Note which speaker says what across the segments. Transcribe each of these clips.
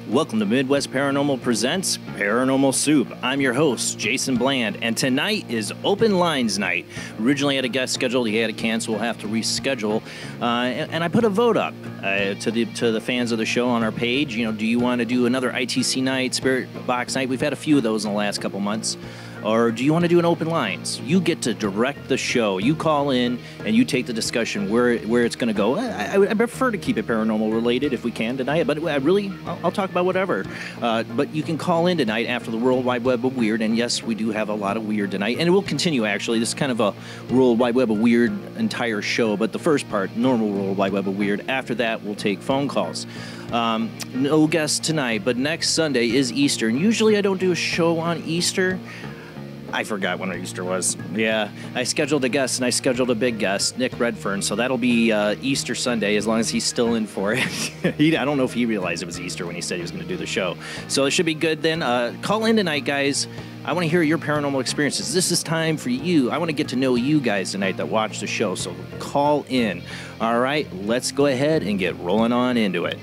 Speaker 1: Welcome to Midwest Paranormal Presents Paranormal Soup. I'm your host, Jason Bland, and tonight is open lines night. Originally had a guest scheduled, he had to cancel, we'll have to reschedule, and I put a vote up to the fans of the show on our page. You know, do you want to do another ITC night, Spirit Box night? We've had a few of those in the last couple months. Or do you want to do an open lines? You get to direct the show. You call in and you take the discussion where it's going to go. I prefer to keep it paranormal related if we can tonight, but I'll talk about whatever. But you can call in tonight after the World Wide Web of Weird, and yes, we do have a lot of weird tonight, and it will continue actually. This is kind of a World Wide Web of Weird entire show, but the first part, normal World Wide Web of Weird. After that, we'll take phone calls. No guests tonight, but next Sunday is Easter, and usually I don't do a show on Easter. I forgot when Easter was. Yeah, I scheduled a guest, and I scheduled a big guest, Nick Redfern, so that'll be Easter Sunday, as long as he's still in for it. I don't know if he realized it was Easter when he said he was going to do the show. So it should be good then. Call in tonight, guys. I want to hear your paranormal experiences. This is time for you. I want to get to know you guys tonight that watch the show, so call in. All right, let's go ahead and get rolling on into it.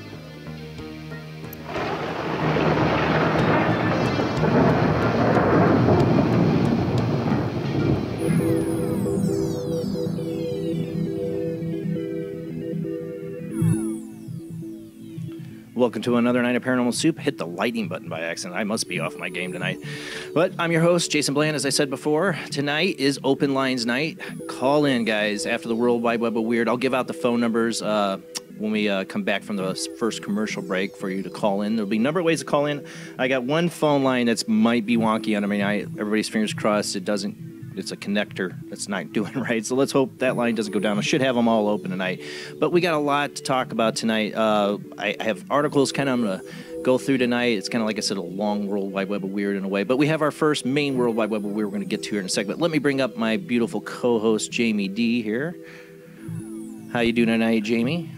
Speaker 1: Welcome to another night of Paranormal Soup. Hit the lightning button by accident. I must be off my game tonight. But I'm your host, Jason Bland, as I said before. Tonight is open lines night. Call in, guys, after the World Wide Web of Weird. I'll give out the phone numbers when we come back from the first commercial break for you to call in. There'll be a number of ways to call in. I got one phone line that's might be wonky. Everybody's fingers crossed. It's a connector that's not doing right. So let's hope that line doesn't go down. I should have them all open tonight. But we got a lot to talk about tonight. I have articles I'm going to go through tonight. It's kind of like I said, a long World Wide Web of Weird in a way. But we have our first main World Wide Web of Weird we're going to get to here in a second. Let me bring up my beautiful co-host, Jamie D. here. How you doing tonight, Jamie?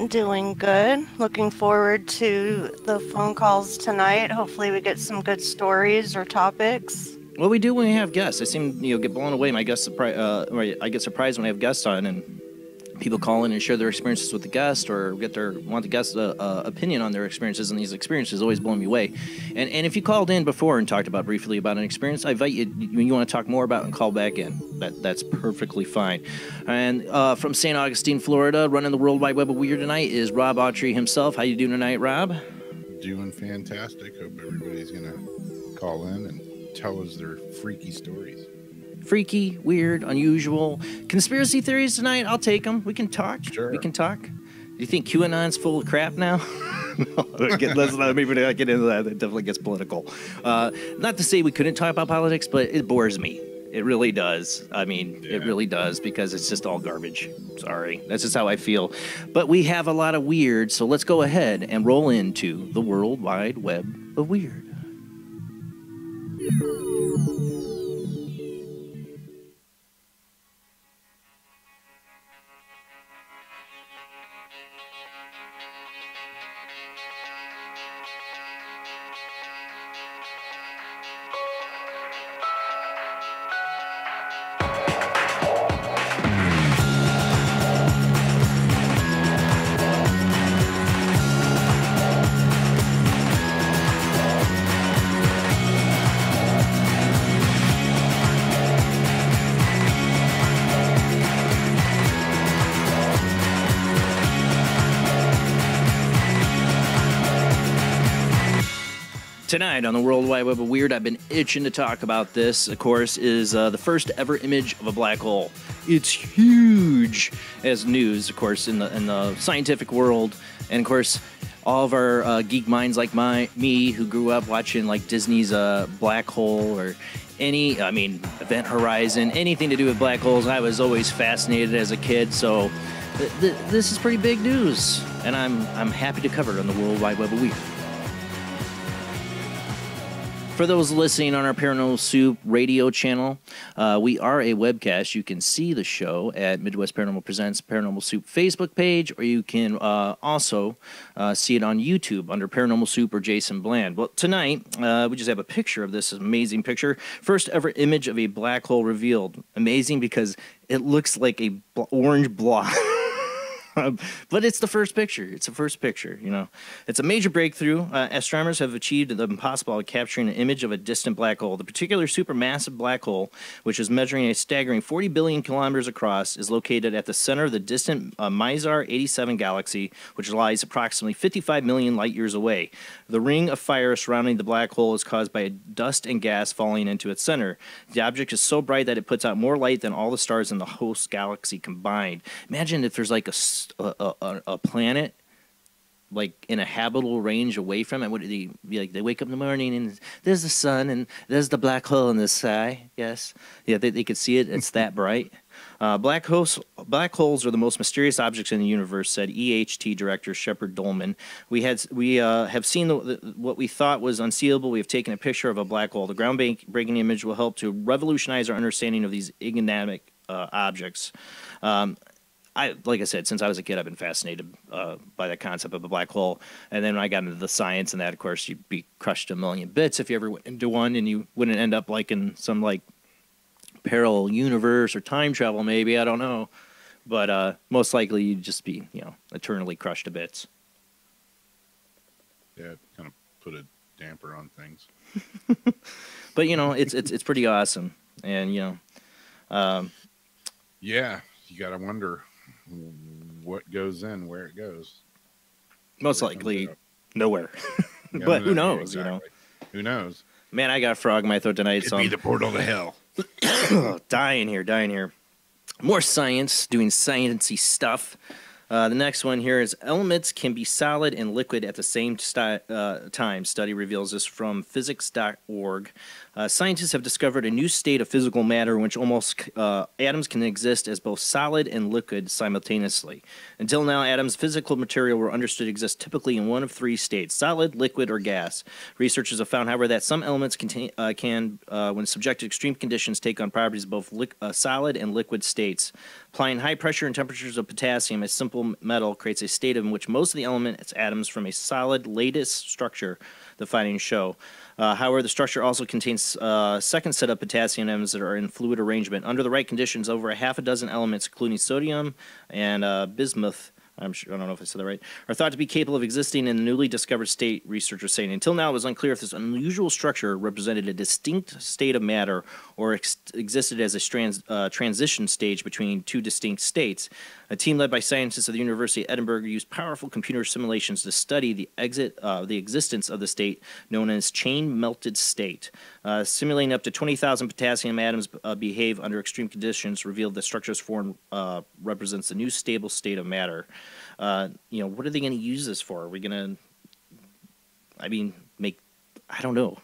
Speaker 2: Doing good. Looking forward to the phone calls tonight. Hopefully we get some good stories or topics.
Speaker 1: Well, we do when we have guests. I seem, get blown away. My guests I get surprised when I have guests on, and people call in and share their experiences with the guest, or want the guest's opinion on their experiences, and these experiences always blow me away. And if you called in before and talked about briefly about an experience, I invite you, when you want to talk more about it, and call back in. That's perfectly fine. And from St. Augustine, Florida, running the World Wide Web of Weird tonight is Rob Autry himself. How you doing tonight, Rob?
Speaker 3: Doing fantastic. Hope everybody's gonna call in and tell us their freaky stories.
Speaker 1: Freaky, weird, unusual. Conspiracy theories tonight, I'll take them. We can talk.
Speaker 3: Sure.
Speaker 1: We can talk. Do you think QAnon's full of crap now? No, let's not maybe not get into that. It definitely gets political. Not to say we couldn't talk about politics, but it bores me. It really does. I mean, It really does, because it's just all garbage. Sorry. That's just how I feel. But we have a lot of weird, so let's go ahead and roll into the World Wide Web of Weird. Tonight on the World Wide Web of Weird, I've been itching to talk about this, of course, is the first ever image of a black hole. It's huge as news, of course, in the scientific world. And, of course, all of our geek minds like me who grew up watching, like, Disney's Black Hole or Event Horizon, anything to do with black holes, I was always fascinated as a kid. So this is pretty big news, and I'm happy to cover it on the World Wide Web of Weird. For those listening on our Paranormal Soup radio channel, we are a webcast. You can see the show at Midwest Paranormal Presents Paranormal Soup Facebook page, or you can also see it on YouTube under Paranormal Soup or Jason Bland. Well, tonight, we just have a picture of this amazing picture. First ever image of a black hole revealed. Amazing because it looks like a orange blob. But it's the first picture. It's the first picture, you know. It's a major breakthrough. Astronomers have achieved the impossible of capturing an image of a distant black hole. The particular supermassive black hole, which is measuring a staggering 40 billion kilometers across, is located at the center of the distant Mizar 87 galaxy, which lies approximately 55 million light years away. The ring of fire surrounding the black hole is caused by dust and gas falling into its center. The object is so bright that it puts out more light than all the stars in the host galaxy combined. Imagine if there's like a planet like in a habitable range away from it. What do they be like? They wake up in the morning and there's the sun and there's the black hole in the sky. Yes, yeah, they could see it. It's that bright. Black holes are the most mysterious objects in the universe, said EHT director Shepard Dolman. We have seen what we thought was unseeable. We have taken a picture of a black hole. The groundbreaking image will help to revolutionize our understanding of these enigmatic objects. Like I said, since I was a kid, I've been fascinated by the concept of a black hole. And then when I got into the science and that, of course, you'd be crushed to a million bits if you ever went into one, and you wouldn't end up like in some like parallel universe or time travel, maybe, I don't know. But most likely you'd just be, eternally crushed to bits.
Speaker 3: Yeah, it kind of put a damper on things.
Speaker 1: But it's pretty awesome, and
Speaker 3: yeah, you gotta wonder what goes in, where it goes.
Speaker 1: Most likely nowhere. But who knows,
Speaker 3: exactly. Who knows? Man,
Speaker 1: I got a frog in my throat tonight.
Speaker 3: It'd be the portal to hell.
Speaker 1: Dying here. More science, doing sciencey stuff. The next one here is elements can be solid and liquid at the same time. Study reveals this from physics.org. Scientists have discovered a new state of physical matter in which almost atoms can exist as both solid and liquid simultaneously. Until now, atoms, physical material, were understood to exist typically in one of three states: solid, liquid, or gas. Researchers have found, however, that some elements can, when subject to extreme conditions, take on properties of both solid and liquid states. Applying high pressure and temperatures of potassium, a simple simple metal creates a state in which most of the element its atoms from a solid lattice structure the findings show. However, the structure also contains a second set of potassium atoms that are in fluid arrangement. Under the right conditions, over a half a dozen elements, including sodium and bismuth, I don't know if I said that right, are thought to be capable of existing in the newly discovered state, researchers saying. Until now, it was unclear if this unusual structure represented a distinct state of matter or existed as a transition stage between two distinct states. A team led by scientists of the University of Edinburgh used powerful computer simulations to study the existence of the state known as chain-melted state. Simulating up to 20,000 potassium atoms behave under extreme conditions revealed the structure's form represents the new stable state of matter. What are they going to use this for? Are we going to, I don't know.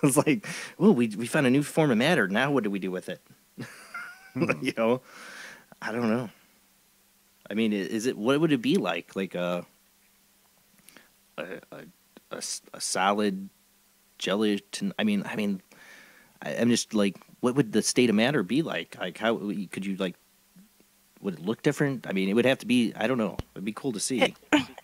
Speaker 1: It's like, we found a new form of matter. Now what do we do with it? I don't know. I mean, what would it be like? Like a solid gelatin? I'm just like, what would the state of matter be like? Like, how could you would it look different? I mean, it would have to be, I don't know. It'd be cool to see.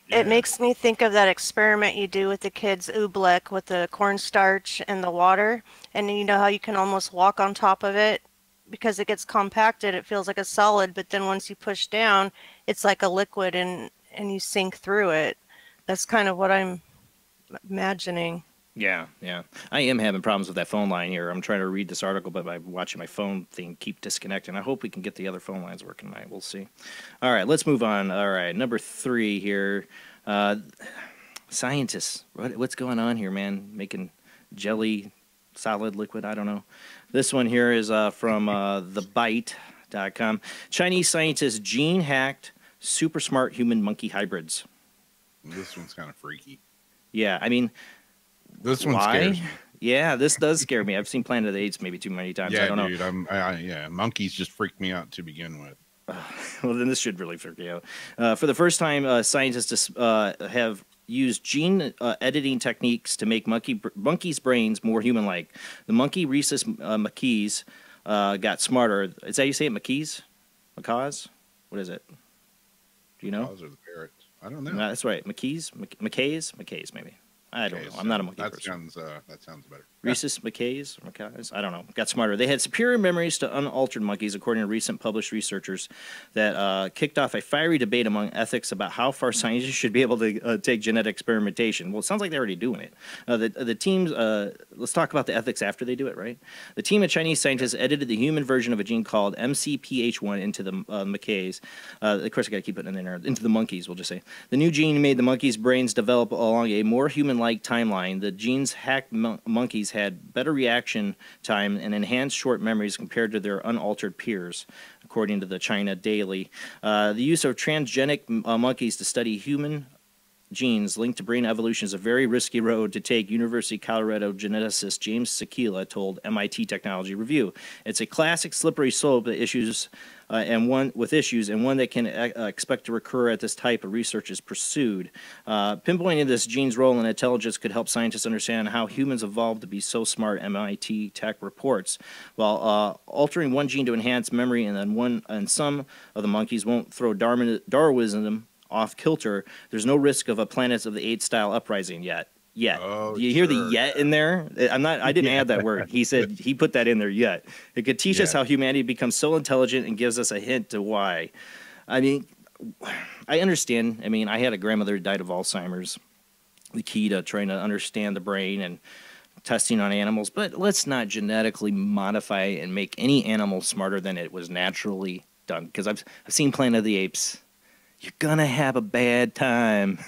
Speaker 2: It makes me think of that experiment you do with the kids, oobleck, with the cornstarch and the water. And you know how you can almost walk on top of it? Because it gets compacted, it feels like a solid, but then once you push down, it's like a liquid and you sink through it. That's kind of what I'm imagining.
Speaker 1: Yeah. I am having problems with that phone line here. I'm trying to read this article, but by watching my phone thing keep disconnecting. I hope we can get the other phone lines working tonight. We'll see. All right, let's move on. All right, number 3 here. Scientists. What's going on here, man? Making jelly, solid, liquid, I don't know. This one here is from thebite.com. Chinese scientists gene-hacked super smart human-monkey hybrids.
Speaker 3: This one's kind of freaky.
Speaker 1: Yeah,
Speaker 3: this one scares me.
Speaker 1: Yeah, this does scare me. I've seen Planet of the Apes maybe too many times.
Speaker 3: Yeah,
Speaker 1: I don't know.
Speaker 3: Dude, monkeys just freak me out to begin with.
Speaker 1: Well, then this should really freak you out. For the first time, scientists have used gene editing techniques to make monkeys' brains more human-like. The monkey rhesus macaques got smarter. Is that how you say it, macaques? Macaws? What is it? Do you know?
Speaker 3: Macaws are the parrots. I don't know.
Speaker 1: No, that's right. Macaques, maybe. I don't know. I'm not a monkey person.
Speaker 3: That sounds better.
Speaker 1: Rhesus macaques? I don't know. Got smarter. They had superior memories to unaltered monkeys, according to recent published researchers that kicked off a fiery debate among ethics about how far scientists should be able to take genetic experimentation. Well, it sounds like they're already doing it. The teams, let's talk about the ethics after they do it, right? The team of Chinese scientists edited the human version of a gene called MCPH1 into the macaques. Of course, I got to keep it in there. Into the monkeys, we'll just say. The new gene made the monkeys' brains develop along a more human-like timeline. The genes hacked monkeys had better reaction time and enhanced short memories compared to their unaltered peers, according to the China Daily. The use of transgenic monkeys to study human genes linked to brain evolution is a very risky road to take, University of Colorado geneticist James Sekila told MIT Technology Review. It's a classic slippery slope that and one that can expect to recur as this type of research is pursued. Pinpointing this gene's role in intelligence could help scientists understand how humans evolved to be so smart, MIT Tech reports. While altering one gene to enhance memory and some of the monkeys won't throw Darwinism off kilter, there's no risk of a Planet of the Apes style uprising yet.
Speaker 3: Oh,
Speaker 1: do you hear the yet in there? I didn't add that word. He said he put that in there, yet. It could teach us how humanity becomes so intelligent and gives us a hint to why. I understand. I had a grandmother who died of Alzheimer's. The key to trying to understand the brain and testing on animals, but let's not genetically modify and make any animal smarter than it was naturally done. Because I've seen Planet of the Apes. You're gonna have a bad time.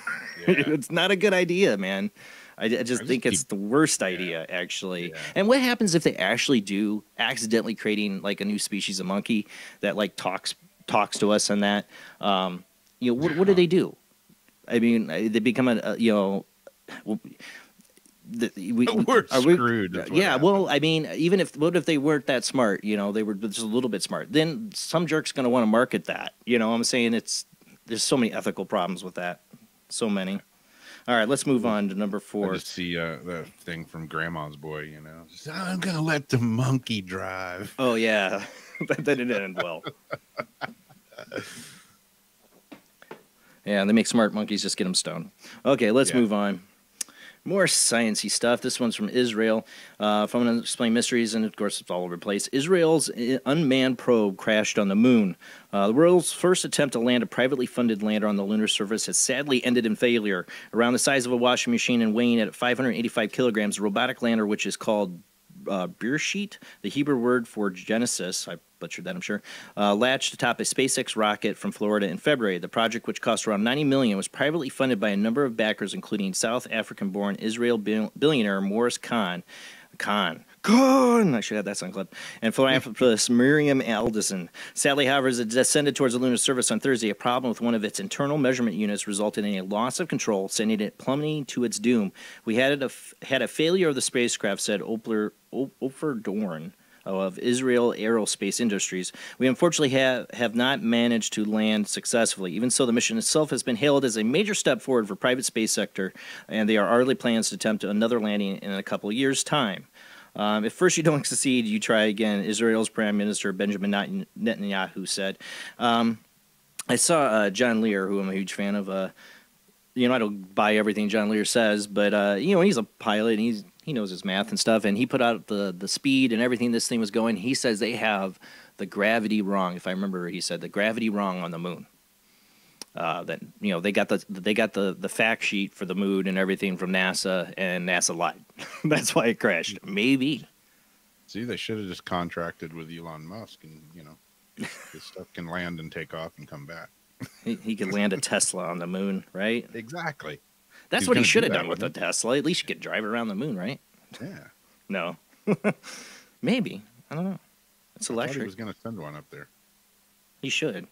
Speaker 1: Yeah. It's not a good idea, man. I just think it's the worst idea, actually. Yeah. And what happens if they actually do accidentally creating like a new species of monkey that like talks to us and that? What do they do? They become we're screwed. Yeah, well, even what if they weren't that smart? They were just a little bit smart. Then some jerk's gonna want to market that. I'm saying there's so many ethical problems with that. So many. All right, let's move on to number 4.
Speaker 3: I just see the thing from Grandma's Boy, I'm going to let the monkey drive.
Speaker 1: Oh, yeah. That didn't end well. Yeah, they make smart monkeys, just get them stoned. Okay, let's move on. More sciencey stuff. This one's from Israel. If I'm going to explain mysteries, and of course it's all over the place. Israel's unmanned probe crashed on the moon. The world's first attempt to land a privately funded lander on the lunar surface has sadly ended in failure. Around the size of a washing machine and weighing at 585 kilograms, the robotic lander, which is called Bereshit, the Hebrew word for Genesis, I butchered that, I'm sure, latched atop a SpaceX rocket from Florida in February. The project, which cost around $90 million, was privately funded by a number of backers, including South African-born Israel billionaire Morris Khan, I should have that sound clip, and philanthropist Miriam Alderson. Sadly, however, as it descended towards the lunar surface on Thursday, a problem with one of its internal measurement units resulted in a loss of control, sending it plummeting to its doom. We had a failure of the spacecraft, said Ofer Dorn of Israel Aerospace Industries. We unfortunately have not managed to land successfully. Even so, the mission itself has been hailed as a major step forward for private space sector, and there are early plans to attempt another landing in a couple of years' time. If first you don't succeed, you try again, Israel's Prime Minister Benjamin Netanyahu said. I saw John Lear, who I'm a huge fan of. I don't buy everything John Lear says, but, he's a pilot, and he knows his math and stuff, and he put out the speed and everything this thing was going. He says they have the gravity wrong. If I remember, he said the gravity wrong on the moon. They got the fact sheet for the moon and everything from NASA, and NASA lied. That's why it crashed. Maybe.
Speaker 3: See, they should have just contracted with Elon Musk, and this stuff can land and take off and come back.
Speaker 1: He could land a Tesla on the moon, right?
Speaker 3: Exactly.
Speaker 1: That's what he should have done with the Tesla. At least you could drive around the moon, right?
Speaker 3: Yeah.
Speaker 1: No. Maybe. I don't know. It's electric.
Speaker 3: He was going to send one up there.
Speaker 1: He should.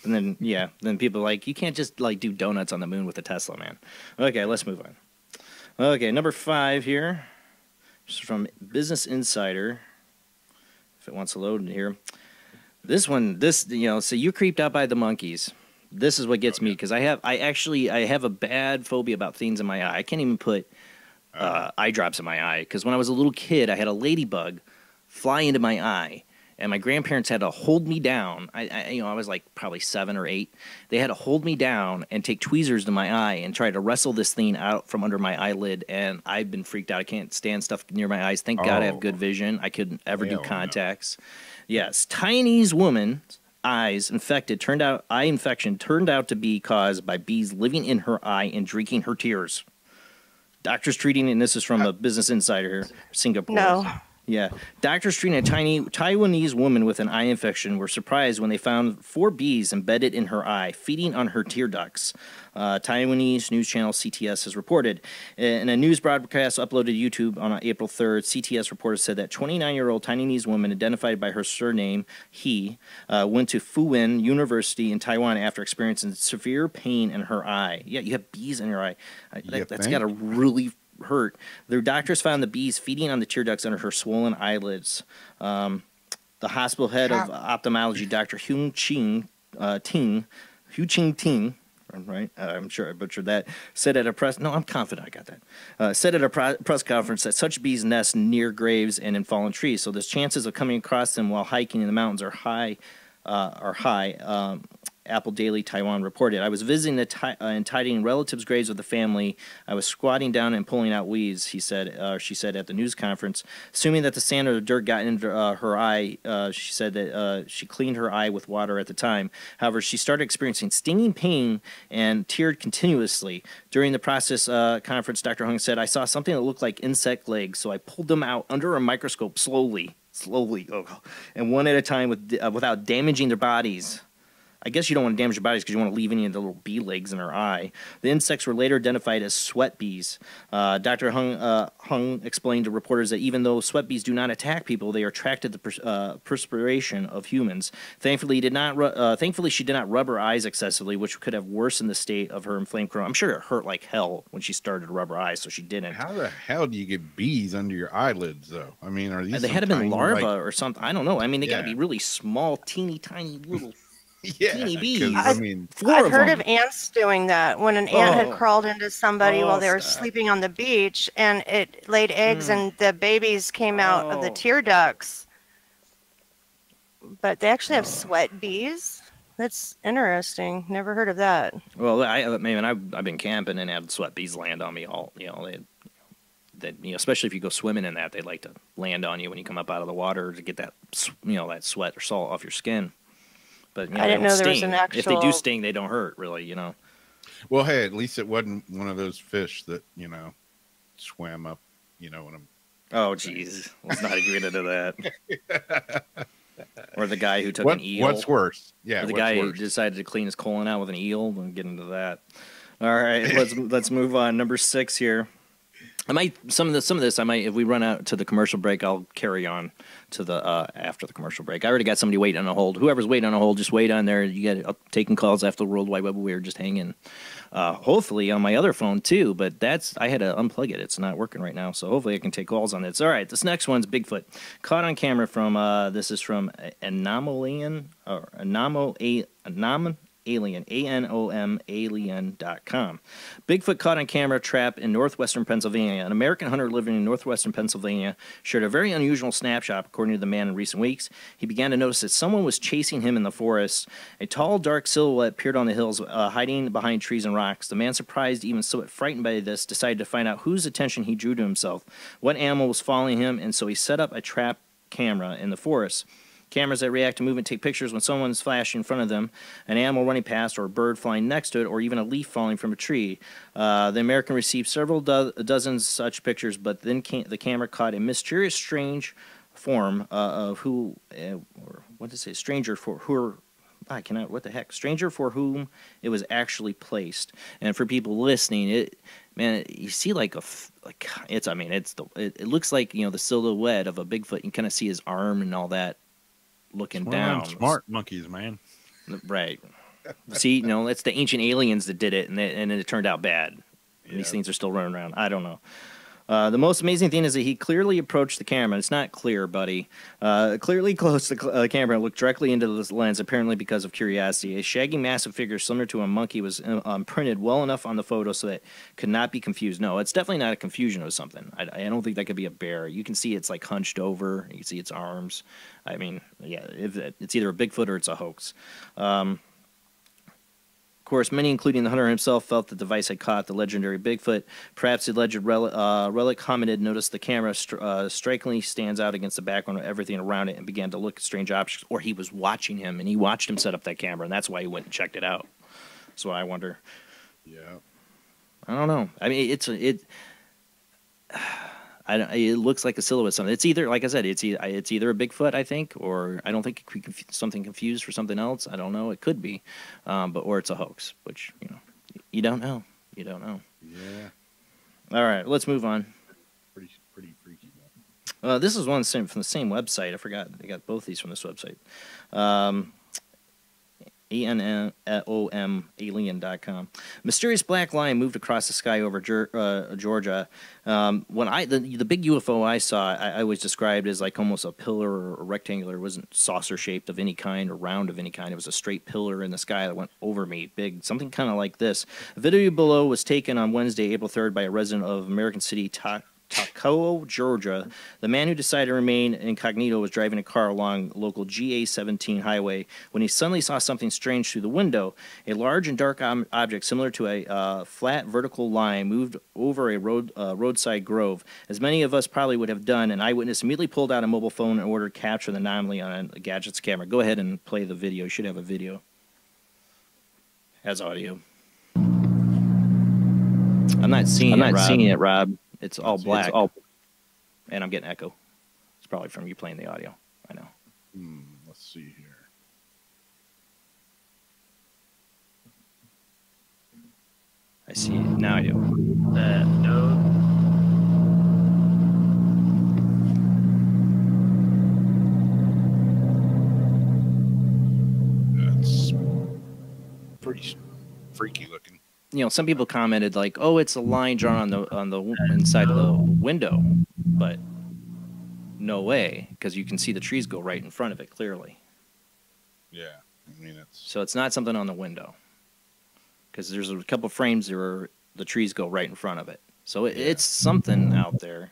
Speaker 1: And then people are like, you can't just do donuts on the moon with a Tesla, man. Okay, let's move on. Okay, number 5 here. This is from Business Insider. If it wants to load in here. This one, so you creeped out by the monkeys. This is what gets me, because I have a bad phobia about things in my eye. I can't even put eye drops in my eye, because when I was a little kid, I had a ladybug fly into my eye. And my grandparents had to hold me down. I was like probably 7 or 8. They had to hold me down and take tweezers to my eye and try to wrestle this thing out from under my eyelid. And I've been freaked out. I can't stand stuff near my eyes. Thank God I have good vision. I couldn't ever do contacts. No. Yes, Chinese woman's eye infection turned out to be caused by bees living in her eye and drinking her tears. Doctors treating, and this is from a Business Insider here, Singapore.
Speaker 2: No.
Speaker 1: Yeah. Doctors treating a Taiwanese woman with an eye infection were surprised when they found 4 bees embedded in her eye, feeding on her tear ducts. Taiwanese news channel CTS has reported. In a news broadcast uploaded to YouTube on April 3rd, CTS reporters said that 29-year-old Taiwanese woman, identified by her surname, He, went to Fuwen University in Taiwan after experiencing severe pain in her eye. Yeah, you have bees in your eye. That's got to really hurt. Their doctors found the bees feeding on the tear ducts under her swollen eyelids. The hospital head of ophthalmology, Dr. Hu Ching Ting, right? I'm sure I butchered that. Said at a press. No, I'm confident I got that. Said at a press conference that such bees nest near graves and in fallen trees, so the chances of coming across them while hiking in the mountains are high. Apple Daily Taiwan reported. I was visiting and tidying relatives' graves with the family. I was squatting down and pulling out weeds, she said at the news conference. Assuming that the sand or the dirt got into her eye, she said that she cleaned her eye with water at the time. However, she started experiencing stinging pain and teared continuously. During the process conference, Dr. Hung said, I saw something that looked like insect legs, so I pulled them out under a microscope slowly, and one at a time without damaging their bodies. I guess you don't want to damage your bodies because you want to leave any of the little bee legs in her eye. The insects were later identified as sweat bees. Dr. Hung explained to reporters that even though sweat bees do not attack people, they are attracted to the perspiration of humans. Thankfully, she did not rub her eyes excessively, which could have worsened the state of her inflamed corona. I'm sure it hurt like hell when she started to rub her eyes, so she didn't.
Speaker 3: How the hell do you get bees under your eyelids, though? I mean, are these?
Speaker 1: They had to have been larvae or something. I don't know. I mean, they got to be really small, teeny, tiny little. Teeny bees.
Speaker 2: I've heard of ants doing that. When an ant had crawled into somebody while they were sleeping on the beach, and it laid eggs, and the babies came out of the tear ducts. But they actually have sweat bees. That's interesting. Never heard of that.
Speaker 1: Well, I've been camping and had sweat bees land on me all. Especially if you go swimming in that, they like to land on you when you come up out of the water to get that that sweat or salt off your skin. But
Speaker 2: I didn't know there was an actual.
Speaker 1: If they do sting, they don't hurt really.
Speaker 3: Well, hey, at least it wasn't one of those fish that swam up. When I'm.
Speaker 1: Oh, jeez, let's not get into that. Or the guy who took an eel.
Speaker 3: What's worse? Yeah,
Speaker 1: or the guy who decided to clean his colon out with an eel. We'll get into that. All right, let's move on. Number 6 here. Some of this I might, if we run out to the commercial break, I'll carry on to the after the commercial break. I already got somebody waiting on a hold. Whoever's waiting on a hold, just wait on there. You get taking calls after the World Wide Web. We're just hanging. Hopefully on my other phone too, but I had to unplug it. It's not working right now, so hopefully I can take calls on it. All right, this next one's Bigfoot caught on camera from this is from Anomalien or Anom Alien, A-N-O-M, alien.com. Bigfoot caught on camera trap in northwestern Pennsylvania. An American hunter living in northwestern Pennsylvania shared a very unusual snapshot, according to the man in recent weeks. He began to notice that someone was chasing him in the forest. A tall, dark silhouette appeared on the hills, hiding behind trees and rocks. The man, surprised, even somewhat frightened by this, decided to find out whose attention he drew to himself, what animal was following him, and so he set up a trap camera in the forest. Cameras that react to movement take pictures when someone's flashing in front of them, an animal running past, or a bird flying next to it, or even a leaf falling from a tree. The American received several dozen such pictures, but then the camera caught a mysterious, strange form of who, or what to say, stranger for who. I cannot. What the heck? Stranger for whom it was actually placed. And for people listening, you see it looks like the silhouette of a Bigfoot. You kind of see his arm and all that. Looking down.
Speaker 4: Smart monkeys, man.
Speaker 1: Right. See, it's the ancient aliens that did it, and it turned out bad. Yeah. These things are still running around. I don't know. The most amazing thing is that he clearly approached the camera. It's not clear, buddy. Clearly close to the camera, looked directly into the lens, apparently because of curiosity. A shaggy, massive figure similar to a monkey was printed well enough on the photo so that it could not be confused. No, it's definitely not a confusion of something. I don't think that could be a bear. You can see it's like hunched over. You can see its arms. I mean, yeah, it's either a Bigfoot or it's a hoax. Of course, many, including the hunter himself, felt the device had caught the legendary Bigfoot. Perhaps the alleged relic hominid noticed the camera strikingly stands out against the background of everything around it and began to look at strange objects, or he was watching him, and he watched him set up that camera, and that's why he went and checked it out. That's what I wonder.
Speaker 3: Yeah.
Speaker 1: I don't know. I mean, it looks like a silhouette. Something. It's either, like I said, it's either a Bigfoot, I think, or I don't think it could be something confused for something else. I don't know. It could be, or it's a hoax, which you don't know. You don't know.
Speaker 3: Yeah.
Speaker 1: All right, let's move on.
Speaker 3: Pretty freaky.
Speaker 1: This is one from the same website. I forgot. I got both these from this website. ANOM alien.com. Mysterious black line moved across the sky over Georgia. When the big UFO I saw, I was described as like almost a pillar or rectangular. It wasn't saucer shaped of any kind or round of any kind. It was a straight pillar in the sky that went over me, big, something kind of like this. A video below was taken on Wednesday, April 3rd, by a resident of American City, Toccoa, Georgia. The man who decided to remain incognito was driving a car along local GA-17 highway when he suddenly saw something strange through the window. A large and dark object similar to a flat vertical line moved over a roadside grove. As many of us probably would have done, an eyewitness immediately pulled out a mobile phone and ordered capture the anomaly on a gadget's camera. Go ahead and play the video. You should have a video. Has audio. I'm not seeing it, Rob. It's all black. And I'm getting echo. It's probably from you playing the audio. I know.
Speaker 3: Let's see here.
Speaker 1: I see it. Now I do.
Speaker 5: No.
Speaker 3: That's pretty freaky looking.
Speaker 1: Some people commented like, "Oh, it's a line drawn on the inside of the window," but no way, because you can see the trees go right in front of it clearly.
Speaker 3: Yeah, I mean
Speaker 1: so it's not something on the window, because there's a couple frames where the trees go right in front of it. So it's something out there.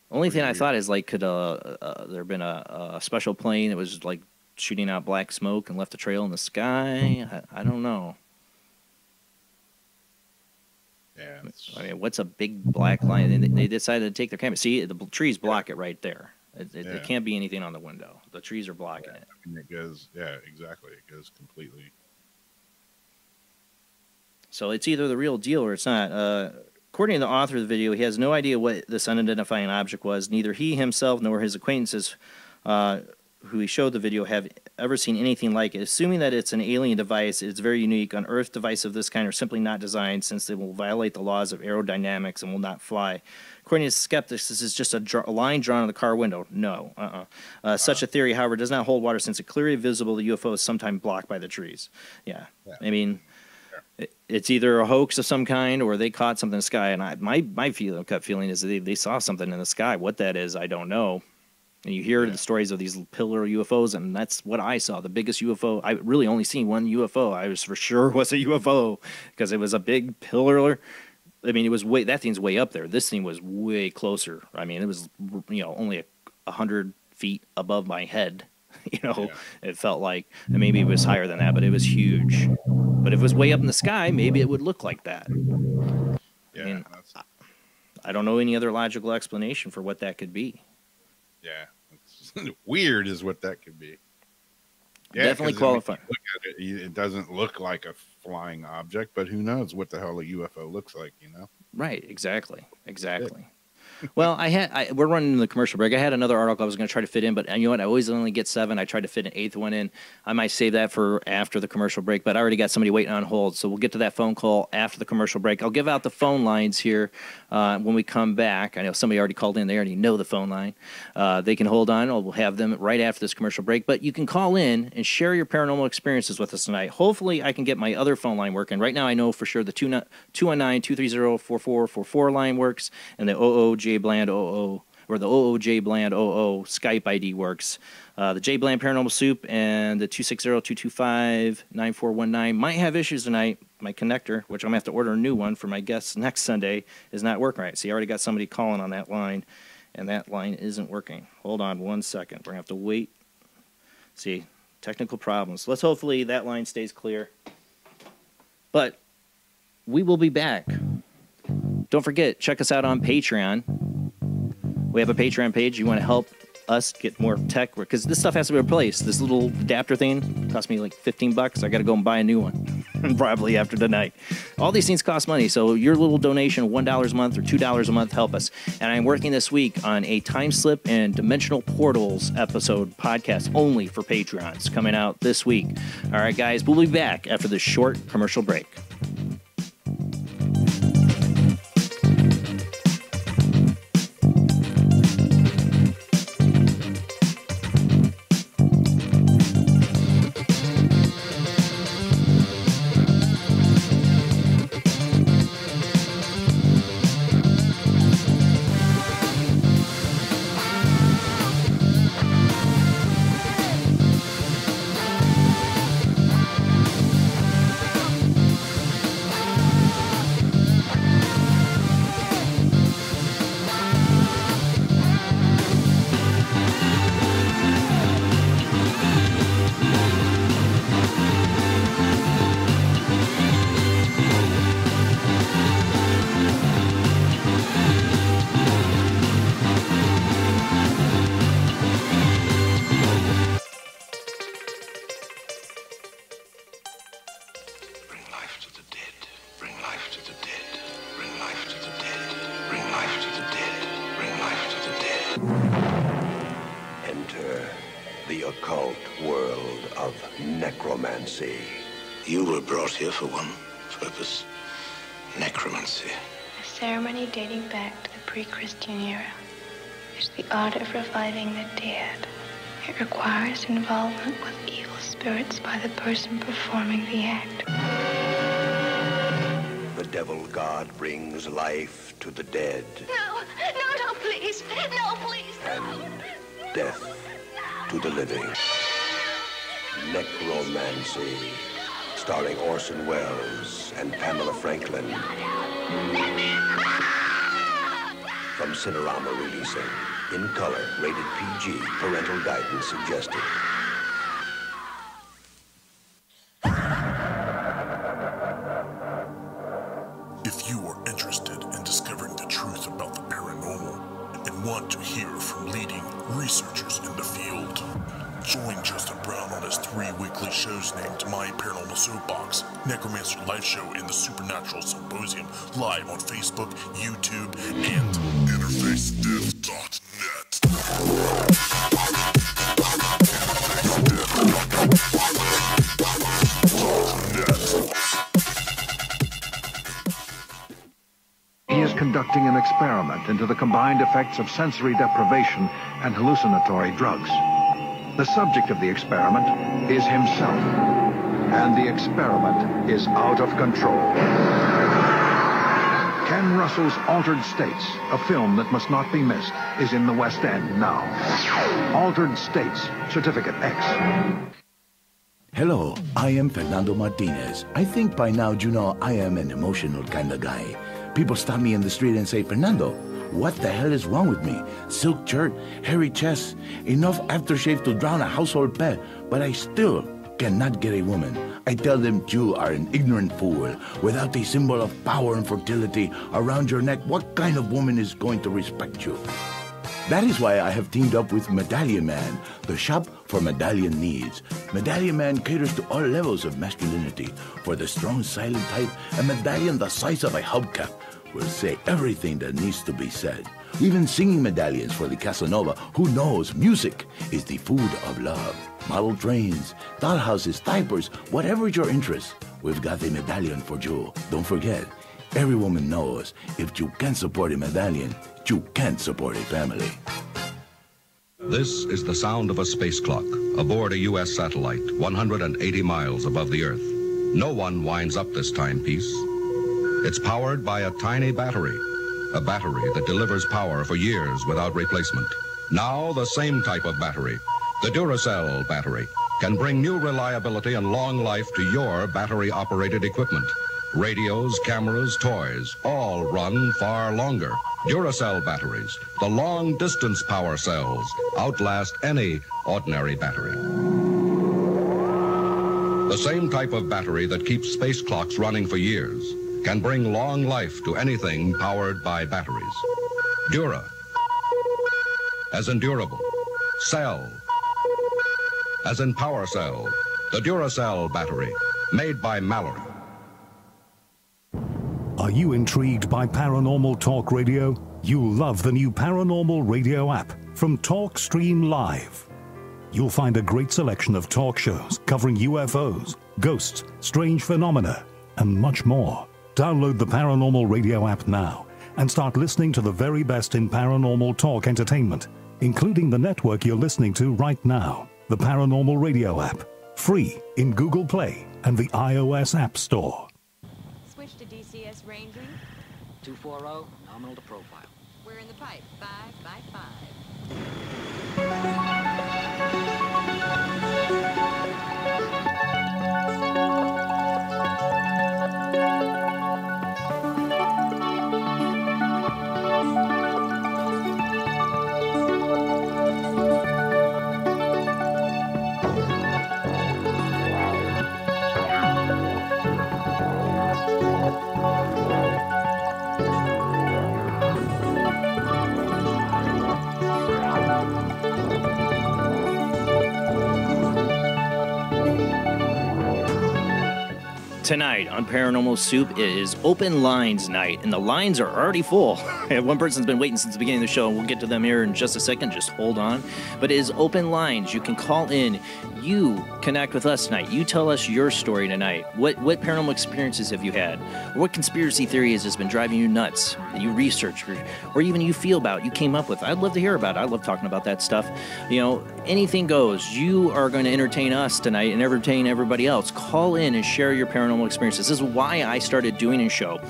Speaker 1: Only thing I thought is like, could there have been a special plane that was like shooting out black smoke and left a trail in the sky. I don't know.
Speaker 3: Yeah.
Speaker 1: I mean, what's a big black line? And they decided to take their camera. See, the trees block it right there. It can't be anything on the window. The trees are blocking it.
Speaker 3: I mean, it goes, exactly. It goes completely.
Speaker 1: So it's either the real deal or it's not. According to the author of the video, he has no idea what this unidentifying object was. Neither he himself nor his acquaintances who he showed the video have ever seen anything like it. Assuming that it's an alien device, it's very unique. Unearthed devices of this kind are simply not designed since they will violate the laws of aerodynamics and will not fly. According to skeptics, this is just a line drawn on the car window. No. Such a theory, however, does not hold water since it's clearly visible the UFO is sometimes blocked by the trees. Yeah. I mean, it's either a hoax of some kind or they caught something in the sky. And my gut feeling is that they saw something in the sky. What that is, I don't know. And you hear the stories of these pillar UFOs, and that's what I saw. The biggest UFO. I really only seen one UFO. I was for sure was a UFO because it was a big pillar. I mean, it was that thing's way up there. This thing was way closer. I mean, it was only 100 feet above my head. It felt like, and maybe it was higher than that, but it was huge. But if it was way up in the sky, maybe it would look like that.
Speaker 3: Yeah,
Speaker 1: I mean, I don't know any other logical explanation for what that could be.
Speaker 3: Yeah, weird is what that could be. Yeah,
Speaker 1: definitely qualified.
Speaker 3: Look at it, it doesn't look like a flying object, but who knows what the hell a UFO looks like,
Speaker 1: Right, exactly. Well, we're running the commercial break. I had another article I was going to try to fit in, but you know what? I always only get 7. I tried to fit an 8th one in. I might save that for after the commercial break, but I already got somebody waiting on hold, so we'll get to that phone call after the commercial break. I'll give out the phone lines here when we come back. I know somebody already called in. They already know the phone line. They can hold on. We'll have them right after this commercial break, but you can call in and share your paranormal experiences with us tonight. Hopefully, I can get my other phone line working. Right now, I know for sure the 219-230-4444 line works, and the Jblandoo or the Jblandoo Skype ID works. The Jblandparanormalsoup and the 260-225-9419 might have issues tonight. My connector, which I'm going to have to order a new one for my guests next Sunday, is not working right. See, I already got somebody calling on that line, and that line isn't working. Hold on 1 second. We're going to have to wait. See, technical problems. Let's hopefully that line stays clear. But we will be back. Don't forget, check us out on Patreon. We have a Patreon page. You want to help us get more tech, because this stuff has to be replaced. This little adapter thing cost me like $15. I got to go and buy a new one probably after tonight. All these things cost money, so your little donation, $1 a month or $2 a month, help us. And I'm working this week on a time slip and dimensional portals episode podcast only for Patreons coming out this week. All right, guys, we'll be back after this short commercial break.
Speaker 4: You were brought here for one purpose, necromancy.
Speaker 5: A ceremony dating back to the pre-Christian era. It's the art of reviving the dead. It requires involvement with evil spirits by the person performing the act.
Speaker 6: The devil god brings life to the dead.
Speaker 5: No, please. No, please, no.
Speaker 6: And death to the living. Necromancy, starring Orson Welles and Pamela Franklin. From Cinerama releasing, in color, rated PG, parental guidance suggested.
Speaker 7: 3 weekly shows named My Paranormal Soapbox, Necromancer Live Show, and the Supernatural Symposium, live on Facebook, YouTube, and InterfaceDeath.net.
Speaker 8: He is conducting an experiment into the combined effects of sensory deprivation and hallucinatory drugs. The subject of the experiment is himself, and the experiment is out of control. Ken Russell's Altered States, a film that must not be missed, is in the West End now. Altered States, Certificate X.
Speaker 9: Hello, I am Fernando Martinez. I think by now you know I am an emotional kind of guy. People stop me in the street and say, Fernando, what the hell is wrong with me? Silk shirt, hairy chest, enough aftershave to drown a household pet, but I still cannot get a woman. I tell them you are an ignorant fool. Without a symbol of power and fertility around your neck, what kind of woman is going to respect you? That is why I have teamed up with Medallion Man, the shop for medallion needs. Medallion Man caters to all levels of masculinity. For the strong, silent type, a medallion the size of a hubcap will say everything that needs to be said. Even singing medallions for the Casanova, who knows music is the food of love. Model trains, dollhouses, diapers, whatever your interest, we've got a medallion for you. Don't forget, every woman knows if you can't support a medallion, you can't support a family.
Speaker 10: This is the sound of a space clock aboard a U.S. satellite 180 miles above the Earth. No one winds up this timepiece. It's powered by a tiny battery, a battery that delivers power for years without replacement. Now the same type of battery, the Duracell battery, can bring new reliability and long life to your battery-operated equipment. Radios, cameras, toys, all run far longer. Duracell batteries, the long-distance power cells, outlast any ordinary battery. The same type of battery that keeps space clocks running for years can bring long life to anything powered by batteries. Dura, as in durable. Cell, as in power cell. The Duracell battery, made by Mallory.
Speaker 11: Are you intrigued by Paranormal Talk Radio? You'll love the new Paranormal Radio app from Talkstream Live. You'll find a great selection of talk shows covering UFOs, ghosts, strange phenomena, and much more. Download the Paranormal Radio app now and start listening to the very best in paranormal talk entertainment, including the network you're listening to right now, the Paranormal Radio app, free in Google Play and the iOS App Store.
Speaker 12: Switch to DCS ranging.
Speaker 13: 240, nominal to profile.
Speaker 12: We're in the pipe. 5 by 5.
Speaker 1: Tonight on Paranormal Soup, it is open lines night, and the lines are already full. One person's been waiting since the beginning of the show, and we'll get to them here in just a second. Just hold on. But it is open lines. You can call in. You connect with us tonight. You tell us your story tonight. What paranormal experiences have you had? What conspiracy theories has been driving you nuts that you research, or even you feel about, you came up with? I'd love to hear about it. I love talking about that stuff. You know, anything goes. You are going to entertain us tonight and entertain everybody else. Call in and share your paranormal experiences. This is why I started doing a show.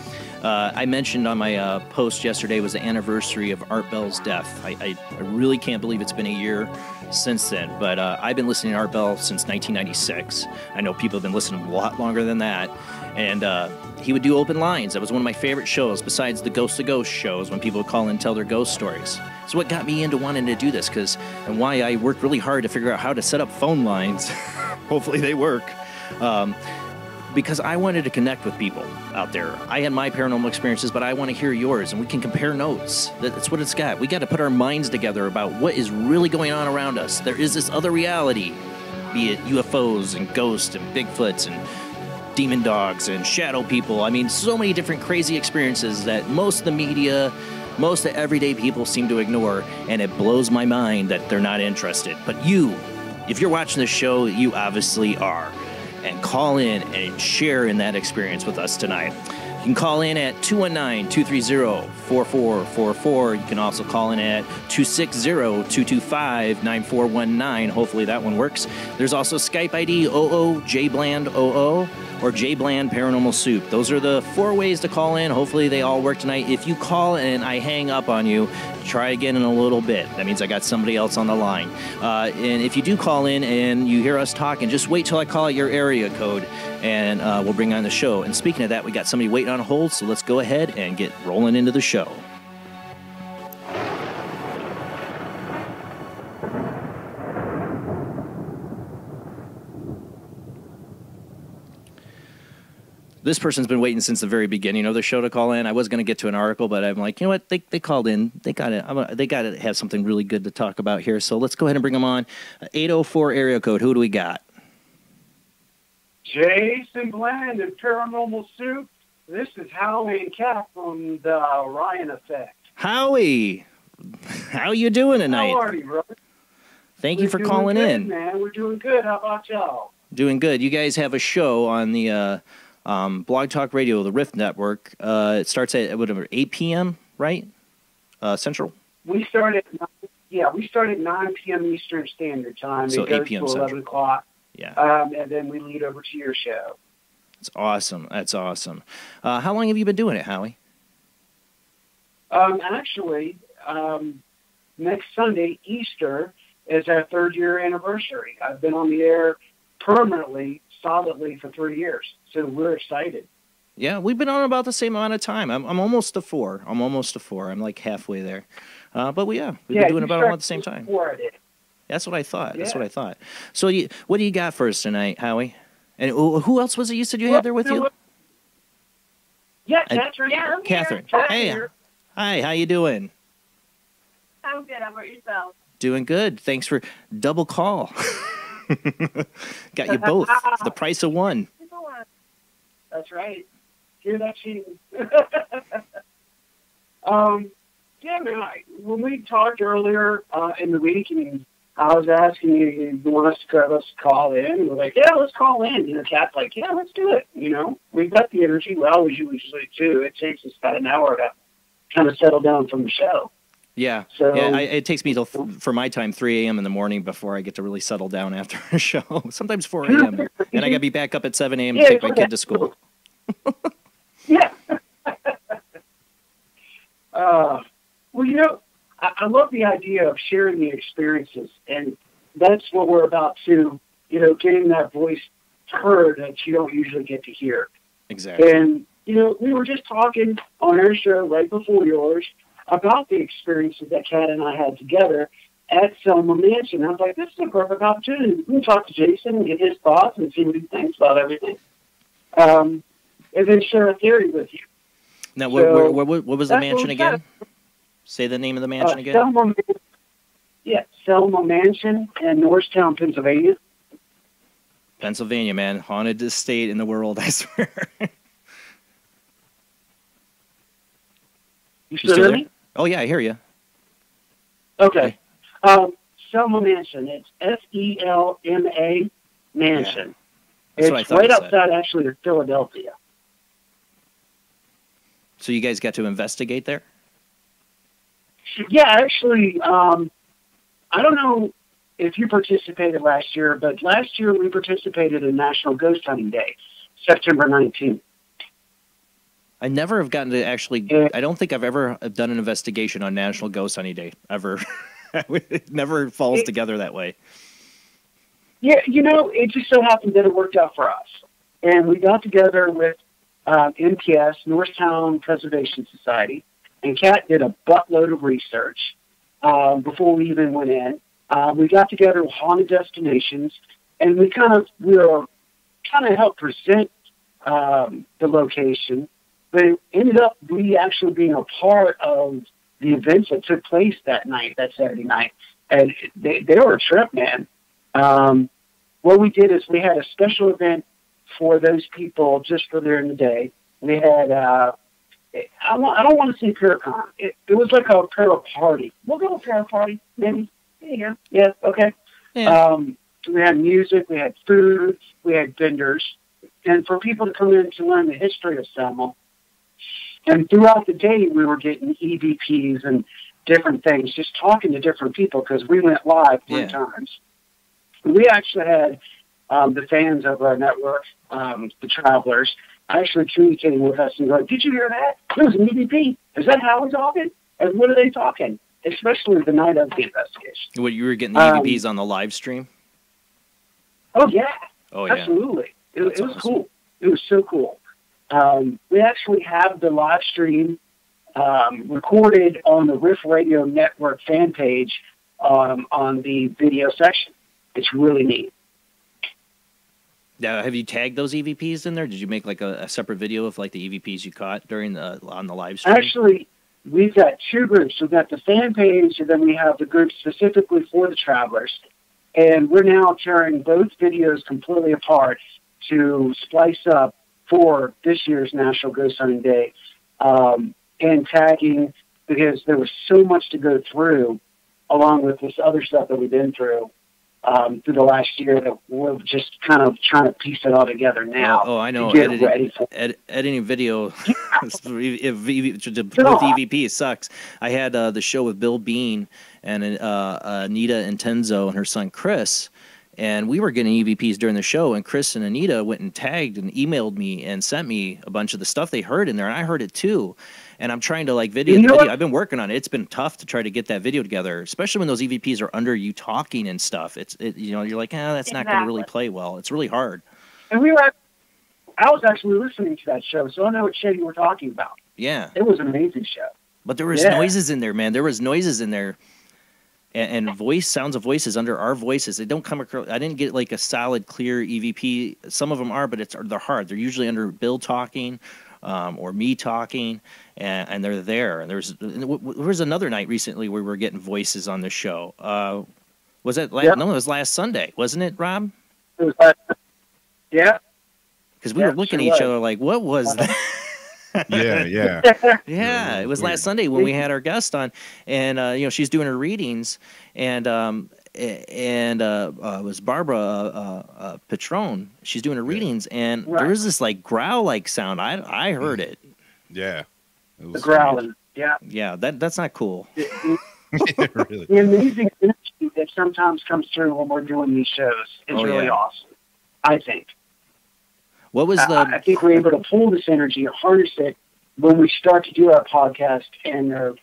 Speaker 1: I mentioned on my post yesterday was the anniversary of Art Bell's death. I really can't believe it's been a year since then, but I've been listening to Art Bell since 1996. I know people have been listening a lot longer than that, and he would do open lines. That was one of my favorite shows, besides the Ghost to Ghost shows, when people would call in and tell their ghost stories. So what got me into wanting to do this, and why I worked really hard to figure out how to set up phone lines. Hopefully they work. Because I wanted to connect with people out there. I had my paranormal experiences, but I want to hear yours, and we can compare notes. That's what it's got. We got to put our minds together about what is really going on around us. There is this other reality be it UFOs and ghosts and Bigfoots and demon dogs and shadow people. I mean, so many different crazy experiences that most of the media, most of everyday people seem to ignore, and it blows my mind that they're not interested. But you, if you're watching this show, you obviously are. And call in and share in that experience with us tonight. You can call in at 219-230-4444. You can also call in at 260-225-9419. Hopefully that one works. There's also Skype ID Jblandoo or Jblandparanormalsoup. Those are the 4 ways to call in. Hopefully they all work tonight. If you call and I hang up on you, try again in a little bit. That means I got somebody else on the line. And if you do call in and you hear us talking, just wait till I call out your area code, and we'll bring on the show. And speaking of that, we got somebody waiting on hold, so let's go ahead and get rolling into the show. This person's been waiting since the very beginning of the show to call in. I was going to get to an article, but I'm like, you know what? They called in. They got to have something really good to talk about here. So let's go ahead and bring them on. 804 area code. Who do we got?
Speaker 14: Jason Bland and Paranormal Soup. This is Howie and Kat from the Orion Effect.
Speaker 1: Howie, how you doing tonight?
Speaker 14: How are you, brother?
Speaker 1: Thank you for calling in.
Speaker 14: Man, we're doing good. How about y'all?
Speaker 1: Doing good. You guys have a show on the Blog Talk Radio, the Rift Network. It starts at whatever 8 p.m. right? Central.
Speaker 14: We start at 9 p.m. Eastern Standard Time.
Speaker 1: So
Speaker 14: it goes
Speaker 1: 8 p.m.
Speaker 14: to 11
Speaker 1: Central.
Speaker 14: o'clock.
Speaker 1: Yeah.
Speaker 14: And then we lead over to your show.
Speaker 1: That's awesome. That's awesome. How long have you been doing it, Howie?
Speaker 14: Actually, next Sunday, Easter, is our 3rd year anniversary. I've been on the air permanently, solidly for 3 years. So we're excited.
Speaker 1: Yeah, we've been on about the same amount of time. I'm almost to 4. I'm like halfway there. But we've been doing about all at the same time. That's what I thought.
Speaker 14: Yeah.
Speaker 1: That's what I thought. So what do you got for us tonight, Howie? And who else was it you said you had there with you?
Speaker 14: Yeah, Catherine. Yeah, I'm
Speaker 1: Catherine.
Speaker 14: Here.
Speaker 1: Hey. Hi, how you doing?
Speaker 15: I'm good. How about yourself?
Speaker 1: Doing good. Thanks for double call. Got you both for the price of one.
Speaker 14: That's right. Hear that, cheating. Yeah, man, when we talked earlier in the week, and I was asking you want us to call in, and we're like, yeah, let's call in. You know, Kat's like, yeah, let's do it. You know, we've got the energy. We always usually do. It takes us about an hour to kind of settle down from the show.
Speaker 1: Yeah.
Speaker 14: So,
Speaker 1: it takes me till for my time 3 a.m. in the morning before I get to really settle down after a show. Sometimes 4 a.m. and I got to be back up at 7 a.m. to take my kid to school.
Speaker 14: Yeah. Well, you know, I love the idea of sharing the experiences, and that's what we're about to, you know, getting that voice heard that you don't usually get to hear.
Speaker 1: Exactly.
Speaker 14: And, you know, we were just talking on our show right before yours about the experiences that Kat and I had together at Selma Mansion. I was like, this is a perfect opportunity. We can talk to Jason and get his thoughts and see what he thinks about everything. And then share a theory with you.
Speaker 1: Now,
Speaker 14: So,
Speaker 1: what was the mansion again? Say the name of the mansion again.
Speaker 14: Selma Mansion in Norristown, Pennsylvania.
Speaker 1: Pennsylvania, man. Haunted state in the world, I swear.
Speaker 14: You still hear me?
Speaker 1: Oh, yeah, I hear you.
Speaker 14: Okay. Selma Mansion. It's Selma Mansion.
Speaker 1: That's what I
Speaker 14: It's
Speaker 1: thought
Speaker 14: right
Speaker 1: you said.
Speaker 14: outside, actually, of Philadelphia.
Speaker 1: So you guys got to investigate there?
Speaker 14: Yeah, actually, I don't know if you participated last year, but last year we participated in National Ghost Hunting Day, September 19th.
Speaker 1: I never have gotten to actually, I don't think I've ever done an investigation on National Ghost Hunting Day, ever. It never falls together that way.
Speaker 14: Yeah, you know, it just so happened that it worked out for us. And we got together with NPS, Norristown Preservation Society, and Kat did a buttload of research before we even went in. We got together with Haunted Destinations, and we were kind of helped present the location, but it ended up we actually being a part of the events that took place that night, that Saturday night. And they were a trip, man. what we did is we had a special event for those people just for during the day. We had, I don't want to say Paracon. It was like a para party. We'll go to para party, maybe. There you go. Yeah, okay.
Speaker 1: Yeah.
Speaker 14: We had music, we had food, we had vendors, and for people to come in to learn the history of Selma. And throughout the day, we were getting EVPs and different things, just talking to different people because we went live 3 times. We actually had the fans of our network, the travelers, actually communicating with us and going, "Did you hear that? It was an EVP. Is that how we're talking? And what are they talking?" Especially the night of the investigation.
Speaker 1: What, you were getting the EVPs on the live stream?
Speaker 14: Oh, yeah.
Speaker 1: Oh, yeah.
Speaker 14: Absolutely. It was
Speaker 1: awesome.
Speaker 14: cool. It was so cool. We actually have the live stream recorded on the Riff Radio Network fan page on the video section. It's really neat.
Speaker 1: Now, have you tagged those EVPs in there? Did you make like a separate video of like the EVPs you caught during on the live stream?
Speaker 14: Actually, we've got 2 groups. We've got the fan page, and then we have the group specifically for the travelers. And we're now tearing both videos completely apart to splice up for this year's National Ghost Hunting Day, and tagging, because there was so much to go through, along with this other stuff that we've been through the last year, that we're just kind of trying to piece it all together now.
Speaker 1: Oh, I know.
Speaker 14: To get ready for
Speaker 1: editing video with EVP sucks. I had the show with Bill Bean and Anita and Tenzo and her son Chris, and we were getting EVPs during the show, and Chris and Anita went and tagged and emailed me and sent me a bunch of the stuff they heard in there, and I heard it too. And I'm trying to like video. I've been working on it. It's been tough to try to get that video together, especially when those EVPs are under you talking and stuff. You're like, that's not going to really play well. It's really hard.
Speaker 14: And I was actually listening to that show, so I know what show you were talking about.
Speaker 1: Yeah.
Speaker 14: It was an amazing show.
Speaker 1: But there was noises in there, man. There was noises in there. And sounds of voices under our voices. They don't come across. I didn't get like a solid, clear EVP. Some of them are, but they're hard. They're usually under Bill talking, or me talking, and they're there. And there was another night recently where we were getting voices on the show. Was that last? No, it was last Sunday, wasn't it, Rob?
Speaker 14: It was
Speaker 1: yeah. Because we were looking at each other like, what was that?
Speaker 3: Yeah.
Speaker 1: Yeah, it was last Sunday when we had our guest on, and she's doing her readings, and it was Barbara Patron. She's doing her readings, and there was this like growl-like sound. I heard it.
Speaker 3: Yeah,
Speaker 14: the growling. Yeah.
Speaker 1: Yeah, that's not cool.
Speaker 3: Really.
Speaker 14: The amazing energy that sometimes comes through when we're doing these shows is really awesome, I think.
Speaker 1: What was
Speaker 14: I think we're able to pull this energy and harness it when we start to do our podcast and our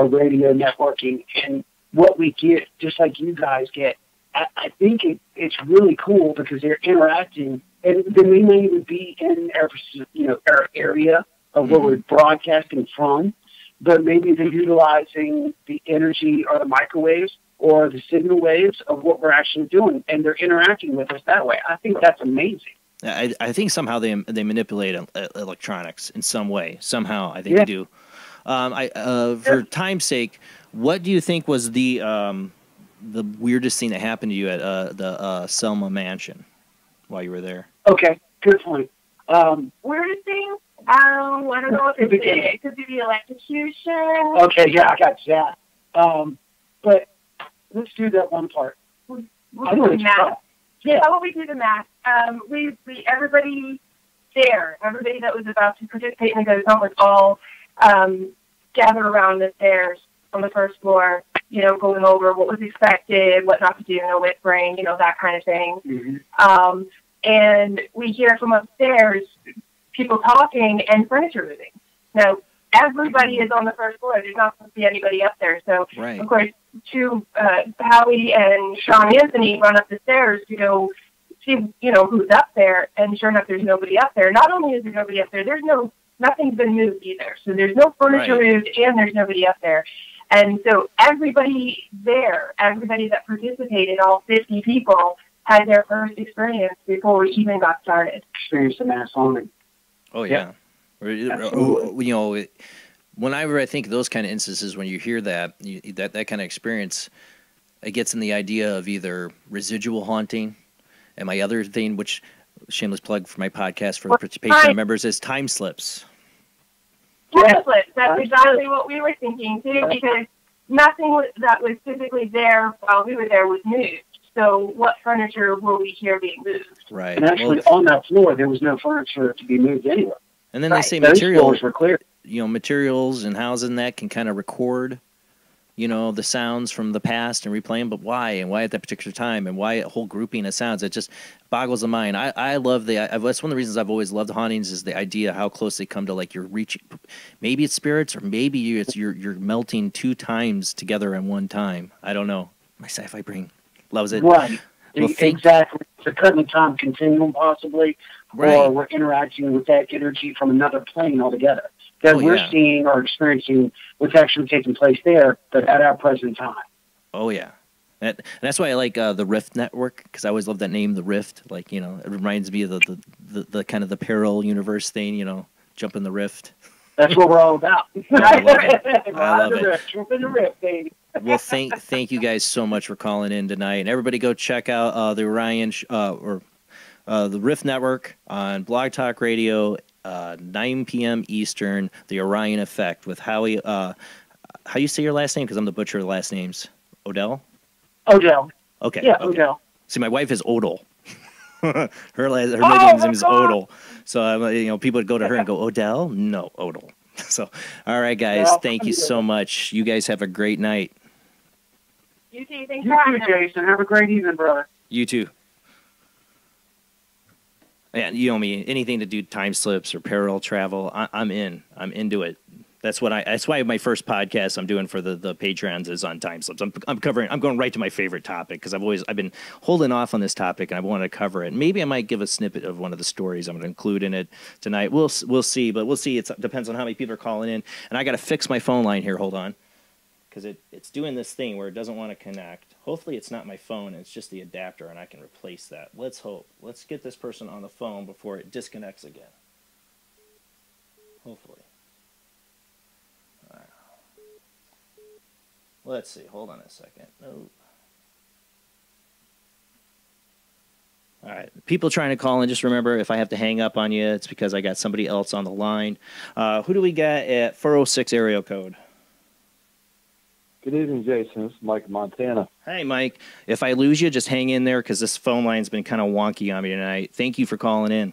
Speaker 14: radio networking, and what we get, just like you guys get. I think it's really cool because they're interacting, and they may not even be in our area of where we're broadcasting from, but maybe they're utilizing the energy or the microwaves or the signal waves of what we're actually doing, and they're interacting with us that way. I think that's amazing.
Speaker 1: I think somehow they manipulate electronics in some way. Somehow, I think they do. For time's sake, what do you think was the weirdest thing that happened to you at the Selma Mansion while you were there?
Speaker 14: Okay, good point.
Speaker 15: Weirdest thing? I don't know if it could be the electrocution.
Speaker 14: Okay, yeah, I got that. But let's do that one part.
Speaker 15: We'll do the math. Yeah. How will we do the math? Everybody there, everybody that was about to participate in the ghost hunt was all gathered around the stairs on the first floor, going over what was expected, what not to do, no whispering, that kind of thing.
Speaker 14: Mm-hmm.
Speaker 15: And we hear from upstairs people talking and furniture moving. Now, everybody is on the first floor. There's not supposed to be anybody up there. So, Of course, Howie and Sean Anthony run up the stairs to go see, who's up there. And sure enough, there's nobody up there. Not only is there nobody up there, nothing's been moved either. So there's no furniture moved, and there's nobody up there. And so everybody there, everybody that participated, all 50 people, had their first experience before we even got started.
Speaker 14: Experienced the mass haunting.
Speaker 1: Oh, yeah. Whenever I think of those kind of instances, when you hear that kind of experience, it gets in the idea of either residual haunting, And my other thing, which shameless plug for my podcast for the Patreon members, is time slips.
Speaker 15: Time slips. That's exactly what we were thinking too, because nothing that was physically there while we were there was moved. So what furniture were we here being moved?
Speaker 1: Right.
Speaker 14: And actually, on that floor, there was no furniture to be moved anywhere.
Speaker 1: And then they say
Speaker 14: Those
Speaker 1: materials
Speaker 14: floors were clear.
Speaker 1: You know, materials and housing that can kind of record, you know, the sounds from the past and replay them. But why? And why at that particular time? And why a whole grouping of sounds? It just boggles the mind. I love that's one of the reasons I've always loved hauntings, is the idea how close they come to, like, you're reaching. Maybe it's spirits, or maybe you're melting 2 times together in one time. I don't know. My sci-fi brain loves it.
Speaker 14: Right.
Speaker 1: Well,
Speaker 14: exactly. It's a cutting time continuum, possibly, or we're interacting with that energy from another plane altogether. That we're seeing or experiencing what's actually taking place there, but at our present time.
Speaker 1: Oh, yeah. And that's why I like the Rift Network, because I always love that name, the Rift. Like, you know, it reminds me of the kind of the parallel universe thing, you know, jump in the Rift.
Speaker 14: That's what we're all about.
Speaker 1: I love it. I love it.
Speaker 14: Jump in the Rift, baby.
Speaker 1: Well, thank you guys so much for calling in tonight, and everybody go check out the Orion the Rift Network on Blog Talk Radio, 9 p.m. Eastern. The Orion Effect with Howie. How you say your last name? Because I'm the butcher of the last names. Odell.
Speaker 14: Odell.
Speaker 1: Okay.
Speaker 14: Yeah,
Speaker 1: okay.
Speaker 14: Odell.
Speaker 1: See, my wife is Odell. her maiden name is Odell. So you know, people would go to her and go, Odell? No, Odell. So, all right, guys, thank you so much. You guys have a great night.
Speaker 15: You too. Thanks
Speaker 14: You
Speaker 15: for having
Speaker 14: too,
Speaker 15: us.
Speaker 14: Jason. Have a great evening, brother.
Speaker 1: You too. Yeah, you know me. Anything to do time slips or parallel travel, I'm in. I'm into it. That's why my first podcast I'm doing for the Patreons is on time slips. I'm going right to my favorite topic, because I've been holding off on this topic, and I wanted to cover it. Maybe I might give a snippet of one of the stories I'm going to include in it tonight. We'll see, but we'll see. It depends on how many people are calling in, and I got to fix my phone line here. Hold on, because it's doing this thing where it doesn't want to connect. Hopefully it's not my phone, it's just the adapter, and I can replace that. Let's hope. Let's get this person on the phone before it disconnects again. Hopefully. Let's see. Hold on a second. No. All right. People trying to call in, just remember, if I have to hang up on you, it's because I got somebody else on the line. Who do we got at 406 area code?
Speaker 16: Good evening, Jason. This is Mike in Montana.
Speaker 1: Hey, Mike. If I lose you, just hang in there, because this phone line's been kind of wonky on me tonight. Thank you for calling in.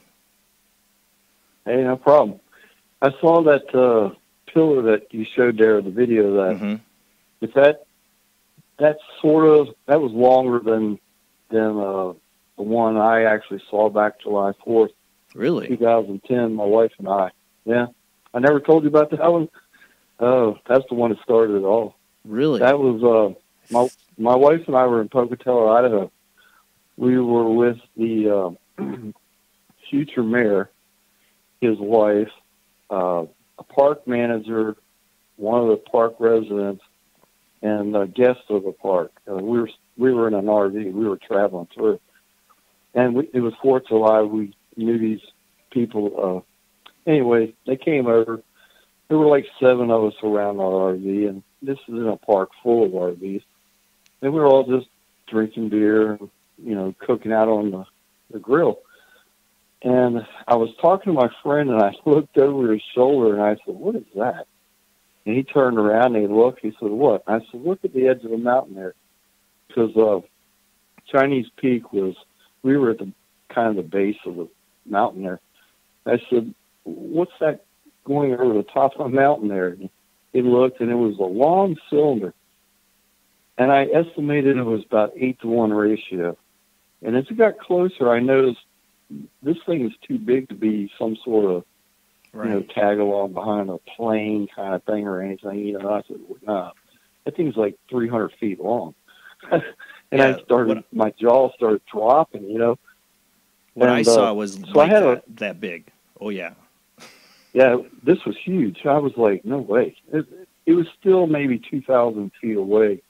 Speaker 16: Hey, no problem. I saw that pillar that you showed there, the video that. If that was longer than the one I actually saw back July 4th.
Speaker 1: Really?
Speaker 16: 2010, my wife and I. Yeah. I never told you about that one. Oh, that's the one that started it all.
Speaker 1: Really?
Speaker 16: That was my wife and I were in Pocatello, Idaho. We were with the future mayor, his wife, a park manager, one of the park residents, and a guest of the park. We were in an RV. We were traveling through, and it was 4th of July. We knew these people. Anyway, they came over. There were like 7 of us around our RV, and this is in a park full of RVs. And we were all just drinking beer and, you know, cooking out on the grill. And I was talking to my friend, and I looked over his shoulder, and I said, "What is that?" And he turned around and he looked. He said, "What?" I said, "Look at the edge of the mountain there." Because Chinese Peak we were at the kind of the base of the mountain there. I said, "What's that going over the top of the mountain there?" And he looked, and it was a long cylinder. And I estimated it was about 8-to-1 ratio. And as it got closer, I noticed this thing is too big to be some sort of tag along behind a plane kind of thing or anything. You know, I said, "No, that thing's like 300 feet long." And my jaw started dropping, you know.
Speaker 1: What I saw was that big. Oh, yeah.
Speaker 16: Yeah, this was huge. I was like, no way. It was still maybe 2,000 feet away,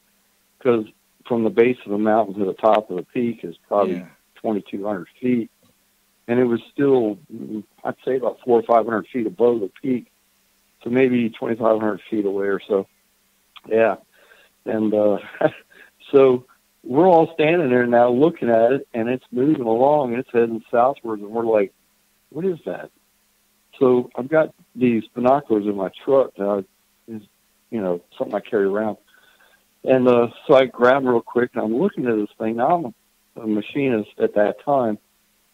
Speaker 16: because from the base of the mountain to the top of the peak is probably 2,200 feet. And it was still, I'd say, about 400 or 500 feet above the peak. So maybe 2,500 feet away or so. Yeah. And so we're all standing there now looking at it, and it's moving along, and it's heading southwards, and we're like, what is that? So I've got these binoculars in my truck that is, you know, something I carry around. And so I grab them real quick, and I'm looking at this thing. Now I'm a machinist at that time,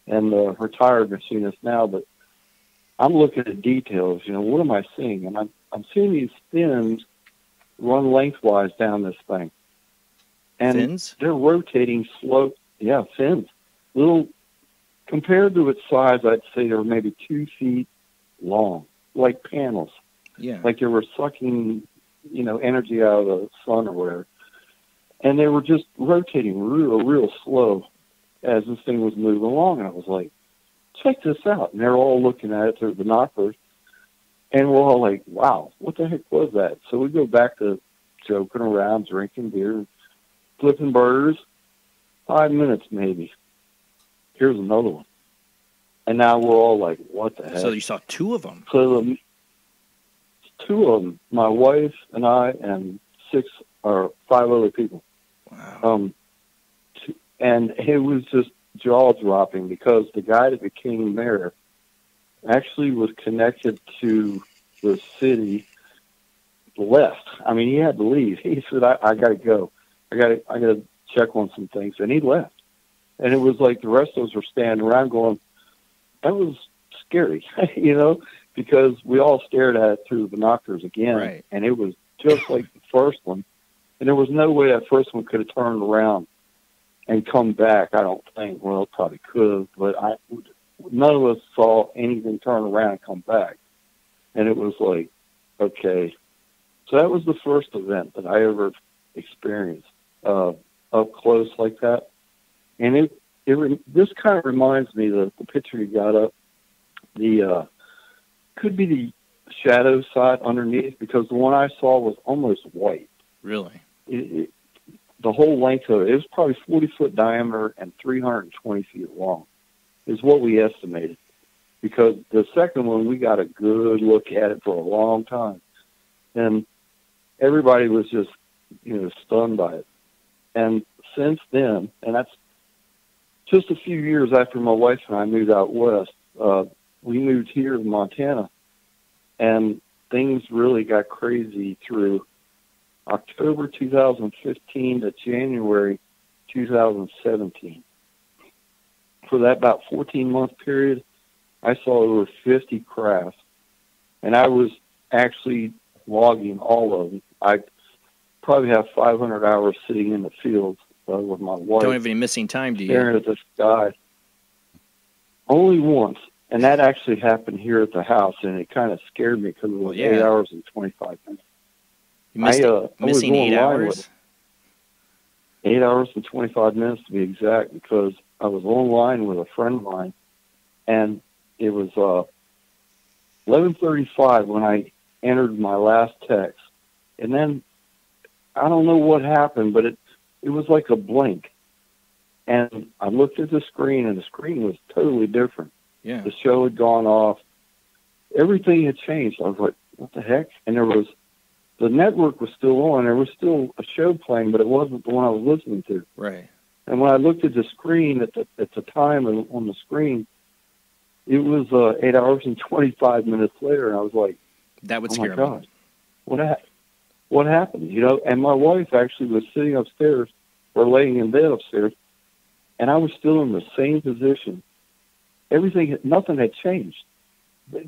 Speaker 16: and a retired machinist now, but I'm looking at details. You know, what am I seeing? And I'm seeing these fins run lengthwise down this thing. And
Speaker 1: fins?
Speaker 16: They're rotating slow. Yeah, fins. Little, compared to its size, I'd say they're maybe 2 feet long, like panels.
Speaker 1: Yeah.
Speaker 16: Like they were sucking, you know, energy out of the sun or whatever. And they were just rotating real slow as this thing was moving along. And I was like, check this out. And they're all looking at it through binoculars. And we're all like, wow, what the heck was that? So we go back to joking around, drinking beer, flipping burgers. 5 minutes maybe. Here's another one. And now we're all like, what the heck?
Speaker 1: So you saw 2 of them?
Speaker 16: So 2 of them, my wife and I and 6 or 5 other people.
Speaker 1: Wow.
Speaker 16: And it was just jaw-dropping because the guy that became mayor actually was connected to the city left. I mean, he had to leave. He said, I got to go. I got to check on some things. And he left. And it was like the rest of us were standing around going, that was scary, you know, because we all stared at it through the binoculars again.
Speaker 1: Right.
Speaker 16: And it was just like the first one. And there was no way that first one could have turned around and come back, I don't think. Well, it probably could have, but none of us saw anything turn around and come back. And it was like, okay. So that was the first event that I ever experienced up close like that. And this kind of reminds me, the picture you got up, could be the shadow side underneath, because the one I saw was almost white.
Speaker 1: Really?
Speaker 16: The whole length of it was probably 40-foot diameter and 320 feet long, is what we estimated. Because the second one, we got a good look at it for a long time. And everybody was just, you know, stunned by it. And since then, and that's just a few years after my wife and I moved out west, we moved here to Montana, and things really got crazy through October 2015 to January 2017. For that about 14-month period, I saw over 50 crafts, and I was actually logging all of them. I probably have 500 hours sitting in the fields with my wife.
Speaker 1: Don't have any missing time, do you?
Speaker 16: Staring at the sky. Only once, and that actually happened here at the house, and it kind of scared me because it was 8 hours and 25 minutes.
Speaker 1: You missed missing 8 hours?
Speaker 16: 8 hours and 25 minutes to be exact, because I was online with a friend of mine, and it was 11:35 when I entered my last text. And then I don't know what happened, but it was like a blink. And I looked at the screen, and the screen was totally different.
Speaker 1: Yeah.
Speaker 16: The show had gone off. Everything had changed. I was like, what the heck? And the network was still on. There was still a show playing, but it wasn't the one I was listening to.
Speaker 1: Right.
Speaker 16: And when I looked at the screen, at the time on the screen, it was 8 hours and 25 minutes later, and I was like,
Speaker 1: that would
Speaker 16: oh
Speaker 1: scare
Speaker 16: my
Speaker 1: me.
Speaker 16: God, what happened? You know, and my wife actually was sitting upstairs or laying in bed upstairs, and I was still in the same position. Nothing had changed.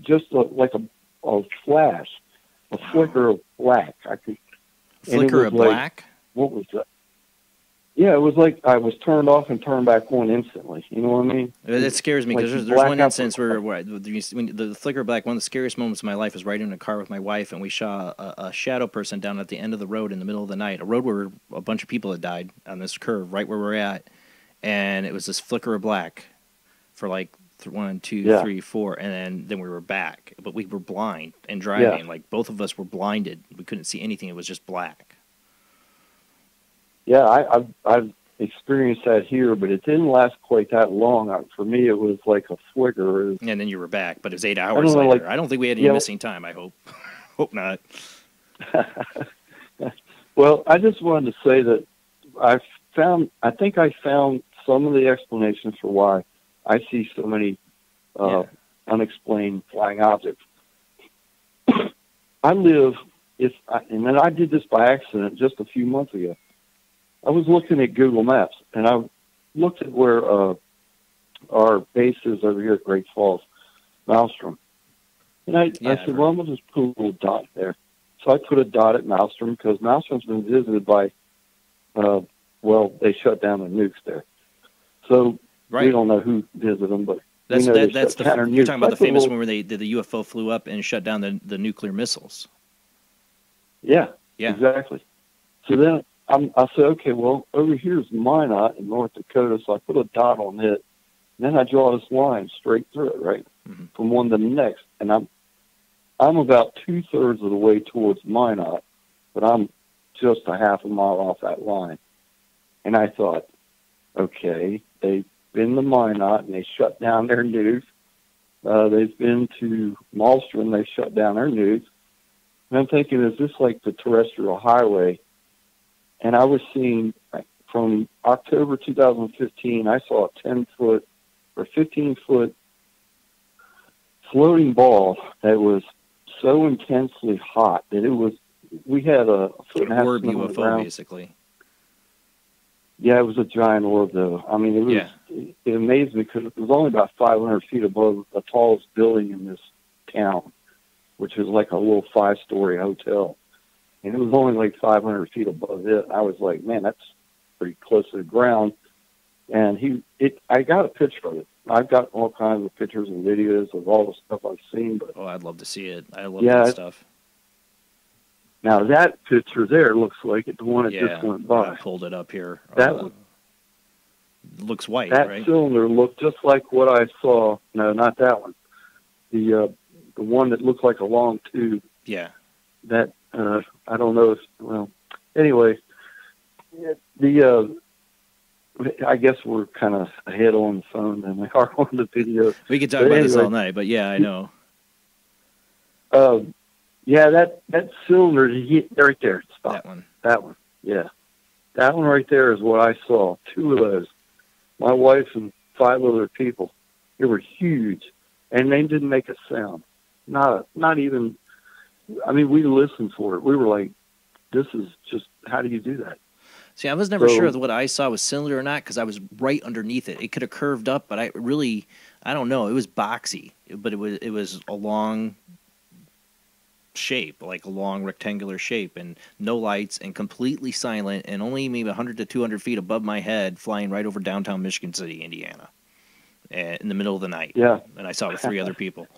Speaker 16: Just like a flash, a flicker of black.
Speaker 1: Flicker of black?
Speaker 16: What was that? Yeah, it was like I was turned off and turned back on instantly. You know what I mean?
Speaker 1: That scares me, because
Speaker 16: Like
Speaker 1: there's one
Speaker 16: blackout.
Speaker 1: instance where when the flicker of black, one of the scariest moments of my life was riding in a car with my wife, and we saw a shadow person down at the end of the road in the middle of the night, a road where a bunch of people had died on this curve right where we're at, and it was this flicker of black for like 1, 2, 3, 4, and then we were back. But we were blind and driving.
Speaker 16: Yeah.
Speaker 1: Like both of us were blinded. We couldn't see anything. It was just black.
Speaker 16: Yeah, I've experienced that here, but it didn't last quite that long. For me, it was like a flicker.
Speaker 1: And then you were back, but it was 8 hours later. I don't think we had any missing time, I hope. Hope not.
Speaker 16: Well, I just wanted to say that I think I found some of the explanations for why I see so many unexplained flying objects. And then I did this by accident just a few months ago. I was looking at Google Maps, and I looked at where our base is over here at Great Falls, Maelstrom. And I said, well, I'm going to just put a little dot there. So I put a dot at Maelstrom because Maelstrom's been visited by, they shut down the nukes there. So we don't know who visited them, but
Speaker 1: you're talking about the famous
Speaker 16: one
Speaker 1: one where the UFO flew up and shut down the nuclear missiles.
Speaker 16: Yeah, exactly. So then I said, okay, well, over here is Minot in North Dakota, so I put a dot on it. And then I draw this line straight through it, right, from one to the next. And I'm about 2/3 of the way towards Minot, but I'm just a half a mile off that line. And I thought, okay, they've been to Minot and they shut down their nukes. They've been to Maelstrom, they shut down their nukes. And I'm thinking, is this like the terrestrial highway? And I was seeing, from October 2015, I saw a 10-foot or 15-foot floating ball that was so intensely hot that we had a foot and a half
Speaker 1: orb
Speaker 16: snow on the
Speaker 1: UFO,
Speaker 16: ground.
Speaker 1: basically.
Speaker 16: Yeah, it was a giant orb, though. I mean, it amazed me because it was only about 500 feet above the tallest building in this town, which is like a little 5-story hotel. And it was only like 500 feet above it. I was like, man, that's pretty close to the ground. And I got a picture of it. I've got all kinds of pictures and videos of all the stuff I've seen. But
Speaker 1: I'd love to see it. I love that stuff.
Speaker 16: Now, that picture there looks like it, the one that just went by.
Speaker 1: I pulled it up here.
Speaker 16: That one.
Speaker 1: Looks white,
Speaker 16: that
Speaker 1: right?
Speaker 16: That cylinder looked just like what I saw. No, not that one. The one that looks like a long tube.
Speaker 1: Yeah.
Speaker 16: That, I don't know anyway, I guess we're kind of ahead on the phone than we are on the video.
Speaker 1: We could talk about this all night, but yeah, I know.
Speaker 16: Yeah, that cylinder right there. Stop.
Speaker 1: That one.
Speaker 16: Yeah. That one right there is what I saw. 2 of those. My wife and 5 other people. They were huge, and they didn't make a sound. Not even. I mean, we listened for it. We were like, "This is just. How do you do that?"
Speaker 1: See, I was never sure that what I saw was cylinder or not because I was right underneath it. It could have curved up, but I don't know. It was boxy, but it was a long shape, like a long rectangular shape, and no lights, and completely silent, and only maybe 100 to 200 feet above my head, flying right over downtown Michigan City, Indiana, in the middle of the night.
Speaker 16: Yeah.
Speaker 1: And I saw it with 3 other people.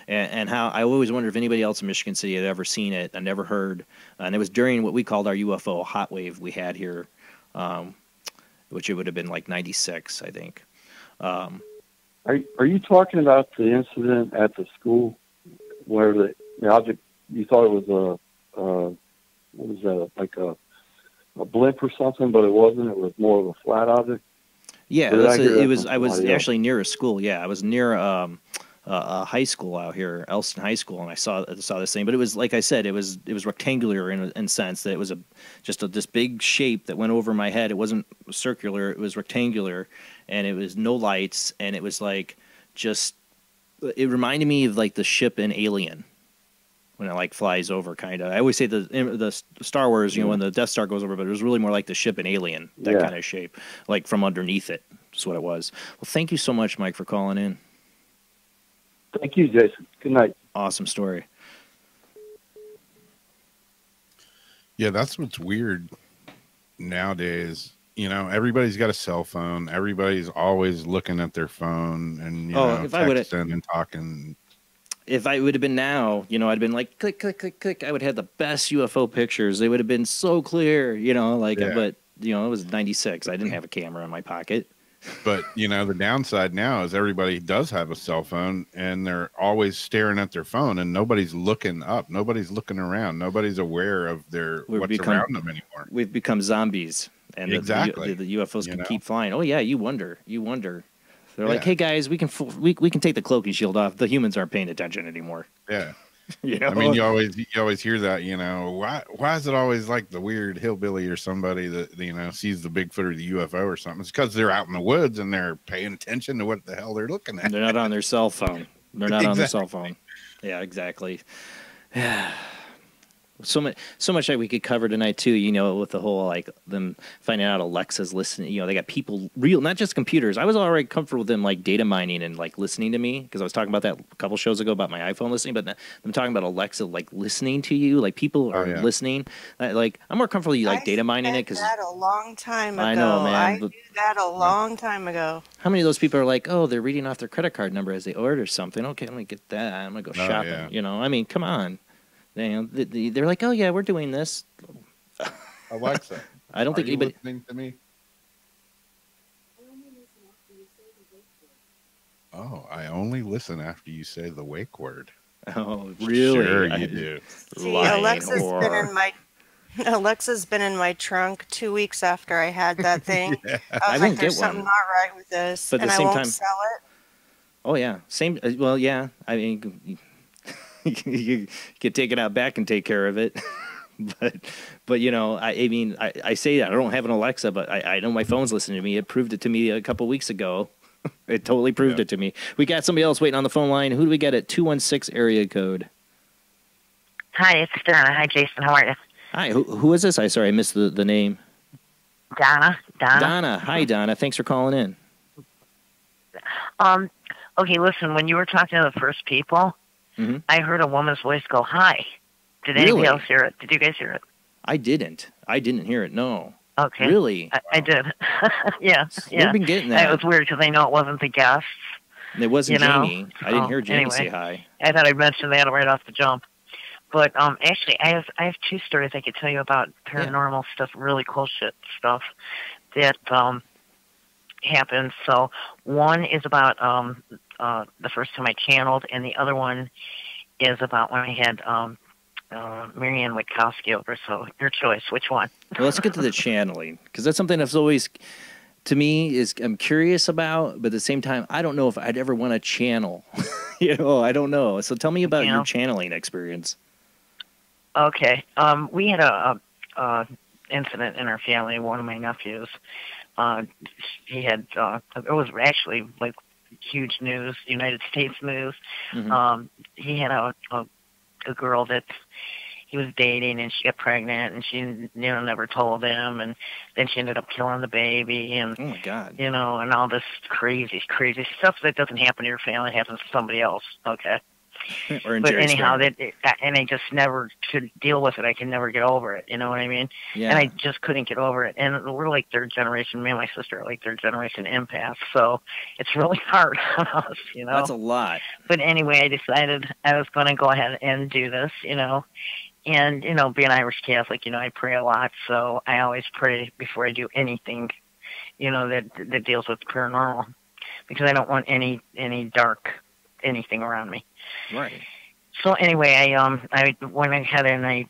Speaker 1: And how I always wondered if anybody else in Michigan City had ever seen it. I never heard. And it was during what we called our UFO hot wave we had here, which it would have been like 96, I think.
Speaker 16: Are you talking about the incident at the school where the object, you thought it was what was that, like a blimp or something, but it wasn't? It was more of a flat object?
Speaker 1: Yeah, I was actually near a school. Yeah, I was near a high school out here, Elston High School, and I saw this thing. But it was, like I said, it was rectangular in sense that it was this big shape that went over my head. It wasn't circular; it was rectangular, and it was no lights, and it was like it reminded me of like the ship in Alien when it like flies over, kind of. I always say the Star Wars, when the Death Star goes over, but it was really more like the ship in Alien, that kind of shape, like from underneath it. That's what it was. Well, thank you so much, Mike, for calling in.
Speaker 16: Thank you, Jason. Good night.
Speaker 1: Awesome story.
Speaker 3: Yeah, that's what's weird nowadays. Everybody's got a cell phone. Everybody's always looking at their phone and texting and talking.
Speaker 1: If I would have been now, I'd been like, click, click, click, click. I would have had the best UFO pictures. They would have been so clear, but, it was 96. I didn't have a camera in my pocket.
Speaker 3: But, the downside now is everybody does have a cell phone and they're always staring at their phone and nobody's looking up. Nobody's looking around. Nobody's aware of what's around them anymore.
Speaker 1: We've become zombies. And
Speaker 3: exactly.
Speaker 1: The UFOs can keep flying. Oh, yeah, you wonder. They're like, hey, guys, we can take the cloaking shield off. The humans aren't paying attention anymore.
Speaker 3: Yeah.
Speaker 1: Yeah.
Speaker 3: I mean, you always hear that, you know, why is it always like the weird hillbilly or somebody that, you know, sees the Bigfoot or the UFO or something? It's because they're out in the woods and they're paying attention to what the hell they're looking at.
Speaker 1: They're not on their cell phone. They're not on their cell phone. Yeah, exactly. Yeah. So much that we could cover tonight too, you know, with the whole like them finding out Alexa's listening. You know, they got people real, not just computers. I was already comfortable with them like data mining and like listening to me because I was talking about that a couple shows ago about my iPhone listening. But I'm talking about Alexa like listening to you, like people are listening. Like I'm more comfortable you like data mining it because
Speaker 2: that a long time ago.
Speaker 1: I know, man.
Speaker 2: I knew that a long time ago.
Speaker 1: How many of those people are like, oh, they're reading off their credit card number as they order something? Okay, let me get that. I'm gonna go shopping.
Speaker 3: Yeah.
Speaker 1: You know, I mean, come on. They're like, oh yeah, we're doing this.
Speaker 3: Alexa,
Speaker 1: I don't think anybody
Speaker 3: listening to me. Oh, I only listen after you say the wake word.
Speaker 1: Oh, really?
Speaker 3: Sure, you do.
Speaker 2: See, Alexa's been in my trunk 2 weeks after I had that thing.
Speaker 3: Yeah.
Speaker 2: I was like, there's something not right with this,
Speaker 1: but
Speaker 2: and I won't sell it.
Speaker 1: Oh yeah, same. Well, yeah. I mean, you can take it out back and take care of it. but you know, I mean, I say that I don't have an Alexa, but I know my phone's listening to me. It proved it to me a couple weeks ago. It totally proved it to me. We got somebody else waiting on the phone line. Who do we get at 216 area code?
Speaker 17: Hi, it's Donna. Hi, Jason. How are you?
Speaker 1: Hi. Who is this? Sorry, I missed the name.
Speaker 17: Donna.
Speaker 1: Hi, Donna. Thanks for calling in.
Speaker 17: Okay, listen. When you were talking to the first people, I heard a woman's voice go, hi. Did anybody else hear it? Did you guys hear it?
Speaker 1: I didn't hear it, no.
Speaker 17: Okay.
Speaker 1: Really?
Speaker 17: I did. yeah.
Speaker 1: We've been getting that.
Speaker 17: It was weird because I know it wasn't the guests.
Speaker 1: It wasn't Jamie.
Speaker 17: Know?
Speaker 1: I didn't hear Jamie
Speaker 17: anyway,
Speaker 1: say hi.
Speaker 17: I thought I'd mention that right off the jump. But actually, I have two stories I could tell you about paranormal stuff, really cool shit stuff that happened. So one is about the first time I channeled, and the other one is about when I had Marianne Witkowski over. So your choice, which one?
Speaker 1: Well, let's get to the channeling, because that's something that's always, to me, I'm curious about, but at the same time, I don't know if I'd ever want to channel. You know, I don't know. So tell me about your channeling experience.
Speaker 17: Okay. We had a incident in our family. One of my nephews, he had, it was actually like huge news, United States news. He had a girl that he was dating, and she got pregnant, and she never told him, and then she ended up killing the baby, and
Speaker 1: oh my God,
Speaker 17: and all this crazy stuff that doesn't happen to your family, happens to somebody else. Okay.
Speaker 1: Or in
Speaker 17: but
Speaker 1: Jerry's
Speaker 17: anyhow,
Speaker 1: family.
Speaker 17: and I just never could deal with it. I can never get over it. You know what I mean?
Speaker 1: Yeah.
Speaker 17: And I just couldn't get over it. And we're like third generation. Me and my sister are like third generation empaths. So it's really hard on us, you know?
Speaker 1: That's a lot.
Speaker 17: But anyway, I decided I was going to go ahead and do this, you know? And, you know, being Irish Catholic, you know, I pray a lot. So I always pray before I do anything, you know, that deals with paranormal, because I don't want any dark anything around me.
Speaker 1: Right.
Speaker 17: So anyway, I went ahead and I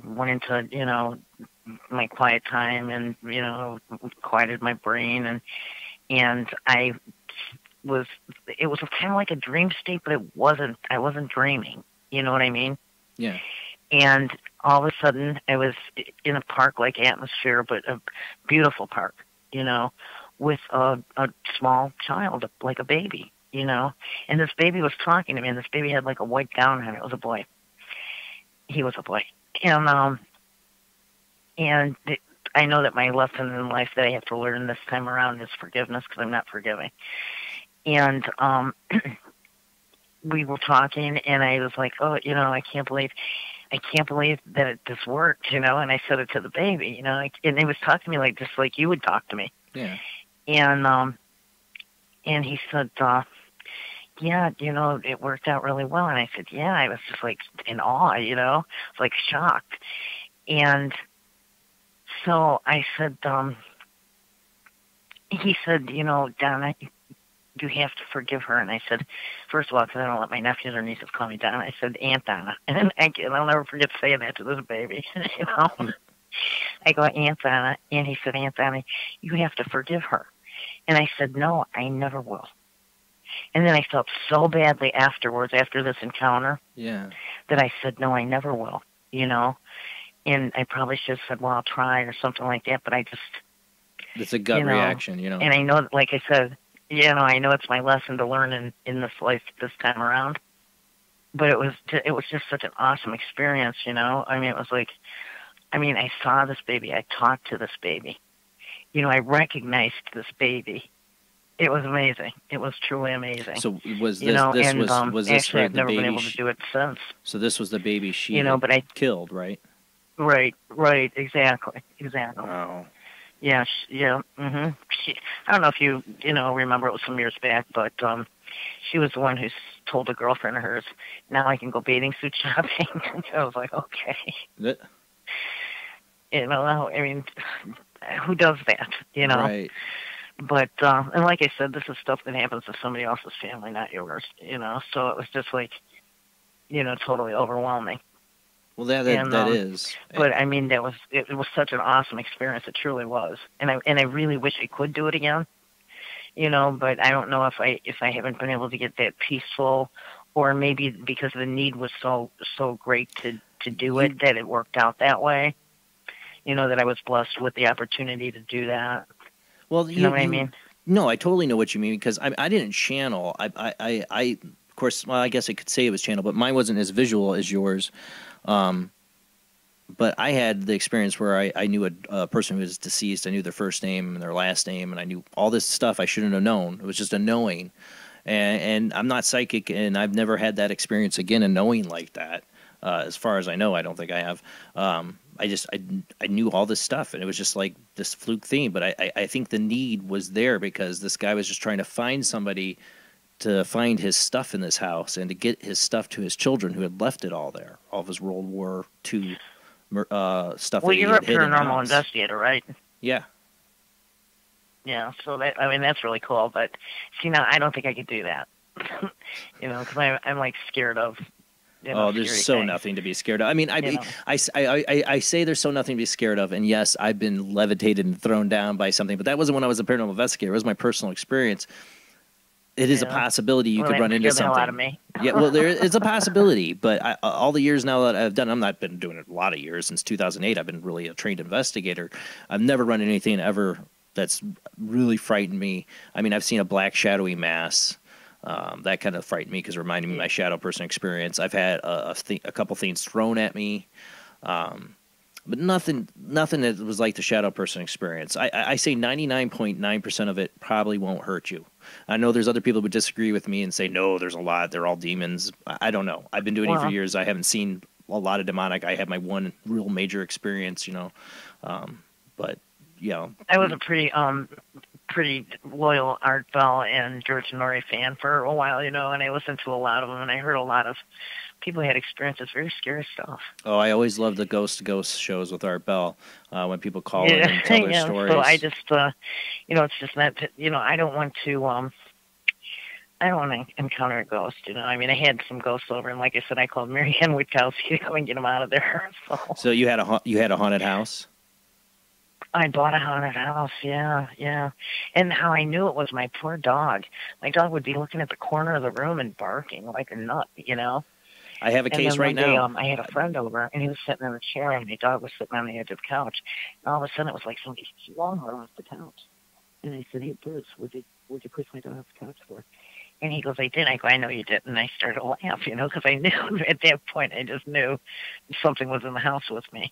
Speaker 17: went into, you know, my quiet time, and, you know, quieted my brain, and it was kind of like a dream state, but I wasn't dreaming. You know what I mean?
Speaker 1: Yeah.
Speaker 17: And all of a sudden I was in a park-like atmosphere, but a beautiful park, you know, with a small child, like a baby. You know, and this baby was talking to me, and this baby had like a white gown on. It was a boy. He was a boy. And I know that my lesson in life that I have to learn this time around is forgiveness, because I'm not forgiving. And we were talking, and I was like, oh, you know, I can't believe that this worked, you know. And I said it to the baby, you know, and he was talking to me like just like you would talk to me.
Speaker 1: Yeah.
Speaker 17: And he said, yeah, you know, it worked out really well. And I said, yeah. I was just like in awe, you know, like shocked. And so I said, he said, you know, Donna, you have to forgive her. And I said, first of all, because I don't let my nephews or nieces call me Donna, I said Aunt Donna. And I'll never forget saying that to this baby, you know. I go, Aunt Donna. And he said, Aunt Donna, you have to forgive her. And I said, no, I never will. And then I felt so badly afterwards, after this encounter,
Speaker 1: Yeah.
Speaker 17: that I said, no, I never will, you know. And I probably should have said, well, I'll try or something like that, but I just...
Speaker 1: It's a gut reaction, you know.
Speaker 17: And I know, that, like I said, you know, I know it's my lesson to learn in this life this time around. But it was just such an awesome experience, you know. I mean, it was like, I saw this baby. I talked to this baby. You know, I recognized this baby. It was amazing. It was truly amazing.
Speaker 1: So was this,
Speaker 17: you know,
Speaker 1: this
Speaker 17: and,
Speaker 1: was this
Speaker 17: actually,
Speaker 1: her,
Speaker 17: I've
Speaker 1: the
Speaker 17: never
Speaker 1: baby
Speaker 17: been able to do it since.
Speaker 1: So this was the baby she
Speaker 17: you know, but I
Speaker 1: killed, right?
Speaker 17: Right, exactly.
Speaker 1: Wow.
Speaker 17: Yeah, yeah. I don't know if you remember, it was some years back, but she was the one who told a girlfriend of hers, now I can go bathing suit shopping. I was like, okay. You know, I mean, who does that, you know?
Speaker 1: Right.
Speaker 17: But, and like I said, this is stuff that happens to somebody else's family, not yours, you know? So it was just like, you know, totally overwhelming.
Speaker 1: Well, that is.
Speaker 17: But I mean, it was such an awesome experience. It truly was, and I really wish I could do it again. You know, but I don't know if I haven't been able to get that peaceful, or maybe because the need was so great to do it that it worked out that way. You know, that I was blessed with the opportunity to do that.
Speaker 1: Well,
Speaker 17: you know what I mean?
Speaker 1: No, I totally know what you mean, because I didn't channel. I of course, well, I guess I could say it was channel, but mine wasn't as visual as yours. But I had the experience where I knew a person who was deceased. I knew their first name and their last name, and I knew all this stuff I shouldn't have known. It was just a knowing. And I'm not psychic, and I've never had that experience again, a knowing like that. As far as I know, I don't think I have. I knew all this stuff, and it was just like this fluke thing. But I think the need was there because this guy was just trying to find somebody to find his stuff in this house and to get his stuff to his children who had left it all there, all of his World War II stuff.
Speaker 17: Well,
Speaker 1: that
Speaker 17: you're a paranormal investigator, right?
Speaker 1: Yeah.
Speaker 17: Yeah, so that's really cool. But see, now I don't think I could do that. You know, because I'm like scared of. You know,
Speaker 1: there's so nothing to be scared of. I mean, I say there's so nothing to be scared of, and yes, I've been levitated and thrown down by something, but that wasn't when I was a paranormal investigator. It was my personal experience. It is a possibility you could run into something.
Speaker 17: Out of me.
Speaker 1: Yeah, well, there is a possibility, but all the years now that I've done, I've not been doing it a lot of years. Since 2008, I've been really a trained investigator. I've never run into anything ever that's really frightened me. I mean, I've seen a black shadowy mass. That kind of frightened me because it reminded me of my shadow person experience. I've had a couple things thrown at me, but nothing that was like the shadow person experience. I say 99.9% of it probably won't hurt you. I know there's other people who would disagree with me and say, no, there's a lot. They're all demons. I don't know. I've been doing it for years. I haven't seen a lot of demonic. I had my one real major experience, you know. But, you know.
Speaker 17: I was a pretty loyal Art Bell and George Norrie fan for a while, you know, and I listened to a lot of them, and I heard a lot of people who had experienced very scary stuff.
Speaker 1: Oh, I always love the ghost shows with Art Bell when people call in and tell their stories.
Speaker 17: So I just, you know, it's just not, you know, I don't want to encounter a ghost, you know. I mean, I had some ghosts over, and like I said, I called Mary Ann Witkowski to come and get them out of there.
Speaker 1: So you had a haunted house?
Speaker 17: I bought a haunted house, yeah. And how I knew it was my poor dog. My dog would be looking at the corner of the room and barking like a nut, you know.
Speaker 1: I have a case right now.
Speaker 17: I had a friend over, and he was sitting in a chair, and my dog was sitting on the edge of the couch. And all of a sudden, it was like somebody flung her off the couch. And I said, "Hey, Bruce, would you push my dog off the couch for?" And he goes, "I did." I go, "I know you did." And I started to laugh, you know, because I knew at that point, I just knew something was in the house with me.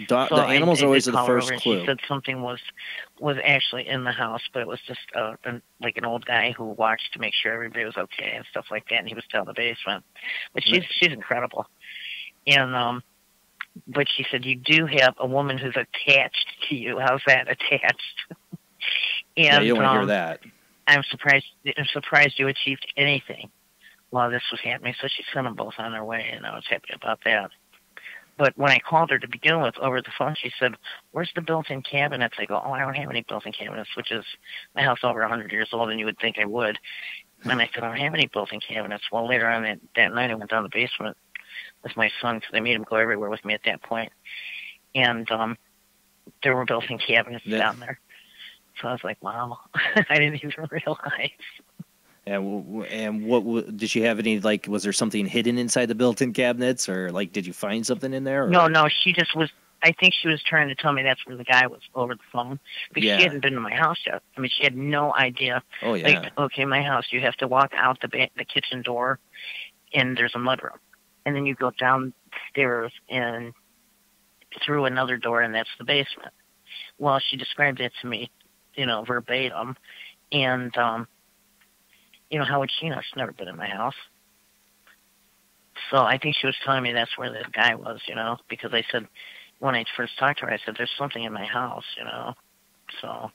Speaker 1: The animals are always the first clue.
Speaker 17: She said something was actually in the house, but it was just like an old guy who watched to make sure everybody was okay and stuff like that, and he was down the basement. But she's incredible. And but she said, you do have a woman who's attached to you. How's that, attached? And,
Speaker 1: yeah, you don't want to hear that.
Speaker 17: I'm surprised you achieved anything while this was happening. So she sent them both on their way, and I was happy about that. But when I called her to begin with over the phone, she said, "Where's the built-in cabinets?" I go, "Oh, I don't have any built-in cabinets," which is my house over 100 years old, and you would think I would. And I said, "I don't have any built-in cabinets." Well, later on that night, I went down the basement with my son because I made him go everywhere with me at that point. And there were built-in cabinets down there. So I was like, wow, I didn't even realize.
Speaker 1: And what did she have any, like, was there something hidden inside the built-in cabinets, or like did you find something in there? Or?
Speaker 17: No, she just was. I think she was trying to tell me that's where the guy was over the phone, because she hadn't been to my house yet. I mean, she had no idea.
Speaker 1: Oh yeah.
Speaker 17: Like, okay, my house, you have to walk out the kitchen door, and there's a mudroom, and then you go downstairs and through another door, and that's the basement. Well, she described it to me, verbatim, and how would she know? She's never been in my house. So I think she was telling me that's where the guy was, because I said, when I first talked to her, I said, there's something in my house, So,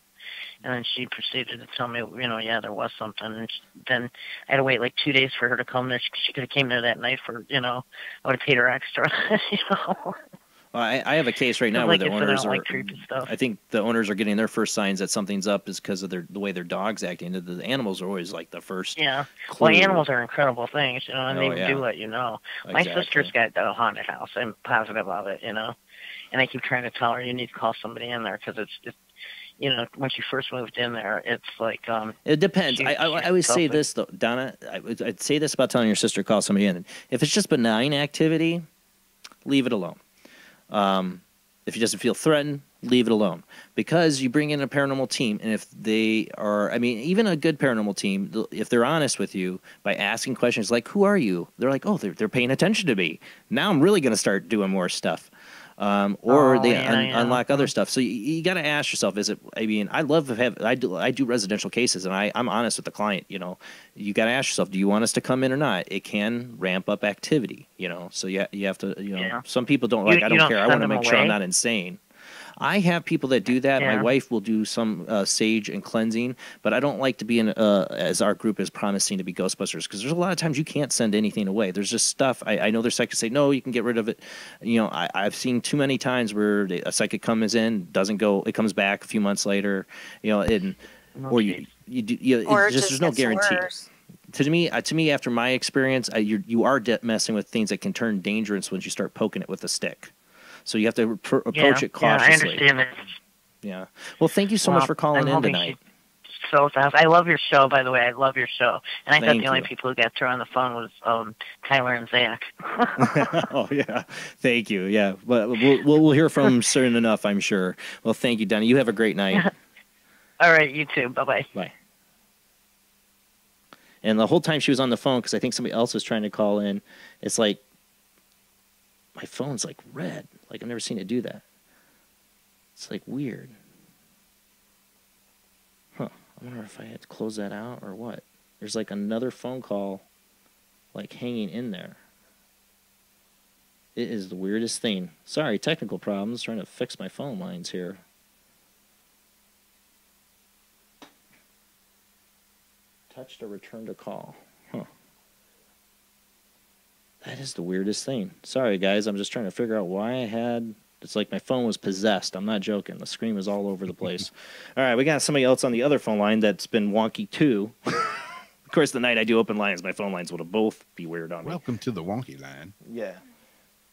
Speaker 17: and then she proceeded to tell me, yeah, there was something. And then I had to wait like 2 days for her to come there. She could have came there that night for, I would have paid her extra,
Speaker 1: Well, I have a case right now where the owners are.
Speaker 17: Creepy stuff.
Speaker 1: I think the owners are getting their first signs that something's up is because of the way their dog's acting. The animals are always like the first.
Speaker 17: Yeah.
Speaker 1: Clue.
Speaker 17: Well, animals are incredible things, and they do let you know. My
Speaker 1: Exactly.
Speaker 17: sister's got a haunted house. I'm positive of it, and I keep trying to tell her you need to call somebody in there because it's once you first moved in there, it's like
Speaker 1: it depends. I always say this though, Donna. I'd say this about telling your sister to call somebody in. If it's just benign activity, leave it alone. If he doesn't feel threatened, leave it alone. Because you bring in a paranormal team, and if they are, even a good paranormal team, if they're honest with you by asking questions like, who are you? They're like, oh, they're paying attention to me. Now I'm really going to start doing more stuff. Unlock other stuff. So you got to ask yourself, is it, I do residential cases, and I'm honest with the client, you got to ask yourself, do you want us to come in or not? It can ramp up activity, so you have to, some people don't I don't care. I want to make sure I'm not insane. I have people that do that.
Speaker 17: Yeah.
Speaker 1: My wife will do some sage and cleansing, but I don't like to be in, as our group is promising to be Ghostbusters, because there's a lot of times you can't send anything away. There's just stuff. I know there's psychics say, no, you can get rid of it. I've seen too many times where a psychic comes in, doesn't go, it comes back a few months later, or there's no guarantee.
Speaker 2: Worse.
Speaker 1: To me, after my experience, you are messing with things that can turn dangerous once you start poking it with a stick. So you have to approach it cautiously.
Speaker 17: Yeah, I understand that.
Speaker 1: Yeah. Well, thank you so much for calling in tonight.
Speaker 17: I love your show, by the way. I love your show. And I thought
Speaker 1: Thank
Speaker 17: the only
Speaker 1: you.
Speaker 17: people who got through on the phone was Tyler and Zach.
Speaker 1: Oh, yeah. Thank you. Yeah. But we'll hear from them soon enough, I'm sure. Well, thank you, Donnie. You have a great night.
Speaker 17: All right, you too. Bye-bye.
Speaker 1: Bye. And the whole time she was on the phone, because I think somebody else was trying to call in, it's like, my phone's like red. Like, I've never seen it do that. It's like weird. Huh. I wonder if I had to close that out or what. There's like another phone call like hanging in there. It is the weirdest thing. Sorry, technical problems. Trying to fix my phone lines here. Touched or returned a call. Huh. That is the weirdest thing. Sorry, guys. I'm just trying to figure out why I had... It's like my phone was possessed. I'm not joking. The screen was all over the place. All right, we got somebody else on the other phone line that's been wonky, too. Of course, the night I do open lines, my phone lines would have both be weird on me.
Speaker 3: Welcome to the wonky line.
Speaker 1: Yeah.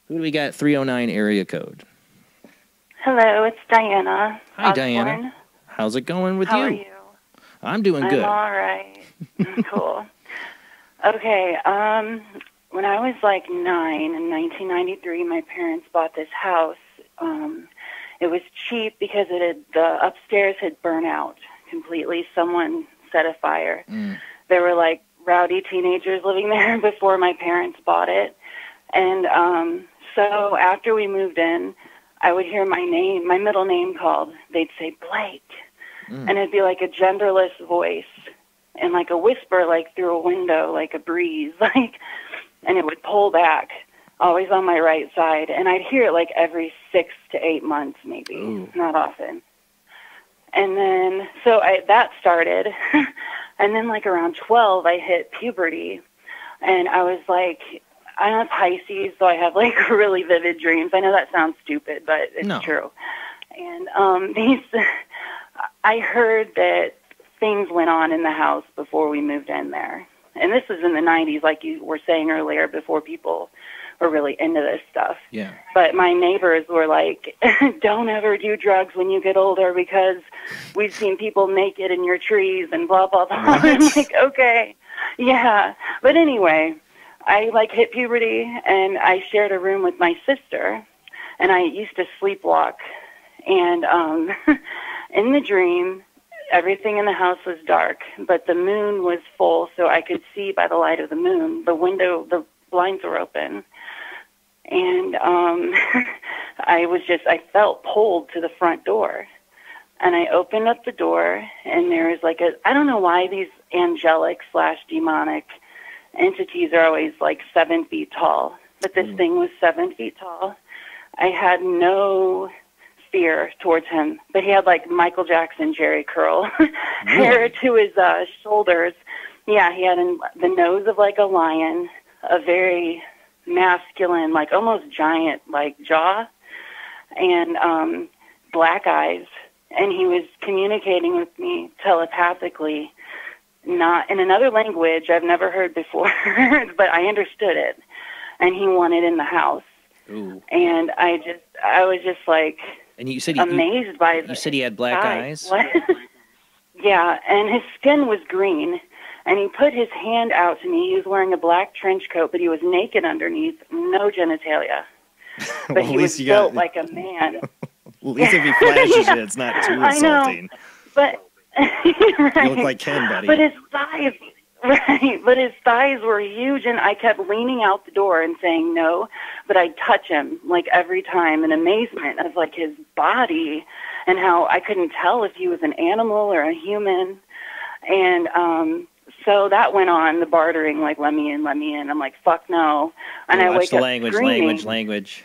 Speaker 1: Who do we got? 309 area code.
Speaker 18: Hello, it's Diana.
Speaker 1: Hi,
Speaker 18: Osborne.
Speaker 1: Diana. How's it going with
Speaker 18: How
Speaker 1: you?
Speaker 18: are you?
Speaker 1: I'm doing good.
Speaker 18: I'm all right. Cool. Okay, when I was like 9 in 1993, my parents bought this house. It was cheap because the upstairs had burnt out completely. Someone set a fire. There were like rowdy teenagers living there before my parents bought it. And so after we moved in, I would hear my middle name called. They'd say Blake. And it'd be like a genderless voice and like a whisper like through a window, like a breeze, like, and it would pull back, always on my right side. And I'd hear it like every 6 to 8 months, maybe, not often. And then, so that started. And then like around 12, I hit puberty. And I was like, I'm a Pisces, so I have like really vivid dreams. I know that sounds stupid, but it's true. And I heard that things went on in the house before we moved in there. And this was in the 90s, like you were saying earlier, before people were really into this stuff.
Speaker 1: Yeah.
Speaker 18: But my neighbors were like, don't ever do drugs when you get older because we've seen people naked in your trees and blah, blah, blah. I'm like, okay. Yeah. But anyway, I like hit puberty, and I shared a room with my sister, and I used to sleepwalk. And in the dream, everything in the house was dark, but the moon was full, so I could see by the light of the moon. The blinds were open. And I felt pulled to the front door. And I opened up the door, and there was like I don't know why these angelic/demonic entities are always like 7 feet tall, but this thing was 7 feet tall. I had no fear towards him, but he had like Michael Jackson Jerry curl hair to his shoulders. Yeah, he had the nose of like a lion, a very masculine, like almost giant like jaw, and black eyes. And he was communicating with me telepathically, not in another language I've never heard before, but I understood it. And he wanted in the house.
Speaker 1: Ooh.
Speaker 18: And I was just like,
Speaker 1: and you said
Speaker 18: amazed by
Speaker 1: you said he had black eyes?
Speaker 18: What? Yeah, and his skin was green. And he put his hand out to me. He was wearing a black trench coat, but he was naked underneath, no genitalia. But
Speaker 1: Well,
Speaker 18: he was built like a man.
Speaker 1: At least if he flashes it, it's not too
Speaker 18: I know,
Speaker 1: insulting.
Speaker 18: but
Speaker 1: You look like Ken, buddy.
Speaker 18: But his thighs, right? But his thighs were huge, and I kept leaning out the door and saying no. But I'd touch him like every time in amazement of like his body and how I couldn't tell if he was an animal or a human. And so that went on, the bartering, like let me in. I'm like fuck no, and I wake up screaming.
Speaker 1: language.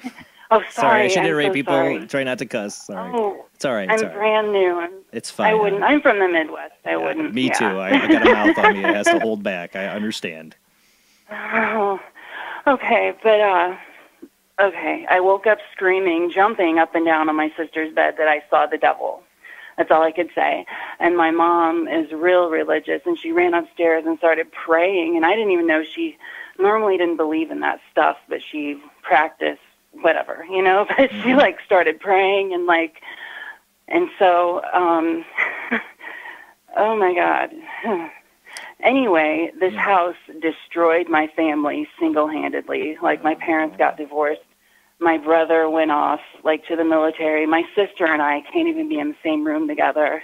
Speaker 18: Oh, sorry.
Speaker 1: I should
Speaker 18: I'm
Speaker 1: iterate
Speaker 18: so
Speaker 1: people.
Speaker 18: sorry.
Speaker 1: Try not to cuss. Sorry.
Speaker 18: Oh,
Speaker 1: it's all right.
Speaker 18: I'm
Speaker 1: It's all right.
Speaker 18: brand new.
Speaker 1: It's fine.
Speaker 18: I wouldn't. I'm from the Midwest. I wouldn't.
Speaker 1: Me
Speaker 18: yeah.
Speaker 1: too. I got a mouth on me. It has to hold back. I understand.
Speaker 18: Oh, okay. But, okay. I woke up screaming, jumping up and down on my sister's bed that I saw the devil. That's all I could say. And my mom is real religious, and she ran upstairs and started praying, and I didn't even know she normally didn't believe in that stuff, but she practiced whatever, you know, but she like started praying and so, oh my God. Anyway, this house destroyed my family single-handedly. Like my parents got divorced. My brother went off like to the military. My sister and I can't even be in the same room together.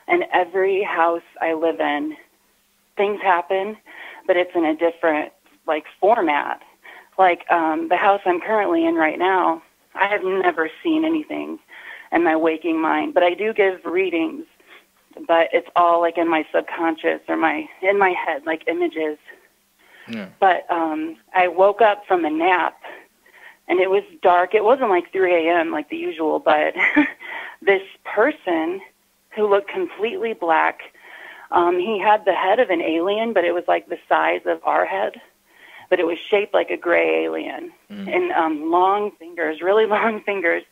Speaker 18: And every house I live in, things happen, but it's in a different like format. Like the house I'm currently in right now, I have never seen anything in my waking mind, but I do give readings, but it's all like in my subconscious or in my head, like images. Yeah. But I woke up from a nap, and it was dark. It wasn't like 3 a.m. like the usual, but this person who looked completely black, he had the head of an alien, but it was like the size of our head. But it was shaped like a gray alien, and long fingers, really long fingers.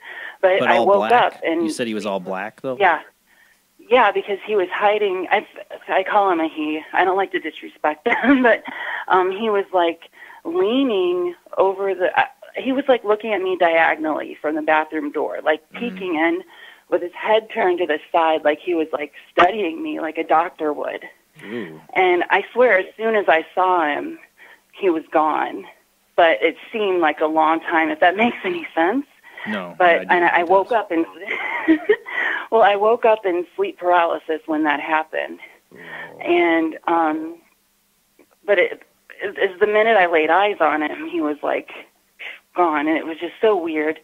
Speaker 18: But I woke up and...
Speaker 1: You said he was all black, though?
Speaker 18: Yeah, because he was hiding. I call him a he. I don't like to disrespect him, but he was like leaning over he was like looking at me diagonally from the bathroom door, like peeking in with his head turned to the side, like he was like studying me like a doctor would. Ooh. And I swear, as soon as I saw him, he was gone, but it seemed like a long time, if that makes any sense.
Speaker 1: No.
Speaker 18: But I woke up in well, I woke up in sleep paralysis when that happened. And but it the minute I laid eyes on him, he was like gone, and it was just so weird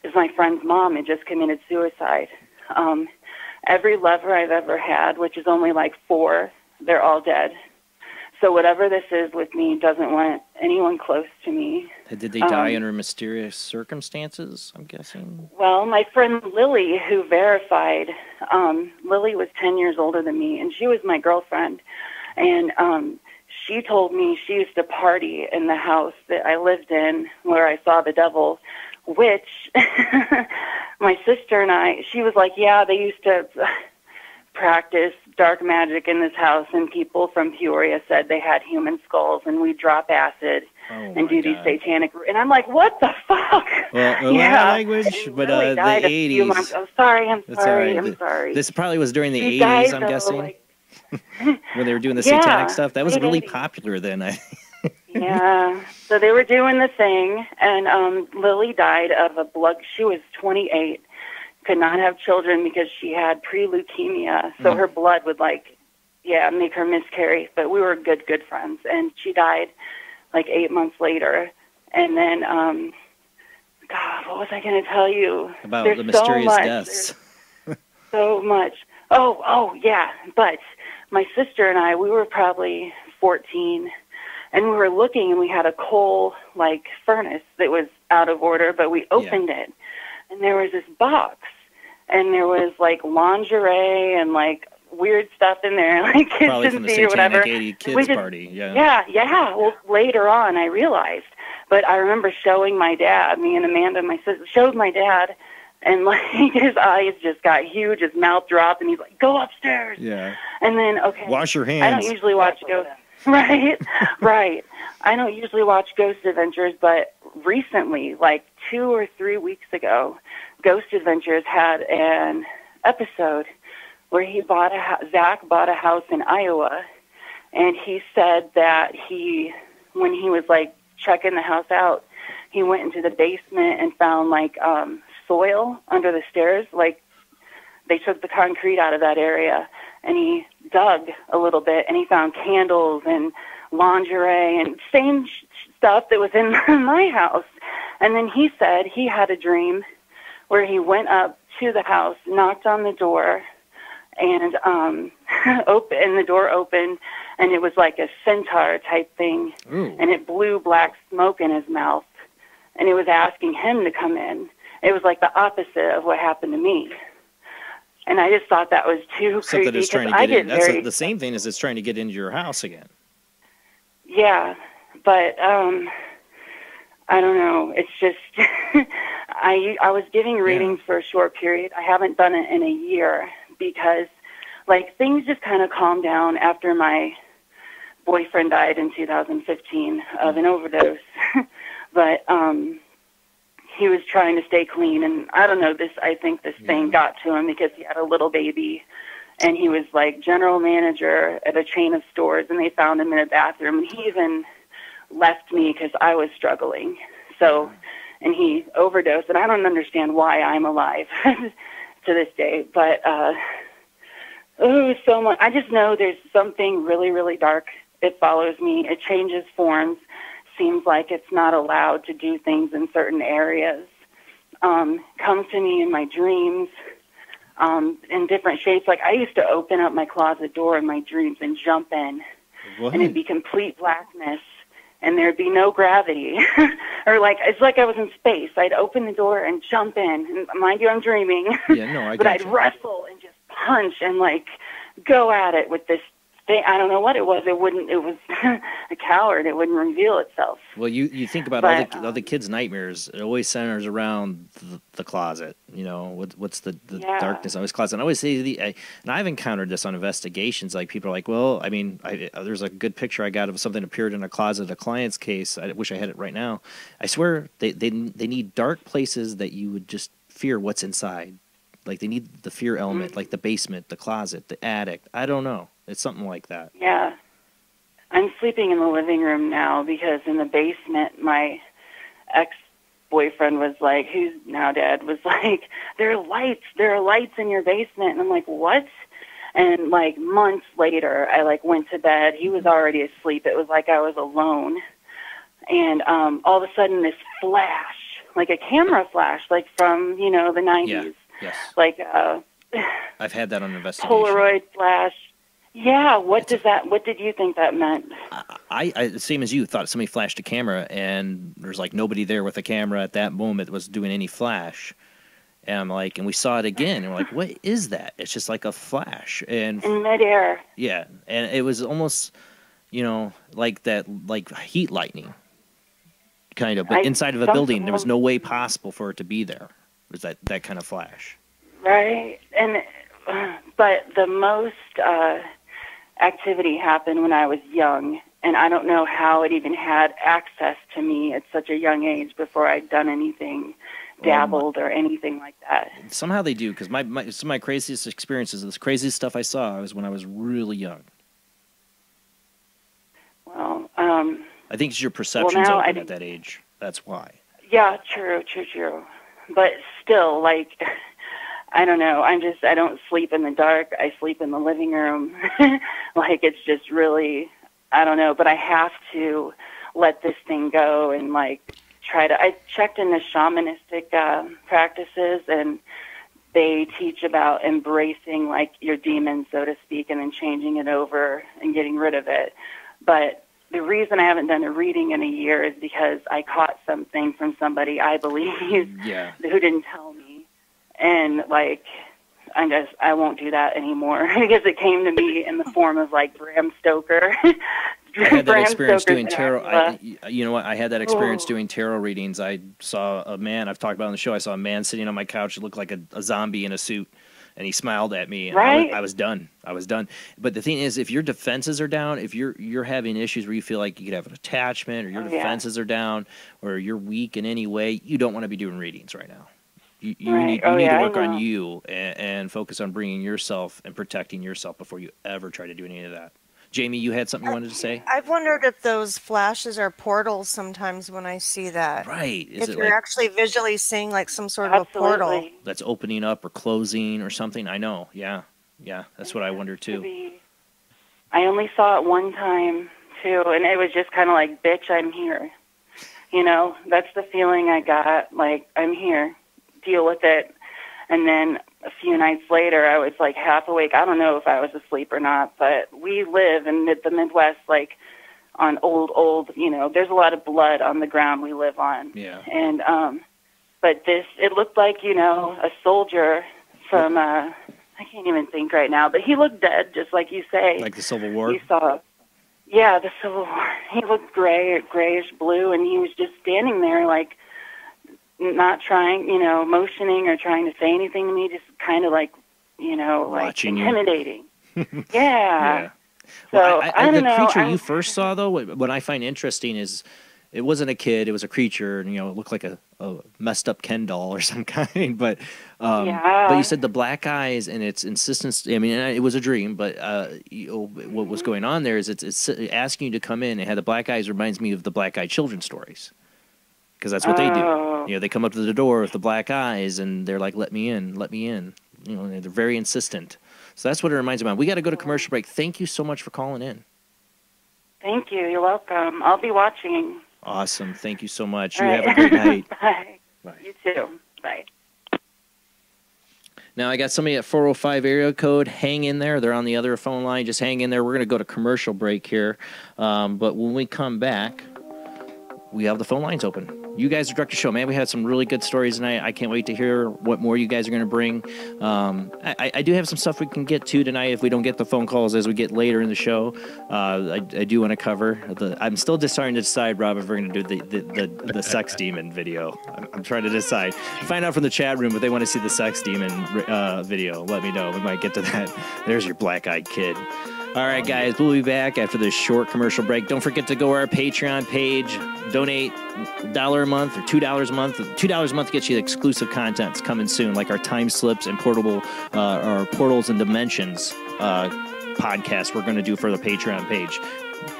Speaker 18: because my friend's mom had just committed suicide. Every lover I've ever had, which is only like 4, they're all dead. So whatever this is with me doesn't want anyone close to me.
Speaker 1: Did they die under mysterious circumstances, I'm guessing?
Speaker 18: Well, my friend Lily, who verified, Lily was 10 years older than me, and she was my girlfriend. And she told me she used to party in the house that I lived in where I saw the devil, which my sister and I, she was like, yeah, they used to... practice dark magic in this house, and people from Peoria said they had human skulls, and we drop acid and do these satanic. And I'm like, what the fuck?
Speaker 1: Well, language, but
Speaker 18: really
Speaker 1: the 80s.
Speaker 18: Oh, sorry, I'm
Speaker 1: That's
Speaker 18: sorry,
Speaker 1: all right.
Speaker 18: I'm sorry.
Speaker 1: This probably was during the
Speaker 18: She
Speaker 1: 80s,
Speaker 18: died,
Speaker 1: I'm
Speaker 18: though,
Speaker 1: guessing.
Speaker 18: like,
Speaker 1: When they were doing the satanic stuff, that was really popular then.
Speaker 18: Yeah. So they were doing the thing, and Lily died of a blood. She was 28, could not have children because she had pre-leukemia. So her blood would make her miscarry. But we were good friends, and she died like 8 months later. And then, God, what was I going to tell you?
Speaker 1: About
Speaker 18: There's
Speaker 1: the mysterious
Speaker 18: so much.
Speaker 1: deaths.
Speaker 18: There's so much. Oh, yeah. But my sister and I, we were probably 14, and we were looking, and we had a coal, furnace that was out of order, but we opened it, and there was this box, and there was, lingerie and, weird stuff in there, kids
Speaker 1: Probably
Speaker 18: didn't
Speaker 1: from the
Speaker 18: see or
Speaker 1: satanic
Speaker 18: whatever.
Speaker 1: 80 kids party,
Speaker 18: Yeah. Well, later on, I realized. But I remember showing my dad, me and Amanda, my sister, showed my dad, and, his eyes just got huge, his mouth dropped, and he's like, go upstairs.
Speaker 1: Yeah.
Speaker 18: And then, okay.
Speaker 1: Wash your hands.
Speaker 18: I don't usually watch Ghost. Right. I don't usually watch Ghost Adventures, but recently, 2 or 3 weeks ago, Ghost Adventures had an episode where Zach bought a house in Iowa, and he said that when he was checking the house out, he went into the basement and found soil under the stairs. They took the concrete out of that area, and he dug a little bit, and he found candles and lingerie and same stuff that was in my house. And then he said he had a dream where he went up to the house, knocked on the door, and and the door opened, and it was like a centaur type thing.
Speaker 1: Ooh.
Speaker 18: And it blew black smoke in his mouth, and it was asking him to come in. It was the opposite of what happened to me. And I just thought that was too
Speaker 1: Something
Speaker 18: creepy.
Speaker 1: that's trying to get in. That's the same thing as it's trying to get into your house again.
Speaker 18: Yeah, but I don't know. It's just I was giving readings for a short period. I haven't done it in a year because things just kind of calmed down after my boyfriend died in 2015 of an overdose. But he was trying to stay clean, and I don't know, I think this thing got to him because he had a little baby, and he was general manager at a chain of stores, and they found him in a bathroom, and he even left me because I was struggling. So, and he overdosed, and I don't understand why I'm alive to this day, but so much. I just know there's something really, really dark. It follows me. It changes forms. Seems like it's not allowed to do things in certain areas. Comes to me in my dreams in different shapes. I used to open up my closet door in my dreams and jump in.
Speaker 1: What?
Speaker 18: And it'd be complete blackness, and there'd be no gravity. Or it's like I was in space. I'd open the door and jump in. And mind you, I'm dreaming.
Speaker 1: Yeah, no, I
Speaker 18: But I'd
Speaker 1: gotcha.
Speaker 18: wrestle and just punch and go at it with this thing. I don't know what it was. It was a coward. It wouldn't reveal itself.
Speaker 1: Well, you think about all the kids' nightmares. It always centers around the closet. What's the darkness always closet. And I always say and I've encountered this on investigations. People are like, well, I mean, there's a good picture I got of something appeared in a closet of a client's case. I wish I had it right now. I swear they need dark places that you would just fear what's inside. They need the fear element, like the basement, the closet, the attic. I don't know. It's something like that.
Speaker 18: Yeah. I'm sleeping in the living room now because in the basement, my ex-boyfriend was who's now dead, was there are lights in your basement. And I'm like, what? And months later, I went to bed. He was already asleep. It was like I was alone. And all of a sudden this flash, a camera flash, from, the 90s.
Speaker 1: Yeah. Yes. I've had that on investigation.
Speaker 18: Polaroid flash. Yeah, what did you think that meant?
Speaker 1: I same as you, thought somebody flashed a camera, and there's nobody there with a camera at that moment that was doing any flash. And I'm and we saw it again, and we're what is that? It's just like a flash. And
Speaker 18: in midair.
Speaker 1: Yeah, and it was almost, that, heat lightning, kind of. But inside of a building, there was no way possible for it to be there. It was that kind of flash.
Speaker 18: Right, and but the most activity happened when I was young, and I don't know how it even had access to me at such a young age before I'd done anything, dabbled or anything like that.
Speaker 1: Somehow they do, because some of my craziest experiences, the craziest stuff I saw was when I was really young. I think it's your perceptions open at that age. That's why.
Speaker 18: Yeah, true. But still, like, I don't know. I don't sleep in the dark. I sleep in the living room. Like, it's just really, I don't know. But I have to let this thing go and, like, I checked into shamanistic practices, and they teach about embracing, like, your demons, so to speak, and then changing it over and getting rid of it. But the reason I haven't done a reading in a year is because I caught something from somebody I believe who didn't tell me. And, like, I won't do that anymore because it came to me in the form of, like, Bram Stoker.
Speaker 1: I had that experience doing tarot. You know what? I had that experience doing tarot readings. I saw a man, I've talked about on the show, I saw a man sitting on my couch that looked like a zombie in a suit. And he smiled at me, and I was done. But the thing is, if your defenses are down, if you're having issues where you feel like you could have an attachment, or your defenses are down, or you're weak in any way, you don't want to be doing readings right now. You need to work on you and focus on bringing yourself and protecting yourself before you ever try to do any of that. Jamie, you had something you wanted to say?
Speaker 2: I've wondered if those flashes are portals sometimes when I see that.
Speaker 1: Right.
Speaker 2: If you're actually visually seeing like some sort of a portal.
Speaker 1: That's opening up or closing or something. I know. Yeah. That's what I wonder too.
Speaker 18: I only saw it one time too, and it was just kind of like, bitch, I'm here. You know, that's the feeling I got. Like, I'm here. Deal with it. And then a few nights later, I was like half awake. I don't know if I was asleep or not, but we live in the Midwest, like on old, you know, there's a lot of blood on the ground we live on.
Speaker 1: Yeah.
Speaker 18: And, but it looked like, you know, a soldier from, I can't even think right now, but he looked dead, just like you say.
Speaker 1: Like the Civil War?
Speaker 18: The Civil War. He looked grayish blue, and he was just standing there like, not trying, you know, motioning or trying to say anything to me, just kind of like, you know,
Speaker 1: watching,
Speaker 18: like intimidating.
Speaker 1: Yeah.
Speaker 18: So,
Speaker 1: well,
Speaker 18: I don't know.
Speaker 1: The creature you first saw, though, what I find interesting is it wasn't a kid, it was a creature, and, you know, it looked like a messed up Ken doll or some kind, but you said the black eyes and its insistence, I mean, it was a dream, but what was going on there is it's asking you to come in, and had the black eyes reminds me of the black-eyed children stories. Because that's what they do. You know, they come up to the door with the black eyes, and they're like, let me in, let me in. You know, they're very insistent. So that's what it reminds me of. We got to go to commercial break. Thank you so much for calling in.
Speaker 18: Thank you. You're welcome. I'll be watching.
Speaker 1: Awesome. Thank you so much. You have a great night.
Speaker 18: Bye. You too. Bye.
Speaker 1: Now, I got somebody at 405 area code. Hang in there. They're on the other phone line. Just hang in there. We're going to go to commercial break here. But when we come back, we have the phone lines open. You guys are director show, man. We had some really good stories tonight. I can't wait to hear what more you guys are going to bring. I do have some stuff we can get to tonight if we don't get the phone calls as we get later in the show. I do want to cover I'm still just starting to decide, Rob, if we're going to do the sex demon video. I'm trying to decide. Find out from the chat room if they want to see the sex demon video. Let me know. We might get to that. There's your black-eyed kid. All right, guys, we'll be back after this short commercial break. Don't forget to go to our Patreon page. Donate $1 a month or $2 a month. $2 a month gets you exclusive content. It's coming soon, like our time slips and our portals and dimensions podcast we're going to do for the Patreon page.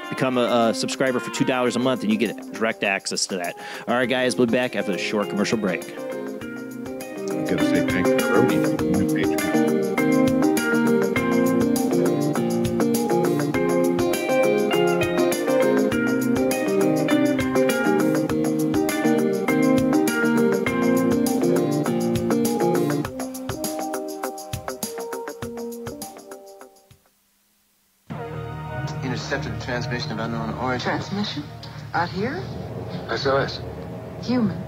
Speaker 1: Become a subscriber for $2 a month, and you get direct access to that. All right, guys, we'll be back after this short commercial break.
Speaker 3: I'm going to say thank you, Brody, for the new Patreon.
Speaker 19: Intercepted a transmission of unknown origin.
Speaker 20: Transmission? Out here?
Speaker 19: SOS.
Speaker 20: Human.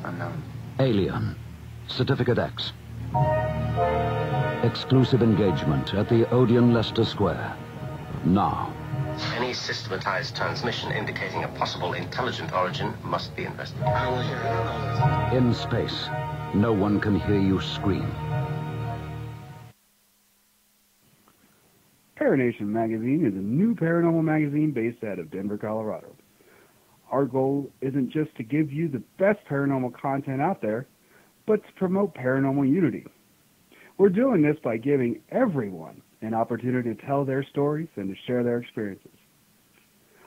Speaker 19: Unknown.
Speaker 21: Alien. Certificate X. Exclusive engagement at the Odeon Leicester Square. Now.
Speaker 22: Any systematized transmission indicating a possible intelligent origin must be investigated.
Speaker 19: I don't want to hear it.
Speaker 21: In space, no one can hear you scream.
Speaker 23: Paranation Magazine is a new paranormal magazine based out of Denver, Colorado. Our goal isn't just to give you the best paranormal content out there, but to promote paranormal unity. We're doing this by giving everyone an opportunity to tell their stories and to share their experiences.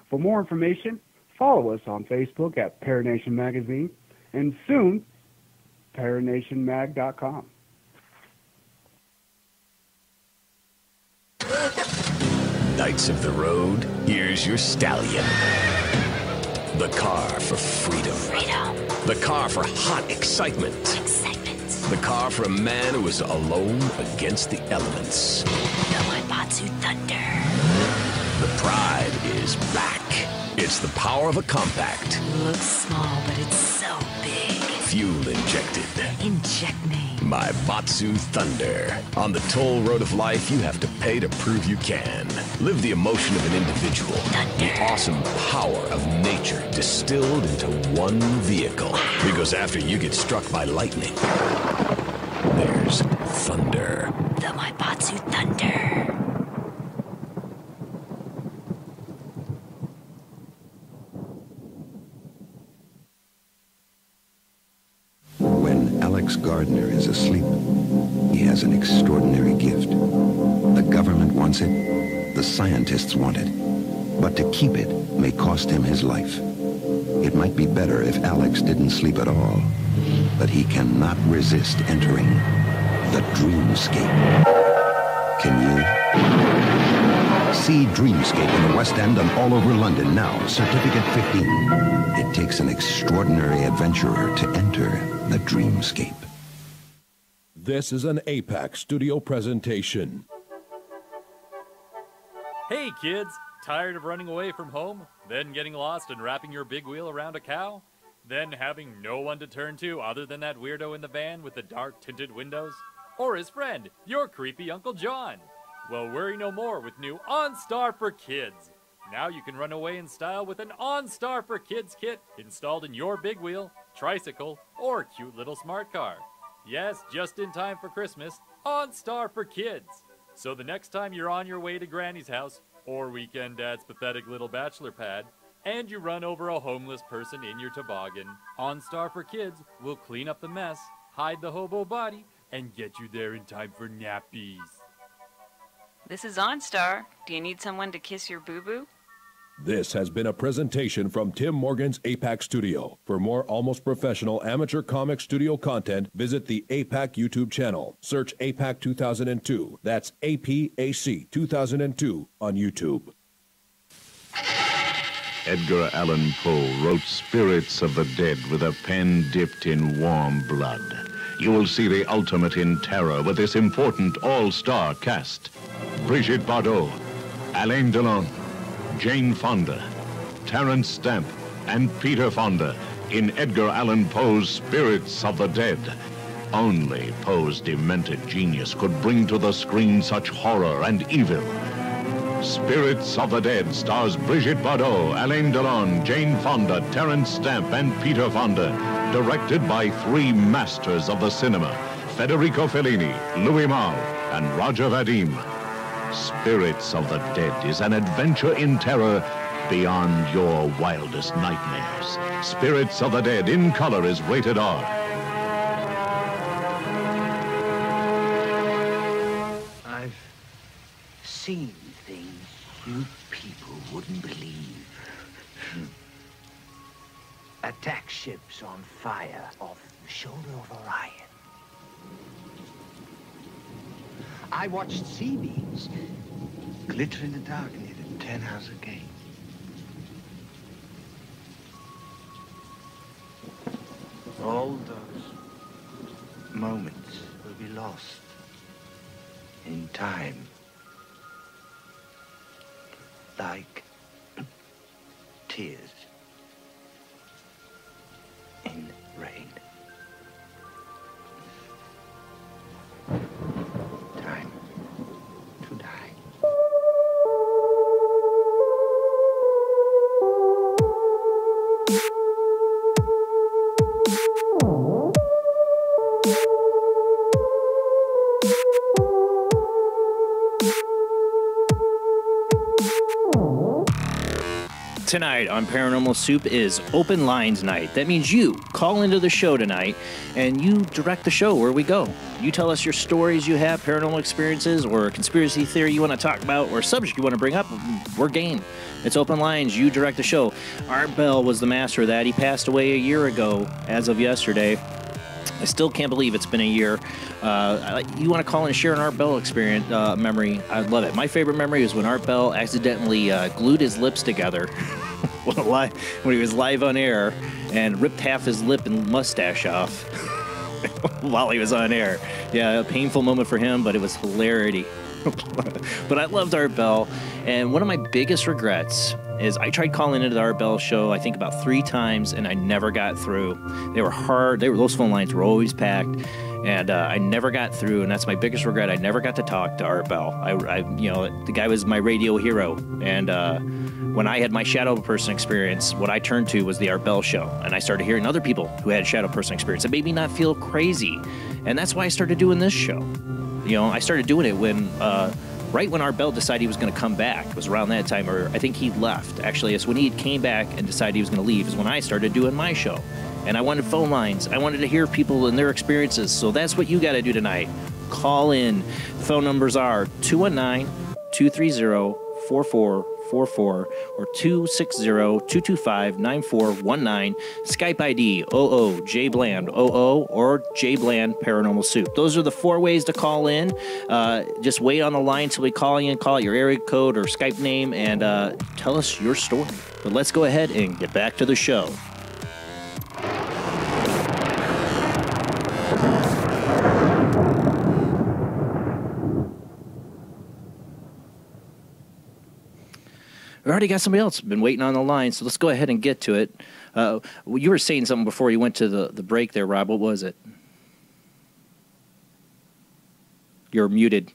Speaker 23: For more information, follow us on Facebook at Paranation Magazine and soon, paranationmag.com.
Speaker 4: Knights of the road, here's your stallion. The car for freedom. The car for hot excitement. The car for a man who is alone against the elements.
Speaker 5: The Waibatsu Thunder.
Speaker 4: The pride is back. It's the power of a compact.
Speaker 5: Looks small, but it's so big.
Speaker 4: Fuel injected.
Speaker 5: Inject me.
Speaker 4: My Batsu Thunder. On the toll road of life, you have to pay to prove you can. Live the emotion of an individual.
Speaker 5: Thunder.
Speaker 4: The awesome power of nature distilled into one vehicle. Because after you get struck by lightning, there's thunder.
Speaker 5: The Waibatsu Thunder.
Speaker 6: When Alex Gardner is asleep, he has an extraordinary gift. The government wants it, the scientists want it, but to keep it may cost him his life. It might be better if Alex didn't sleep at all, but he cannot resist entering the dreamscape. Can you? See Dreamscape in the West End and all over London now, Certificate 15. It takes an extraordinary adventurer to enter the dreamscape.
Speaker 24: This is an APAC studio presentation.
Speaker 25: Hey kids, tired of running away from home? Then getting lost and wrapping your big wheel around a cow? Then having no one to turn to other than that weirdo in the van with the dark tinted windows? Or his friend, your creepy Uncle John? Well, worry no more with new OnStar for Kids. Now you can run away in style with an OnStar for Kids kit installed in your big wheel, tricycle, or cute little smart car. Yes, just in time for Christmas, OnStar for Kids. So the next time you're on your way to Granny's house, or Weekend Dad's pathetic little bachelor pad, and you run over a homeless person in your toboggan, OnStar for Kids will clean up the mess, hide the hobo body, and get you there in time for nappies.
Speaker 26: This is OnStar. Do you need someone to kiss your boo-boo?
Speaker 24: This has been a presentation from Tim Morgan's APAC Studio. For more almost professional amateur comic studio content, visit the APAC YouTube channel. Search APAC 2002. That's APAC 2002 on YouTube.
Speaker 27: Edgar Allan Poe wrote Spirits of the Dead with a pen dipped in warm blood. You will see the ultimate in terror with this important all-star cast. Brigitte Bardot, Alain Delon, Jane Fonda, Terence Stamp, and Peter Fonda in Edgar Allan Poe's Spirits of the Dead. Only Poe's demented genius could bring to the screen such horror and evil. Spirits of the Dead stars Brigitte Bardot, Alain Delon, Jane Fonda, Terence Stamp, and Peter Fonda. Directed by three masters of the cinema, Federico Fellini, Louis Malle, and Roger Vadim. Spirits of the Dead is an adventure in terror beyond your wildest nightmares. Spirits of the Dead in color is rated R.
Speaker 9: I've seen things you people wouldn't believe. Attack ships on fire off the shoulder of Orion. I watched sea beams glitter in the dark near the 10-house gate. All those moments will be lost in time. Like tears in rain. Time to die.
Speaker 1: Tonight on Paranormal Soup is Open Lines Night. That means you call into the show tonight and you direct the show where we go. You tell us your stories you have, paranormal experiences, or a conspiracy theory you want to talk about, or a subject you want to bring up. We're game. It's Open Lines. You direct the show. Art Bell was the master of that. He passed away a year ago as of yesterday. I still can't believe it's been a year. You want to call and share an Art Bell experience memory? I'd love it. My favorite memory is when Art Bell accidentally glued his lips together when he was live on air and ripped half his lip and mustache off while he was on air. Yeah, a painful moment for him, but it was hilarity. But I loved Art Bell, and one of my biggest regrets is I tried calling into the Art Bell show, I think about 3 times, and I never got through. They were hard. Those phone lines were always packed, and I never got through, and that's my biggest regret. I never got to talk to Art Bell. The guy was my radio hero, and when I had my shadow person experience, what I turned to was the Art Bell show, and I started hearing other people who had shadow person experience. It made me not feel crazy, and that's why I started doing this show. I started doing it when, right when Art Bell decided he was going to come back. It was around that time, or I think he left. Actually, it's when he came back and decided he was going to leave is when I started doing my show. And I wanted phone lines. I wanted to hear people and their experiences. So that's what you got to do tonight. Call in. Phone numbers are 219-230-4444 or 260-225-9419. Skype ID Jblandoo or Jblandparanormal Soup. Those are the 4 ways to call in. Just wait on the line till we call you and call out your area code or Skype name and tell us your story. But let's go ahead and get back to the show. We already got somebody else been waiting on the line, so let's go ahead and get to it. You were saying something before you went to the break there, Rob. What was it? You're muted.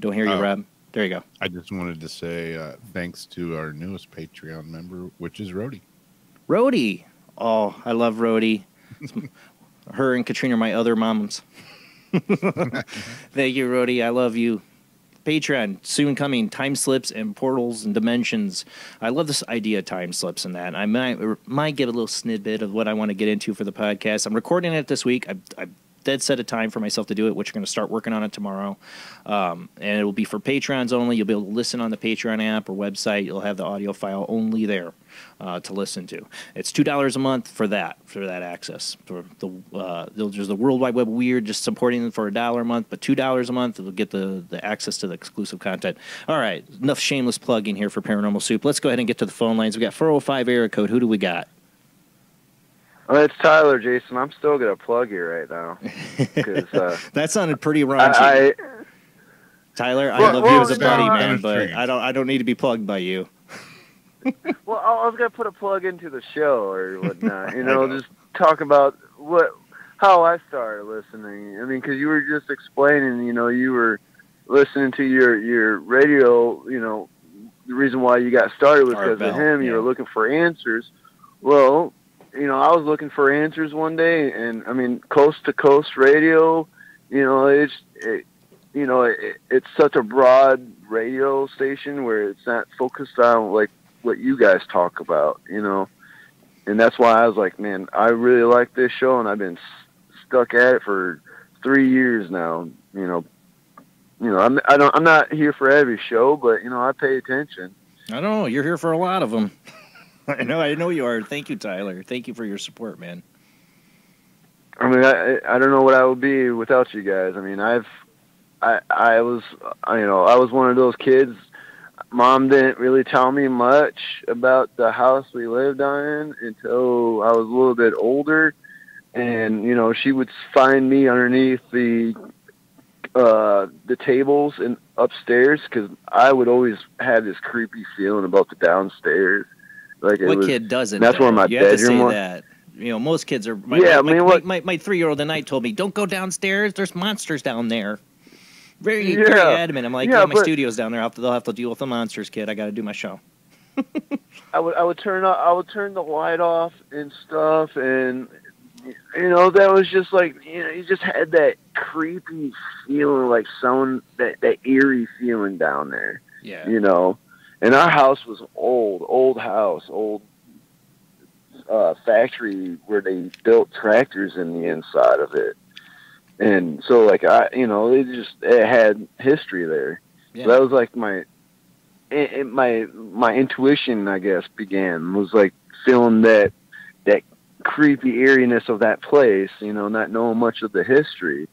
Speaker 1: Don't hear you, Rob. There you go.
Speaker 3: I just wanted to say thanks to our newest Patreon member, which is Rhodey.
Speaker 1: Rhodey. Oh, I love Rhodey. Her and Katrina are my other moms. Thank you, Rhodey. I love you. Patreon, soon coming, time slips and portals and dimensions. I love this idea of time slips and that. I might get a little snippet of what I want to get into for the podcast. I'm recording it this week. I dead set a time for myself to do it, which I'm going to start working on it tomorrow. And it will be for Patrons only. You'll be able to listen on the Patreon app or website. You'll have the audio file only there to listen to. It's $2 a month for that access. For there's the World Wide Web Weird, just supporting them for $1 a month, but $2 a month will get the access to the exclusive content. All right, enough shameless plugging here for Paranormal Soup. Let's go ahead and get to the phone lines. We got 405 area code. Who do we got?
Speaker 7: It's Tyler, Jason. I'm still going to plug you right now.
Speaker 1: That sounded pretty raunchy. Tyler, I love you as a buddy, man, but I don't need to be plugged by you.
Speaker 7: Well, I was going to put a plug into the show or whatnot. Just talk about how I started listening. I mean, because you were just explaining, you were listening to your radio, the reason why you got started was because of him. Yeah. You were looking for answers. Well, I was looking for answers one day, and I mean, Coast to Coast Radio, it's such a broad radio station where it's not focused on like what you guys talk about, and that's why I was like, man, I really like this show, and I've been stuck at it for 3 years now. I'm not here for every show, but I pay attention.
Speaker 1: I don't know. You're here for a lot of them. I know you are. Thank you, Tyler. Thank you for your support, man.
Speaker 7: I mean, I don't know what I would be without you guys. I mean, I was one of those kids. Mom didn't really tell me much about the house we lived on until I was a little bit older, and she would find me underneath the tables and upstairs because I would always have this creepy feeling about the downstairs. Like
Speaker 1: kid doesn't?
Speaker 7: That's where my bedroom was.
Speaker 1: You have to say that. Most kids are. My 3-year-old tonight told me, "Don't go downstairs. There's monsters down there." Very adamant. I'm like, my studio's down there. They'll have to deal with the monsters, kid. I got to do my show.
Speaker 7: I would turn the light off and stuff, and that was just like you just had that creepy feeling, like that eerie feeling down there.
Speaker 1: Yeah.
Speaker 7: And our house was old house, old factory where they built tractors in the inside of it. And so, like, it had history there.
Speaker 1: Yeah.
Speaker 7: So that was like my intuition, I guess, was like feeling that creepy eeriness of that place, not knowing much of the history.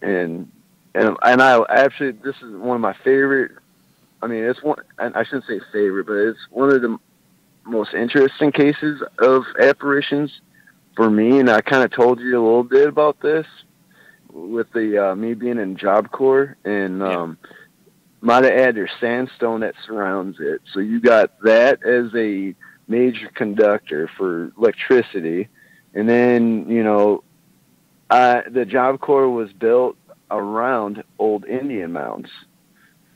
Speaker 7: And I actually, this is one of my favorite. I mean, it's one. I shouldn't say favorite, but it's one of the most interesting cases of apparitions for me. And I kind of told you a little bit about this with the me being in Job Corps, and might add there's sandstone that surrounds it. So you got that as a major conductor for electricity, and then the Job Corps was built around old Indian mounds,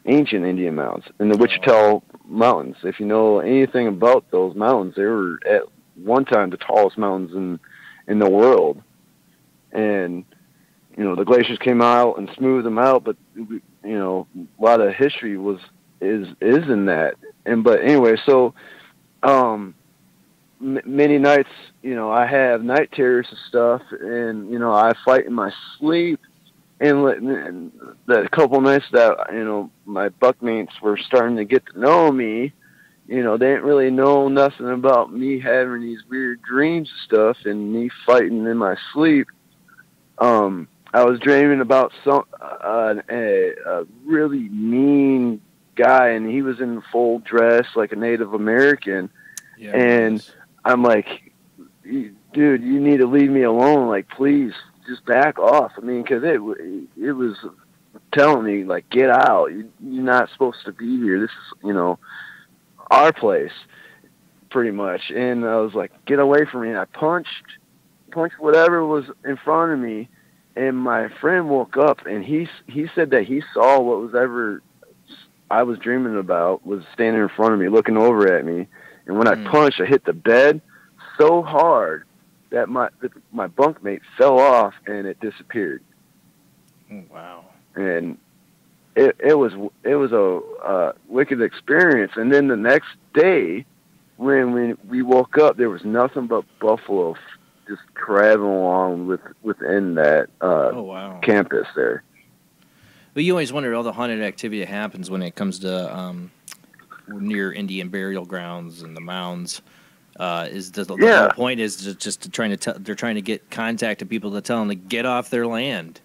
Speaker 7: ancient Indian mounds in the Wichita Mountains. If you know anything about those mountains, they were at one time the tallest mountains in the world. And, the glaciers came out and smoothed them out, but, a lot of history is in that. But anyway, so, many nights, I have night terrors and stuff, and, I fight in my sleep. And the couple nights that, my buckmates were starting to get to know me, they didn't really know nothing about me having these weird dreams and stuff and me fighting in my sleep. I was dreaming about a really mean guy, and he was in full dress like a Native American. Yeah, and I'm like, dude, you need to leave me alone. Like, please, just back off. I mean, because it was telling me, like, get out. You're not supposed to be here. This is, our place, pretty much. And I was like, get away from me. And I punched whatever was in front of me. And my friend woke up, and he said that he saw what was ever I was dreaming about was standing in front of me, looking over at me. And when I punched, I hit the bed so hard that my bunkmate fell off and it disappeared.
Speaker 1: Oh, wow.
Speaker 7: And it was a wicked experience. And then the next day, when we woke up, there was nothing but buffalo just traveling along within that campus there.
Speaker 1: But you always wondered all the haunted activity that happens when it comes to near Indian burial grounds and the mounds. Is the whole point is just to they're trying to get contact to people to tell them to get off their land,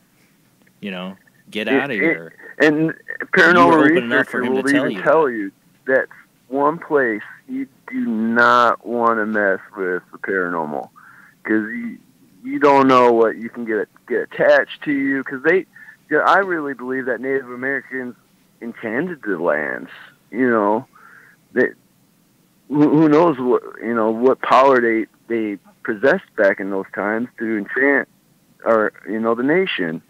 Speaker 1: get out of here.
Speaker 7: And paranormal researchers will even tell you that's one place you do not want to mess with the paranormal, because you don't know what you can get attached to you. Because I really believe that Native Americans enchanted the lands. Who knows what power they possessed back in those times to enchant the nation.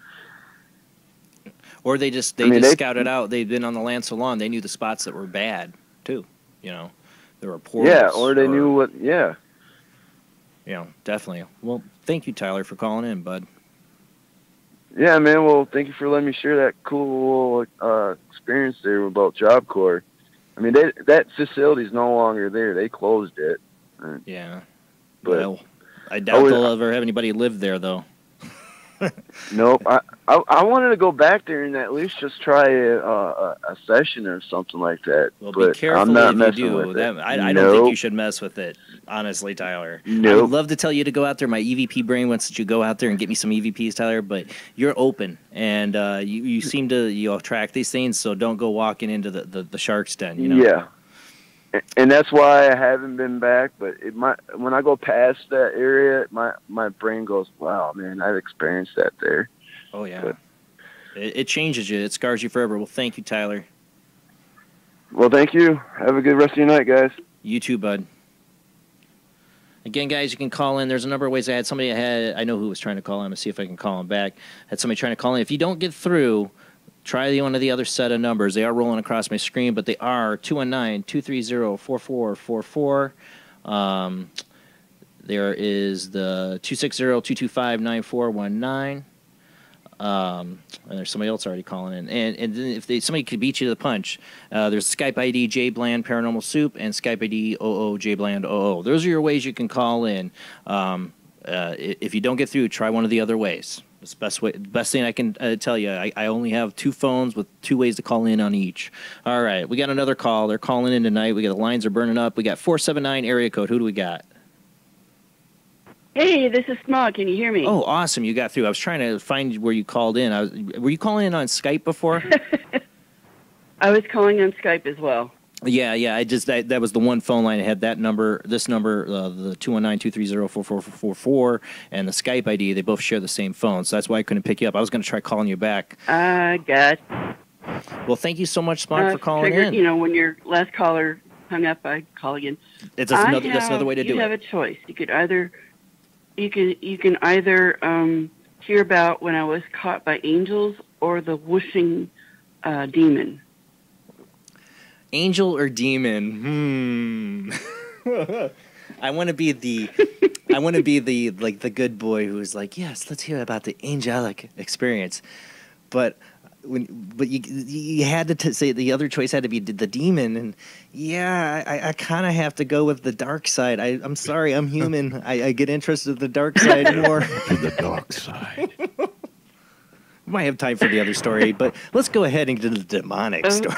Speaker 1: Or they just scouted out. They'd been on the land so long they knew the spots that were bad too. There were portals.
Speaker 7: Yeah, or they knew what. Yeah.
Speaker 1: Definitely. Well, thank you, Tyler, for calling in, bud.
Speaker 7: Yeah, man. Well, thank you for letting me share that cool experience there about Job Corps. I mean, that facility's no longer there. They closed it.
Speaker 1: Yeah.
Speaker 7: But
Speaker 1: well, I doubt they'll ever have anybody live there, though.
Speaker 7: Nope. I wanted to go back there and at least just try a session or something like that.
Speaker 1: Well,
Speaker 7: but
Speaker 1: be careful
Speaker 7: I'm not
Speaker 1: if you do.
Speaker 7: with it.
Speaker 1: I don't think you should mess with it, honestly, Tyler.
Speaker 7: Nope.
Speaker 1: I would love to tell you to go out there. My EVP brain wants that you go out there and get me some EVPs, Tyler, but you're open, and you seem to attract these things, so don't go walking into the shark's den.
Speaker 7: Yeah. And that's why I haven't been back. But when I go past that area, my brain goes, "Wow, man, I've experienced that there."
Speaker 1: Oh yeah, it changes you. It scars you forever. Well, thank you, Tyler.
Speaker 7: Well, thank you. Have a good rest of your night, guys.
Speaker 1: You too, bud. Again, guys, you can call in. There's a number of ways. I know who was trying to call in. I'm gonna see if I can call him back. Had somebody trying to call in. If you don't get through, try one of the other set of numbers. They are rolling across my screen, but they are 219-230-4444. There is the 260-225-9419. And there's somebody else already calling in. And then if somebody could beat you to the punch, there's Skype ID Jblandparanormalsoup and Skype ID Jblandoo. Those are your ways you can call in. If you don't get through, try one of the other ways. It's the best thing I can tell you. I only have 2 phones with 2 ways to call in on each. All right, we got another call. They're calling in tonight. We got the lines are burning up. We got 479 area code. Who do we got?
Speaker 8: Hey, this is Smog. Can you hear me?
Speaker 1: Oh, awesome. You got through. I was trying to find where you called in. Were you calling in on Skype before?
Speaker 8: I was calling on Skype as well.
Speaker 1: Yeah. That was the one phone line. I had that number, this number, the 219-230-4444, and the Skype ID. They both share the same phone, so that's why I couldn't pick you up. I was going to try calling you back.
Speaker 8: I got.
Speaker 1: Well, thank you so much, Smog, for calling in.
Speaker 8: You know, when your last caller hung up, I'd call again.
Speaker 1: That's another way to do it.
Speaker 8: You have a choice. You could either, you can either hear about when I was caught by angels or the whooshing demon.
Speaker 1: Angel or demon? I want to be the good boy who's like, yes, let's hear about the angelic experience. But you had to say the other choice had to be the demon, and I kind of have to go with the dark side. I'm sorry, I'm human. I get interested in the dark side more.
Speaker 9: To the dark side.
Speaker 1: We might have time for the other story, but let's go ahead and get to the demonic story.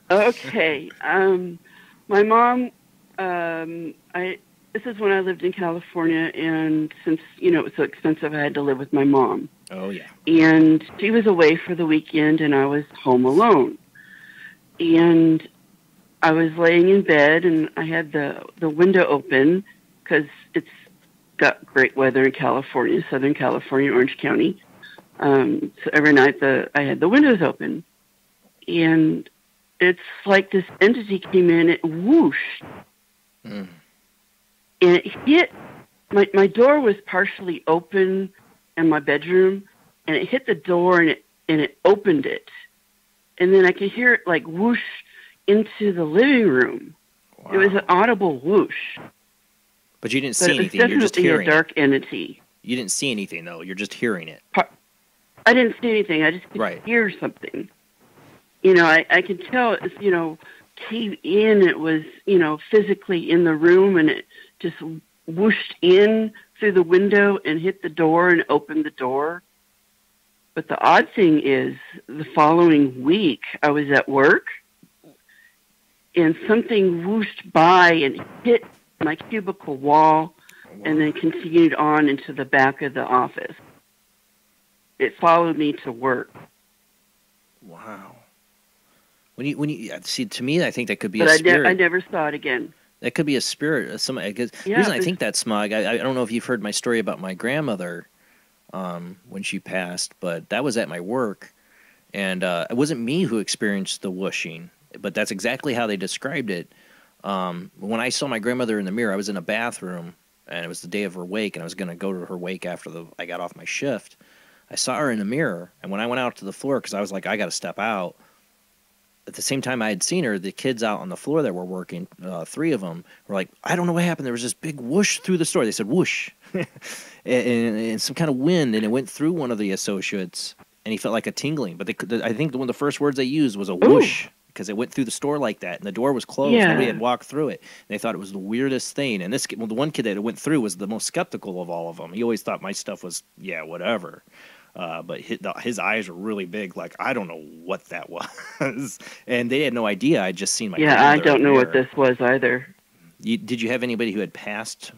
Speaker 8: Okay. My mom, this is when I lived in California, and since, it was so expensive, I had to live with my mom.
Speaker 1: Oh, yeah.
Speaker 8: And she was away for the weekend, and I was home alone. And I was laying in bed, and I had the window open, because it's got great weather in California, Southern California, Orange County. So every night I had the windows open. And it's like this entity came in, it whooshed. And it hit, my door was partially open in my bedroom, and it hit the door, and it opened it. And then I could hear it like whoosh into the living room. Wow. It was an audible whoosh.
Speaker 1: But you didn't see anything, you're just hearing
Speaker 8: a dark entity.
Speaker 1: You didn't see anything, though, you're just hearing it.
Speaker 8: I didn't see anything, I just could hear something. I could tell it was, cave in. It was, physically in the room, and it just whooshed in through the window and hit the door and opened the door. But the odd thing is, the following week, I was at work, and something whooshed by and hit my cubicle wall, and then continued on into the back of the office. It followed me to work.
Speaker 1: Wow. When you see, to me, I think that could be
Speaker 8: but
Speaker 1: a spirit.
Speaker 8: I never saw it again.
Speaker 1: That could be a spirit. The reason I think that, Smog, I don't know if you've heard my story about my grandmother when she passed, but that was at my work, and it wasn't me who experienced the whooshing, but that's exactly how they described it. When I saw my grandmother in the mirror, I was in a bathroom, and it was the day of her wake, and I was going to go to her wake after I got off my shift. I saw her in the mirror, and when I went out to the floor, because I was like, I got to step out, at the same time I had seen her, the kids out on the floor that were working, 3 of them, were like, I don't know what happened. There was this big whoosh through the store. They said whoosh. and some kind of wind, and it went through one of the associates, and he felt like a tingling. But I think one of the first words they used was a whoosh, because it went through the store like that, and the door was closed. Yeah. Nobody had walked through it. And they thought it was the weirdest thing. And the one kid that it went through was the most skeptical of all of them. He always thought my stuff was, whatever. But his eyes were really big, like, I don't know what that was. And they had no idea. I'd just seen my grandmother.
Speaker 8: I don't know what this was either.
Speaker 1: Did you have anybody who had passed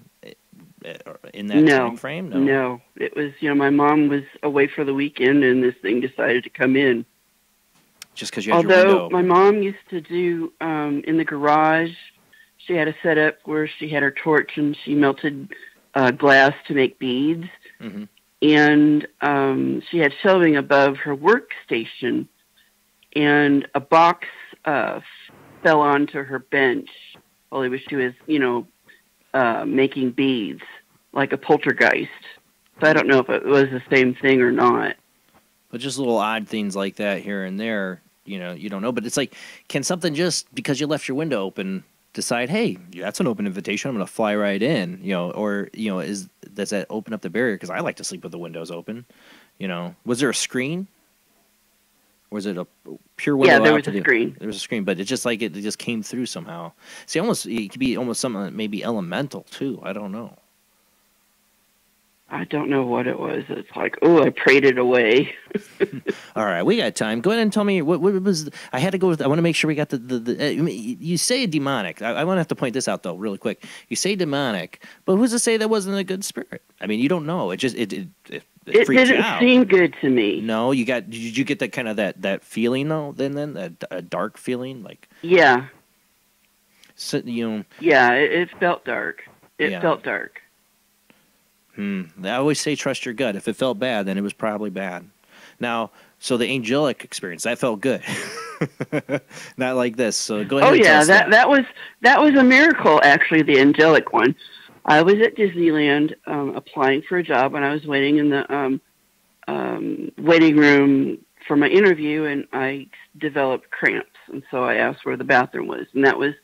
Speaker 1: in that time frame?
Speaker 8: No. It was, my mom was away for the weekend, and this thing decided to come in.
Speaker 1: Just because you had your window.
Speaker 8: Although my mom used to do, in the garage, she had a setup where she had her torch, and she melted glass to make beads. Mm-hmm. And she had shelving above her workstation, and a box fell onto her bench while she was, making beads, like a poltergeist. So I don't know if it was the same thing or not.
Speaker 1: But just little odd things like that here and there, you don't know. But it's like, can something just, because you left your window open, decide, hey, that's an open invitation, I'm going to fly right in, or, does that open up the barrier? Because I like to sleep with the windows open, You know, was there a screen? Was it a pure window?
Speaker 8: Yeah, there
Speaker 1: out
Speaker 8: was a screen.
Speaker 1: There was a screen, but it just came through somehow. See, it could be almost something that maybe elemental too. I don't know.
Speaker 8: I don't know what it was. It's like, oh, I prayed it away.
Speaker 1: All right, we got time. Go ahead and tell me what was. I had to go with. I want to make sure we got you say demonic. I want to have to point this out though, really quick. You say demonic, but who's to say that wasn't a good spirit? I mean, you don't know. It just it freaked you
Speaker 8: didn't
Speaker 1: out.
Speaker 8: seem good to me.
Speaker 1: No, did you get that kind of that feeling though? Then that dark feeling, like
Speaker 8: Yeah.
Speaker 1: So,
Speaker 8: Yeah, it felt dark. It felt dark.
Speaker 1: I always say trust your gut. If it felt bad, then it was probably bad. Now, so the angelic experience, that felt good. Not like this. So go ahead.
Speaker 8: Oh
Speaker 1: and tell
Speaker 8: yeah,
Speaker 1: us
Speaker 8: that was a miracle. Actually, the angelic one. I was at Disneyland applying for a job, and I was waiting in the waiting room for my interview, and I developed cramps, and so I asked where the bathroom was, and that was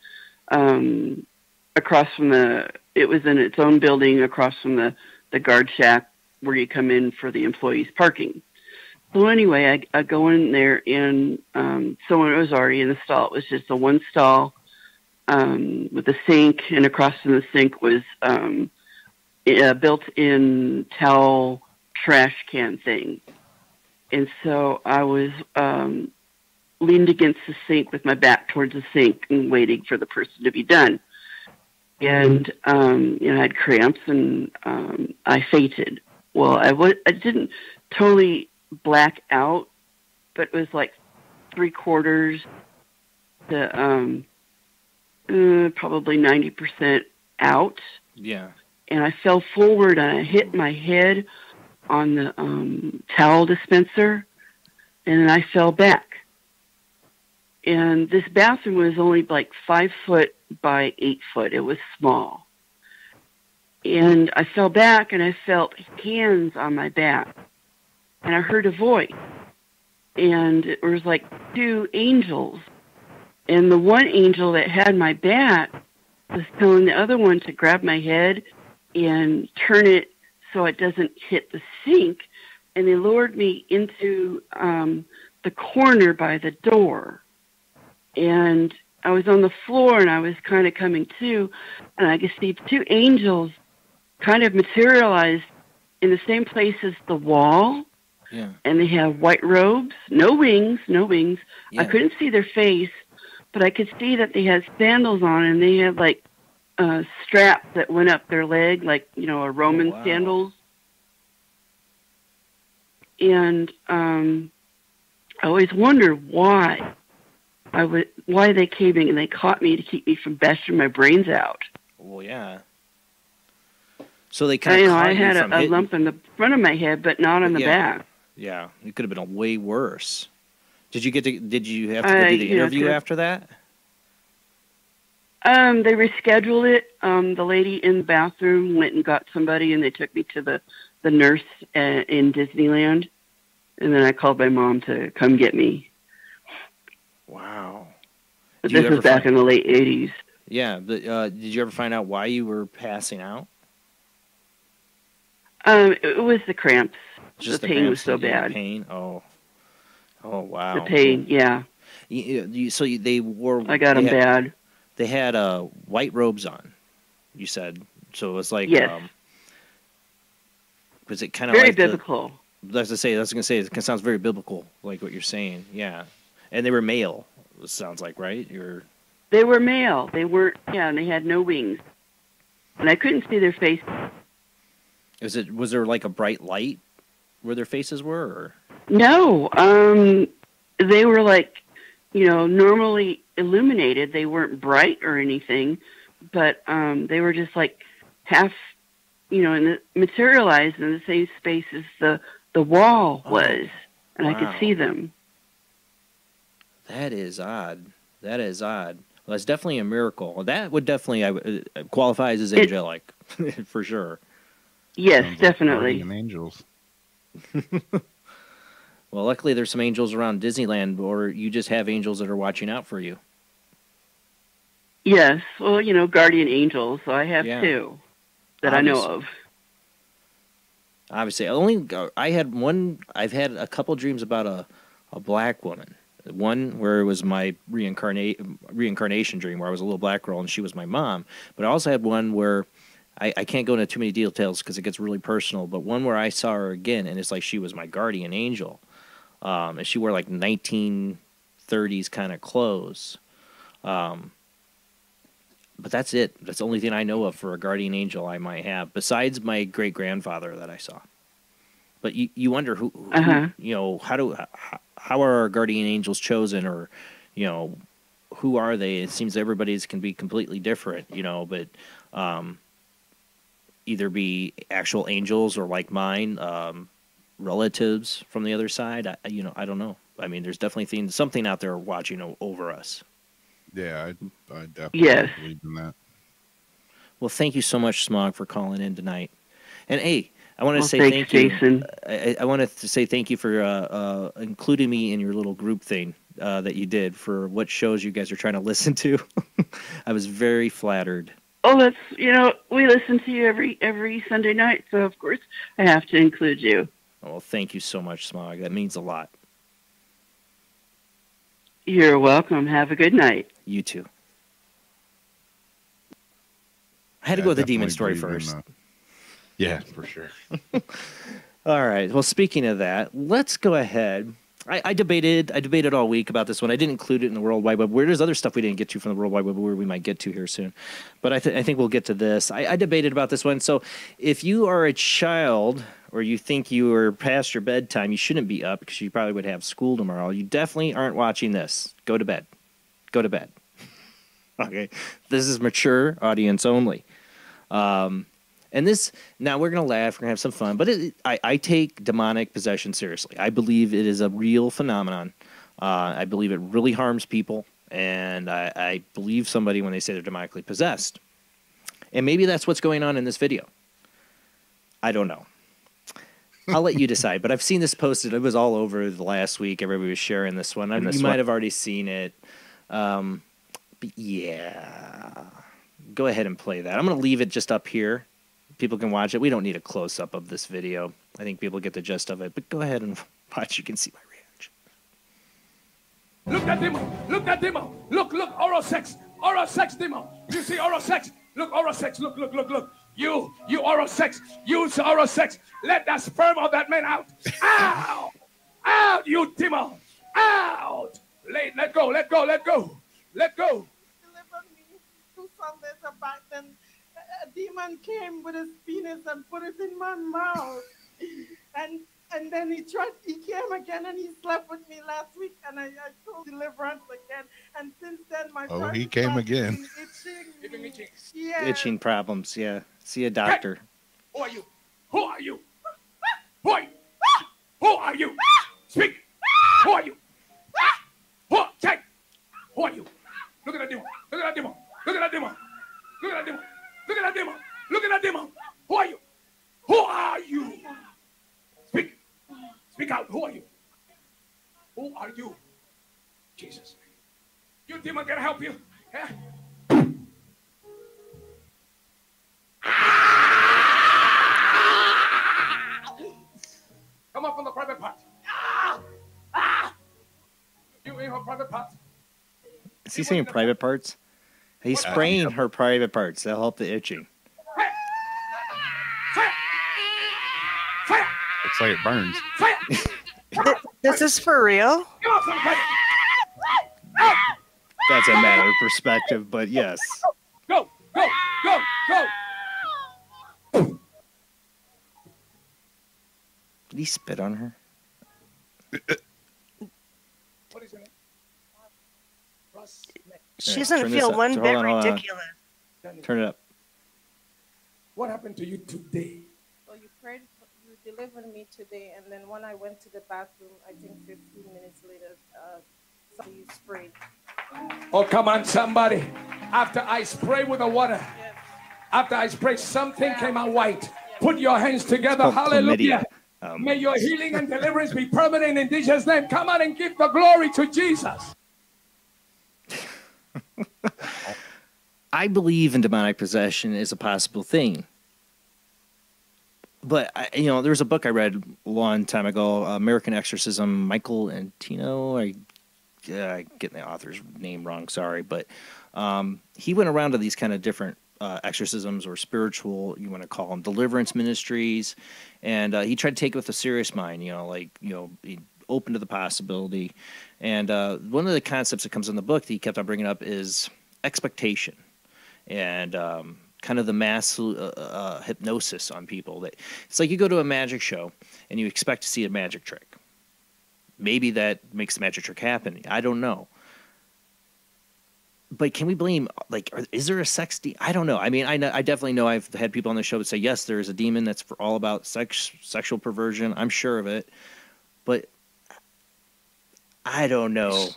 Speaker 8: across from it was in its own building across from the guard shack where you come in for the employees parking. So anyway, I go in there, and someone was already in the stall. It was just a one stall with a sink, and across from the sink was a built-in towel trash can thing. And so I was leaned against the sink with my back towards the sink and waiting for the person to be done. And I had cramps, and I fainted. Well, I didn't totally black out, but it was like 3/4 to probably 90% out.
Speaker 1: Yeah.
Speaker 8: And I fell forward, and I hit my head on the towel dispenser, and then I fell back. And this bathroom was only like 5 foot by 8 foot. It was small. And I fell back, and I felt hands on my back. And I heard a voice. And it was like 2 angels. And the one angel that had my back was telling the other one to grab my head and turn it so it doesn't hit the sink. And they lowered me into the corner by the door. And I was on the floor, and I was kind of coming to, and I could see 2 angels kind of materialize in the same place as the wall.
Speaker 1: Yeah.
Speaker 8: And they have white robes, no wings.
Speaker 1: Yeah.
Speaker 8: I couldn't see their face, but I could see that they had sandals on, and they had like straps that went up their leg, like, a Roman sandals. And I always wondered why they came in and they caught me to keep me from bashing my brains out.
Speaker 1: Well, yeah. So they kind of
Speaker 8: I had a lump in the front of my head, but not on the back.
Speaker 1: Yeah, it could have been way worse. Did you have to go do the interview after that?
Speaker 8: They rescheduled it. The lady in the bathroom went and got somebody, and they took me to the nurse in Disneyland. And then I called my mom to come get me.
Speaker 1: Wow.
Speaker 8: But this was back in the late 80s.
Speaker 1: Yeah. Did you ever find out why you were passing out?
Speaker 8: It was the cramps.
Speaker 1: Just
Speaker 8: the pain was so bad.
Speaker 1: The pain? Oh, wow.
Speaker 8: The pain, yeah.
Speaker 1: They wore...
Speaker 8: I got them bad.
Speaker 1: They had white robes on, you said. So it was like...
Speaker 8: Yes.
Speaker 1: Was it kind of
Speaker 8: very
Speaker 1: like...
Speaker 8: biblical.
Speaker 1: I was going to say, it sounds very biblical, like what you're saying. Yeah. And they were male, it sounds like, right?
Speaker 8: They were male. They weren't... Yeah, and they had no wings. And I couldn't see their face.
Speaker 1: Was there like a bright light where their faces were? Or?
Speaker 8: No. They were like, normally illuminated. They weren't bright or anything, but they were just like half, materialized in the same space as the wall was, and I could see them.
Speaker 1: That is odd. Well, that's definitely a miracle. That would definitely qualifies as angelic, for sure.
Speaker 8: Yes,
Speaker 3: Sounds
Speaker 8: definitely.
Speaker 3: Like angels.
Speaker 1: Well, luckily there's some angels around Disneyland, or you just have angels that are watching out for you.
Speaker 8: Yes, well, guardian angels. So I have 2 that I know of.
Speaker 1: Obviously, I've had a couple dreams about a black woman. One where it was my reincarnation dream, where I was a little black girl and she was my mom. But I also had one where I can't go into too many details because it gets really personal. But one where I saw her again, and it's like she was my guardian angel, and she wore like 1930s kind of clothes. But that's it. That's the only thing I know of for a guardian angel I might have, besides my great grandfather that I saw. But you wonder who you know, how are our guardian angels chosen, or, you know, who are they? It seems everybody's can be completely different, you know, but either be actual angels or like mine, relatives from the other side. I don't know. I mean, there's definitely something out there watching over us.
Speaker 3: Yeah, I definitely believe in that.
Speaker 1: Well, thank you so much, Smog, for calling in tonight. And hey, I want to say
Speaker 8: thanks,
Speaker 1: thank you.
Speaker 8: Jason.
Speaker 1: I wanted to say thank you for including me in your little group thing that you did for what shows you guys are trying to listen to. I was very flattered.
Speaker 8: Oh, that's, you know, we listen to you every Sunday night, so of course I have to include you.
Speaker 1: Well, thank you so much, Smog. That means a lot.
Speaker 8: You're welcome. Have a good night.
Speaker 1: You too. I had to go with the demon story first.
Speaker 3: Yeah, for sure.
Speaker 1: All right. Well, speaking of that, let's go ahead. I debated all week about this one. I didn't include it in the World Wide Web. There's other stuff we didn't get to from the World Wide Web where we might get to here soon. But I think we'll get to this. I debated about this one. So if you are a child or you think you are past your bedtime, you shouldn't be up because you probably would have school tomorrow. You definitely aren't watching this. Go to bed. Go to bed. Okay. This is mature audience only. And this, now we're going to laugh, we're going to have some fun, but I take demonic possession seriously. I believe it is a real phenomenon. I believe it really harms people, and I believe somebody when they say they're demonically possessed. And maybe that's what's going on in this video. I don't know. I'll let you decide, but I've seen this posted. It was all over the last week. Everybody was sharing this one. You might have already seen it. But yeah, go ahead and play that. I'm going to leave it just up here. People can watch it. We don't need a close-up of this video. I think people get the gist of it. But go ahead and watch. You can see my reaction.
Speaker 10: Look at demon. Look at demon. Look, oral sex. Oral sex demon. You see oral sex. Look, oral sex. Look. You oral sex. Use oral sex. Let that sperm of that man out. Out. Out, you demon. Out. Let go. Let go.
Speaker 11: Deliver me. 2 Sundays back then. A demon came with his penis and put it in my mouth, and then he came again and he slept with me last week, and I told deliverance again, and since then my
Speaker 3: he came again.
Speaker 11: Itching. Yeah.
Speaker 1: Itching problems, yeah. See a doctor.
Speaker 10: Hey, who are you? Who are you? Boy, who are you? Speak. Who are you? Check. Who are you? Look at that demon. Look at that demon. Look at that demon. Look at that demon. Look at that demon. Look at that demon. Who are you? Who are you? Speak. Speak out. Who are you? Who are you? Jesus. You demon can help you. Yeah? Come up from the private part. You in her private part.
Speaker 1: Is he saying private parts? He's spraying her private parts. That'll help the itching.
Speaker 3: Looks like it burns.
Speaker 2: This is for real?
Speaker 1: That's a matter of perspective, but yes.
Speaker 10: Go.
Speaker 1: Did he spit on her?
Speaker 10: What is your name?
Speaker 2: She doesn't feel one bit ridiculous.
Speaker 1: Turn it up.
Speaker 10: What happened to you today?
Speaker 11: So you delivered me today, and then when I went to the bathroom, I think 15 minutes later, somebody sprayed.
Speaker 10: Oh, come on, somebody. After I spray with the water, after I spray, something came out white. Put your hands together. Hallelujah. May your healing and deliverance be permanent in Jesus' name. Come on and give the glory to Jesus.
Speaker 1: I believe in demonic possession is a possible thing. But there was a book I read a long time ago, American Exorcism. Michael and Tino. I get the author's name wrong. Sorry, but he went around to these kind of different exorcisms or spiritual, you want to call them, deliverance ministries, and he tried to take it with a serious mind. He open to the possibility. And one of the concepts that comes in the book that he kept on bringing up is expectation, and kind of the mass hypnosis on people. That it's like you go to a magic show and you expect to see a magic trick. Maybe that makes the magic trick happen. I don't know. But can we blame, is there a sex I don't know. I mean, I definitely know I've had people on the show that say, yes, there is a demon that's all about sexual perversion. I'm sure of it. But I don't know.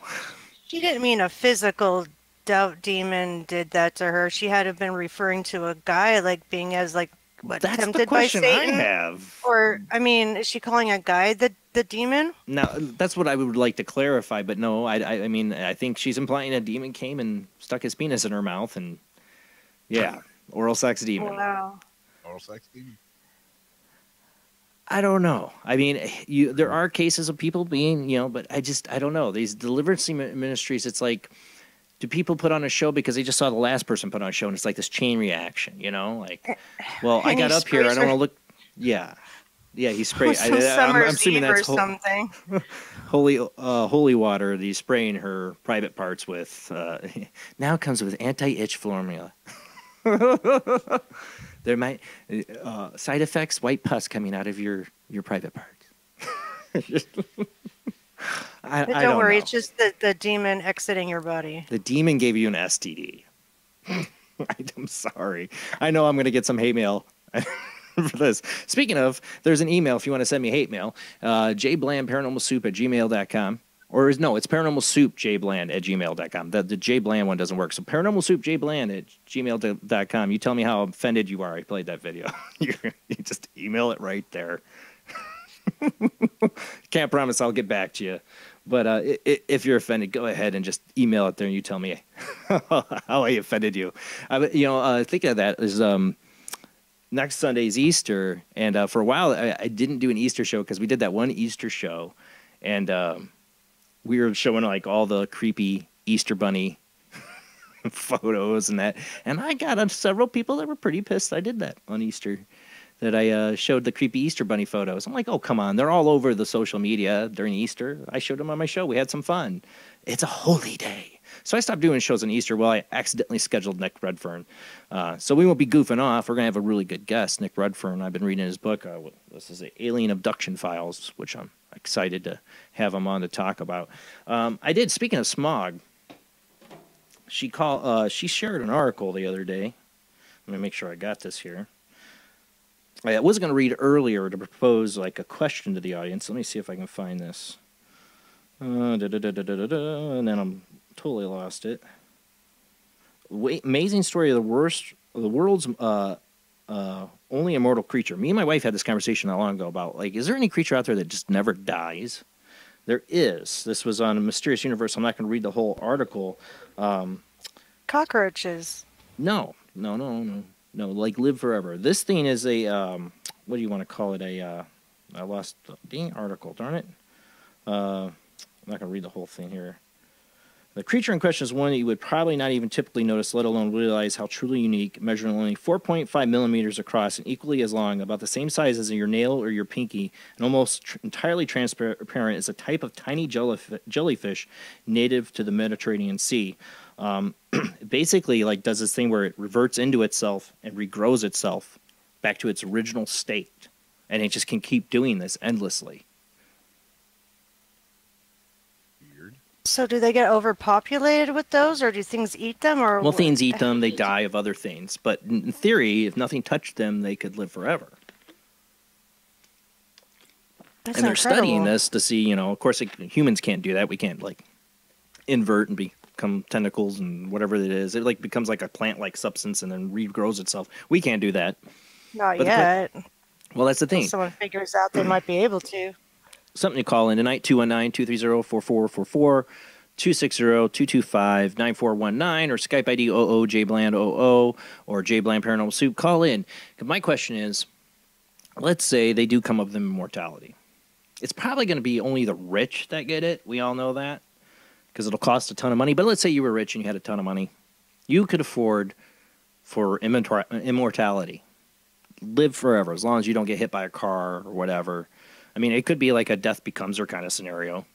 Speaker 2: She didn't mean a physical doubt demon did that to her. She had to have been referring to a guy being as
Speaker 1: That's
Speaker 2: tempted
Speaker 1: the question
Speaker 2: by Satan.
Speaker 1: I have.
Speaker 2: Or I mean, is she calling a guy the demon?
Speaker 1: Now that's what I would like to clarify. But no, I mean I think she's implying a demon came and stuck his penis in her mouth, and oral sex demon.
Speaker 2: Wow.
Speaker 3: Oral sex demon.
Speaker 1: I don't know. I mean, there are cases of people being, but I don't know. These deliverance ministries, it's like, do people put on a show because they just saw the last person put on a show, and it's like this chain reaction, well, I got up here, I don't want to look. Yeah, he sprayed.
Speaker 2: I'm assuming that's something.
Speaker 1: holy water. He's spraying her private parts with. Now comes with anti-itch formula. There might side effects: white pus coming out of your private parts.
Speaker 2: Don't worry, it's just the demon exiting your body.
Speaker 1: The demon gave you an STD. I'm sorry. I know I'm going to get some hate mail for this. Speaking of, there's an email if you want to send me hate mail. Jblandparanormalsoup@gmail.com. Or no, it's paranormalsoupjbland@gmail.com. The jbland one doesn't work. So paranormalsoupjbland@gmail.com. You tell me how offended you are. I played that video. You just email it right there. Can't promise I'll get back to you. But if you're offended, go ahead and just email it there and you tell me how I offended you. Thinking of that is next Sunday's Easter. And for a while, I didn't do an Easter show because we did that one Easter show. And we were showing all the creepy Easter bunny photos and that. And I got several people that were pretty pissed I did that on Easter, that I showed the creepy Easter bunny photos. I'm like, oh, come on. They're all over the social media during Easter. I showed them on my show. We had some fun. It's a holy day. So I stopped doing shows on Easter. Well, I accidentally scheduled Nick Redfern. So we won't be goofing off. We're going to have a really good guest, Nick Redfern. I've been reading his book. This is Alien Abduction Files, which I'm excited to have him on to talk about. Speaking of smog, she shared an article the other day. Let me make sure I got this here. I was going to read earlier to propose a question to the audience. Let me see if I can find this. And then I'm totally lost it. Amazing story of the world's only immortal creature. Me and my wife had this conversation not long ago about is there any creature out there that just never dies? There is. This was on a Mysterious Universe. I'm not going to read the whole article.
Speaker 2: Cockroaches.
Speaker 1: No, live forever. This thing is a, what do you want to call it? I lost the dang article, darn it. I'm not going to read the whole thing here. The creature in question is one that you would probably not even typically notice, let alone realize how truly unique, measuring only 4.5 millimeters across and equally as long, about the same size as your nail or your pinky, and almost entirely transparent, is a type of tiny jellyfish native to the Mediterranean Sea. Basically does this thing where it reverts into itself and regrows itself back to its original state, and it just can keep doing this endlessly.
Speaker 3: Weird.
Speaker 2: So do they get overpopulated with those, or do things eat them? Or
Speaker 1: well, things eat them, they die of other things, but in theory, if nothing touched them, they could live forever.
Speaker 2: That's
Speaker 1: and they're
Speaker 2: incredible.
Speaker 1: Studying this to see, of course humans can't do that. We can't invert and become tentacles and whatever it is. It becomes a plant-like substance and then regrows itself. We can't do that.
Speaker 2: Not yet.
Speaker 1: Well, that's the thing.
Speaker 2: Until someone figures out they might be able to.
Speaker 1: Something to call in tonight, 219-230-4444, 260-225-9419, or Skype ID oojblandoo, or Jblandparanormalsoup. Call in. My question is, let's say they do come up with immortality. It's probably going to be only the rich that get it. We all know that because it'll cost a ton of money. But let's say you were rich and you had a ton of money. You could afford for immortality. Live forever as long as you don't get hit by a car or whatever. I mean, it could be like a death becomes her kind of scenario.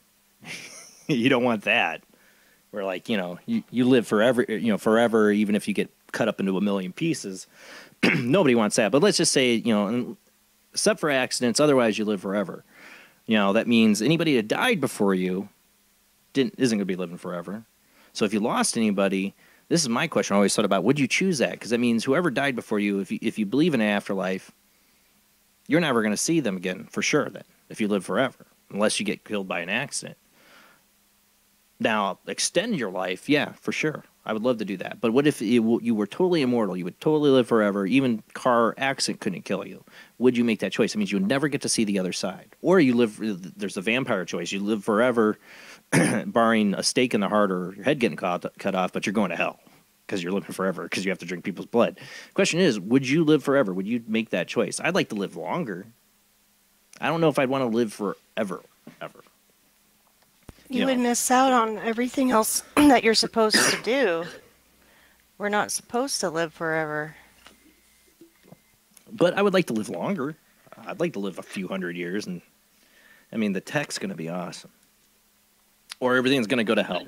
Speaker 1: You don't want that. Where like, you live forever, forever, even if you get cut up into a million pieces. Nobody wants that. But let's just say, except for accidents, otherwise you live forever. That means anybody that died before you isn't going to be living forever. So if you lost anybody, this is my question I always thought about, would you choose that? Because that means whoever died before you, if you believe in an afterlife, you're never going to see them again, for sure, then, if you live forever, unless you get killed by an accident. Now, extend your life, yeah, for sure. I would love to do that. But what if you were totally immortal? You would totally live forever. Even car accident couldn't kill you. Would you make that choice? It means you would never get to see the other side. Or you live, there's a vampire choice. You live forever, barring a stake in the heart or your head getting cut off, but you're going to hell because you're living forever because you have to drink people's blood. The question is, would you live forever? Would you make that choice? I'd like to live longer. I don't know if I'd want to live forever, ever.
Speaker 2: You would miss out on everything else that you're supposed to do. We're not supposed to live forever.
Speaker 1: But I would like to live longer. I'd like to live a few hundred years, and I mean, the tech's going to be awesome. Or everything's going to go to hell.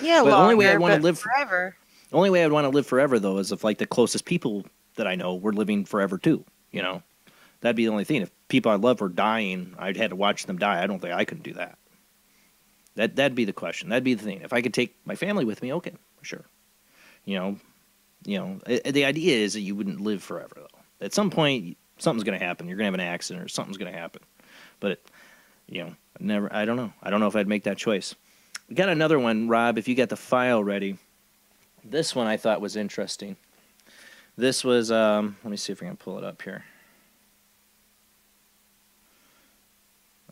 Speaker 2: Yeah,
Speaker 1: but
Speaker 2: longer,
Speaker 1: the only way I'd want
Speaker 2: but
Speaker 1: to live
Speaker 2: forever.
Speaker 1: The only way I'd want to live forever, though, is if like the closest people that I know were living forever too. That'd be the only thing. If people I love were dying, I'd had to watch them die. I don't think I could do that. That'd be the question. That'd be the thing. If I could take my family with me, okay, for sure. The idea is that you wouldn't live forever, though. At some point, something's going to happen. You're going to have an accident or something's going to happen. But, never. I don't know. I don't know if I'd make that choice. We got another one, Rob, if you got the file ready. This one I thought was interesting. This was, let me see if I can pull it up here.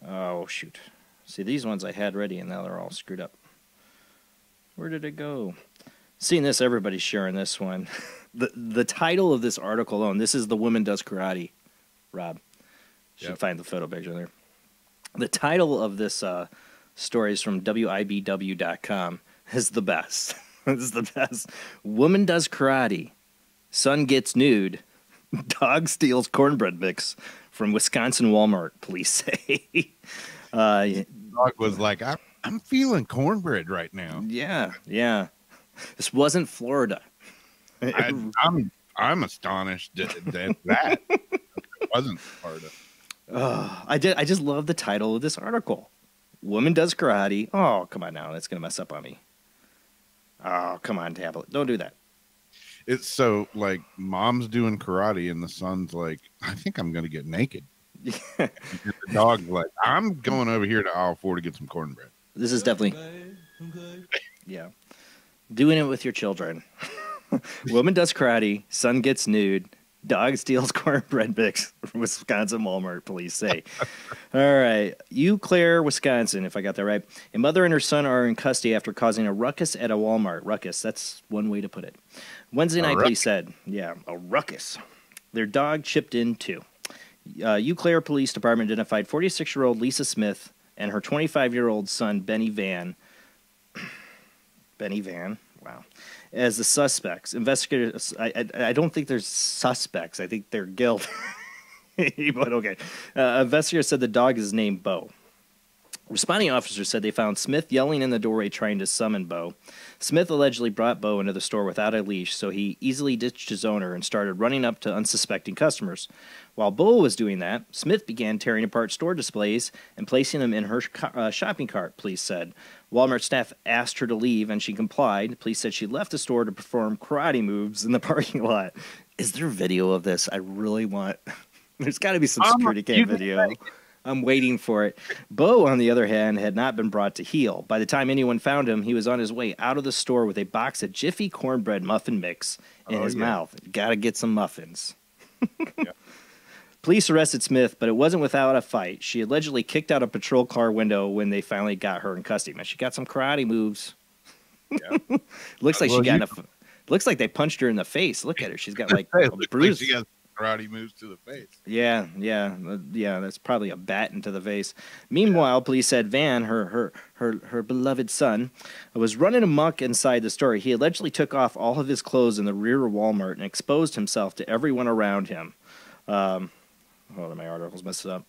Speaker 1: Oh, shoot. See, these ones I had ready, and now they're all screwed up. Where did it go? Seeing this, everybody's sharing this one. The title of this article alone, this is The Woman Does Karate, Rob. Should find the photo picture there. The title of this story is from WIBW.com. Is the best. This is the best. Woman does karate. Son gets nude. Dog steals cornbread mix from Wisconsin Walmart, police say.
Speaker 3: Dog was like, I'm feeling cornbread right now.
Speaker 1: Yeah. This wasn't Florida.
Speaker 3: I'm astonished that it wasn't Florida.
Speaker 1: I just love the title of this article. Woman does karate. Oh, come on now. That's going to mess up on me. Oh, come on, tablet. Don't do that.
Speaker 3: It's so like mom's doing karate and the son's like, I think I'm going to get naked. The dog's like, I'm going over here to aisle 4 to get some cornbread.
Speaker 1: This is definitely, yeah, doing it with your children. Woman does karate, son gets nude, dog steals cornbread mix from Wisconsin Walmart, police say. All right, Eau Claire, Wisconsin, if I got that right. A mother and her son are in custody after causing a ruckus at a Walmart. Ruckus, that's one way to put it. Wednesday night, police said, yeah, a ruckus. Their dog chipped in too. Eau Claire Police Department identified 46-year-old Lisa Smith and her 25-year-old son, Benny Van, wow, as the suspects. Investigators, I don't think there's suspects. I think they're guilty. But okay. Investigators said the dog is named Bo. Responding officers said they found Smith yelling in the doorway trying to summon Bo. Smith allegedly brought Bo into the store without a leash, so he easily ditched his owner and started running up to unsuspecting customers. While Bo was doing that, Smith began tearing apart store displays and placing them in her shopping cart, police said. Walmart staff asked her to leave, and she complied. Police said she left the store to perform karate moves in the parking lot. Is there video of this? I really want... There's got to be some security cam video. I'm waiting for it. Bo, on the other hand, had not been brought to heel. By the time anyone found him, he was on his way out of the store with a box of Jiffy cornbread muffin mix in his mouth. Got to get some muffins. Police arrested Smith, but it wasn't without a fight. She allegedly kicked out a patrol car window when they finally got her in custody. Man, she got some karate moves. Looks like she got enough. Looks like they punched her in the face. Look at her. She's got like a bruise.
Speaker 3: karate moves to the face.
Speaker 1: Yeah. That's probably a bat into the face. Meanwhile, police said Van, her beloved son, was running amok inside the store. He allegedly took off all of his clothes in the rear of Walmart and exposed himself to everyone around him. Hold on, my article's messed up.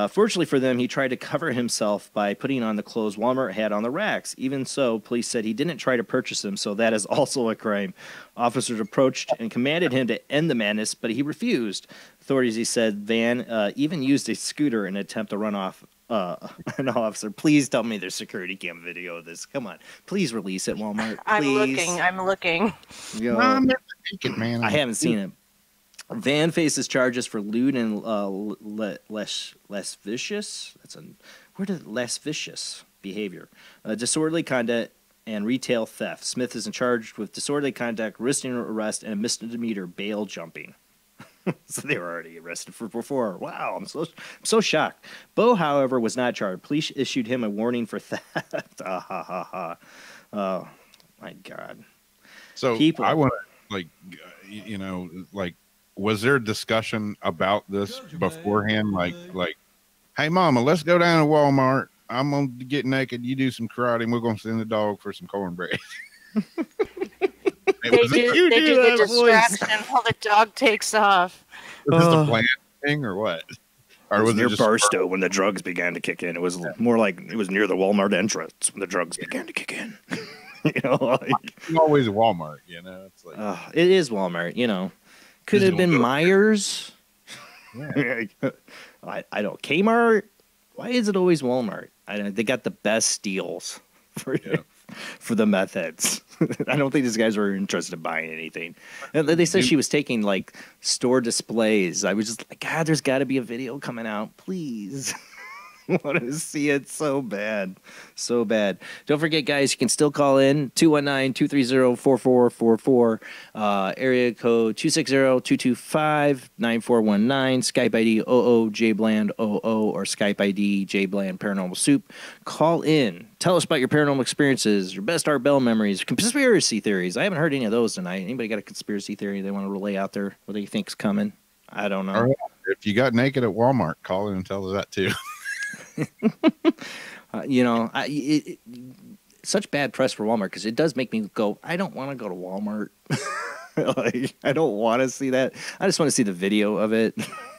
Speaker 1: Fortunately for them, he tried to cover himself by putting on the clothes Walmart had on the racks. Even so, police said he didn't try to purchase them, so that is also a crime. Officers approached and commanded him to end the madness, but he refused. Authorities, he said, Van even used a scooter in an attempt to run off an officer. Please tell me there's security cam video of this. Come on. Please release it, Walmart. Please.
Speaker 2: I'm looking.
Speaker 1: Yo, I haven't seen it. Van faces charges for lewd and lascivious. Lascivious behavior, disorderly conduct, and retail theft. Smith is charged with disorderly conduct, resisting arrest, and misdemeanor bail jumping. So they were already arrested for before. Wow, I'm so shocked. Bo, however, was not charged. Police issued him a warning for theft. Oh my God.
Speaker 3: So people, I want to was there discussion about this beforehand? Like, hey, Mama, let's go down to Walmart. I'm going to get naked. You do some karate, and we're going to send the dog for some cornbread.
Speaker 2: They do the distraction while the dog takes off.
Speaker 3: Was this a planned thing or what?
Speaker 1: Or was it near Barstow when the drugs began to kick in? It was more like it was near the Walmart entrance when the drugs began to kick in.
Speaker 3: It's always Walmart, It's like
Speaker 1: it is Walmart, Could have been Myers. Yeah. I don't. Kmart. Why is it always Walmart? They got the best deals for the meth heads. I don't think these guys were interested in buying anything. And they said she was taking like store displays. I was just like, God, there's got to be a video coming out, please. I want to see it so bad. So bad. Don't forget, guys, you can still call in 219-230-4444, area code 260-225-9419, Skype ID oojblandoo or Skype ID Jblandparanormalsoup. Call in. Tell us about your paranormal experiences, your best Art Bell memories, conspiracy theories. I haven't heard any of those tonight. Anybody got a conspiracy theory they want to relay out there? What do you think's coming? I don't know.
Speaker 3: Right. If you got naked at Walmart, call in and tell us that too.
Speaker 1: Such bad press for Walmart because it does make me go, I don't want to go to Walmart. I don't want to see that. I just want to see the video of it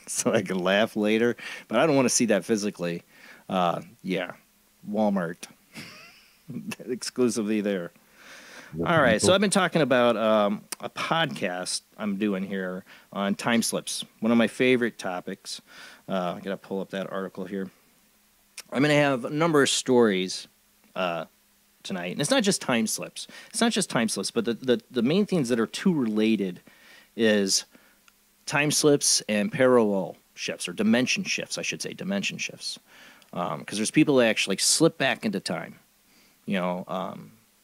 Speaker 1: so I can laugh later, but I don't want to see that physically. Walmart. Exclusively there. All right, so I've been talking about a podcast I'm doing here on time slips, one of my favorite topics. I got to pull up that article here. I'm going to have a number of stories tonight, and it's not just time slips. It's not just time slips, but the main things that are too related is time slips and parallel shifts, or dimension shifts, I should say, dimension shifts. Because there's people that actually slip back into time,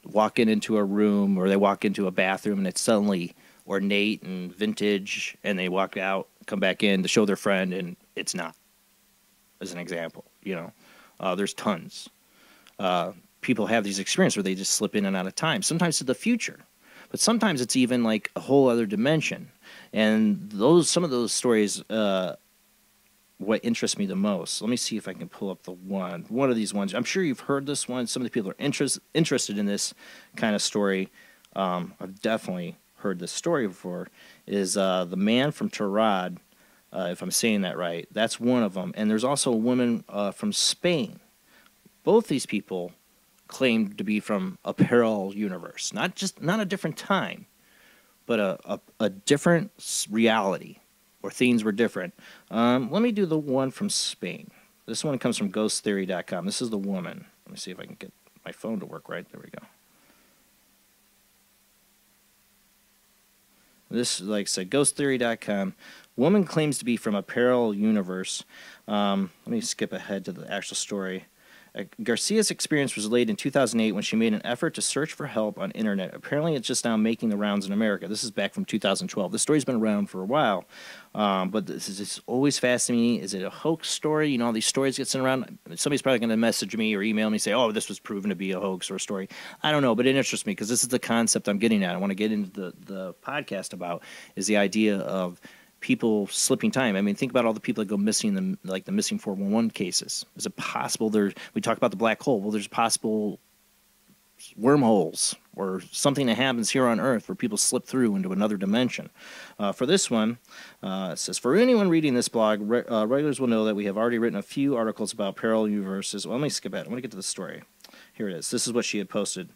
Speaker 1: walking into a room or they walk into a bathroom and it's suddenly ornate and vintage, and they walk out, come back in to show their friend, and it's not, as an example, there's tons. People have these experiences where they just slip in and out of time, sometimes to the future, but sometimes it's even like a whole other dimension. And some of those stories, what interests me the most. Let me see if I can pull up one of these ones. I'm sure you've heard this one. Some of the people are interested in this kind of story. I've definitely heard this story before. Is the man from Tarad, if I'm saying that right. That's one of them. And there's also a woman from Spain. Both these people claim to be from a parallel universe, not a different time, but a different reality where things were different. Let me do the one from Spain. This one comes from ghosttheory.com. This is the woman. Let me see if I can get my phone to work right. There we go. This, like I said, ghosttheory.com. Woman claims to be from a parallel universe. Let me skip ahead to the actual story. Garcia's experience was relayed in 2008 when she made an effort to search for help on internet. Apparently, it's just now making the rounds in America. This is back from 2012. This story's been around for a while, but this is always fascinating. Is it a hoax story? All these stories get sent around. Somebody's probably going to message me or email me and say, "Oh, this was proven to be a hoax or a story." I don't know, but it interests me because this is the concept I'm getting at. I want to get into the podcast about is the idea of people slipping time. I mean, think about all the people that go missing, like the missing 411 cases. Is it possible we talk about the black hole. Well, there's possible wormholes or something that happens here on Earth where people slip through into another dimension. For this one, it says, for anyone reading this blog, regulars will know that we have already written a few articles about parallel universes. Well, let me skip ahead. I want to get to the story. Here it is. This is what she had posted.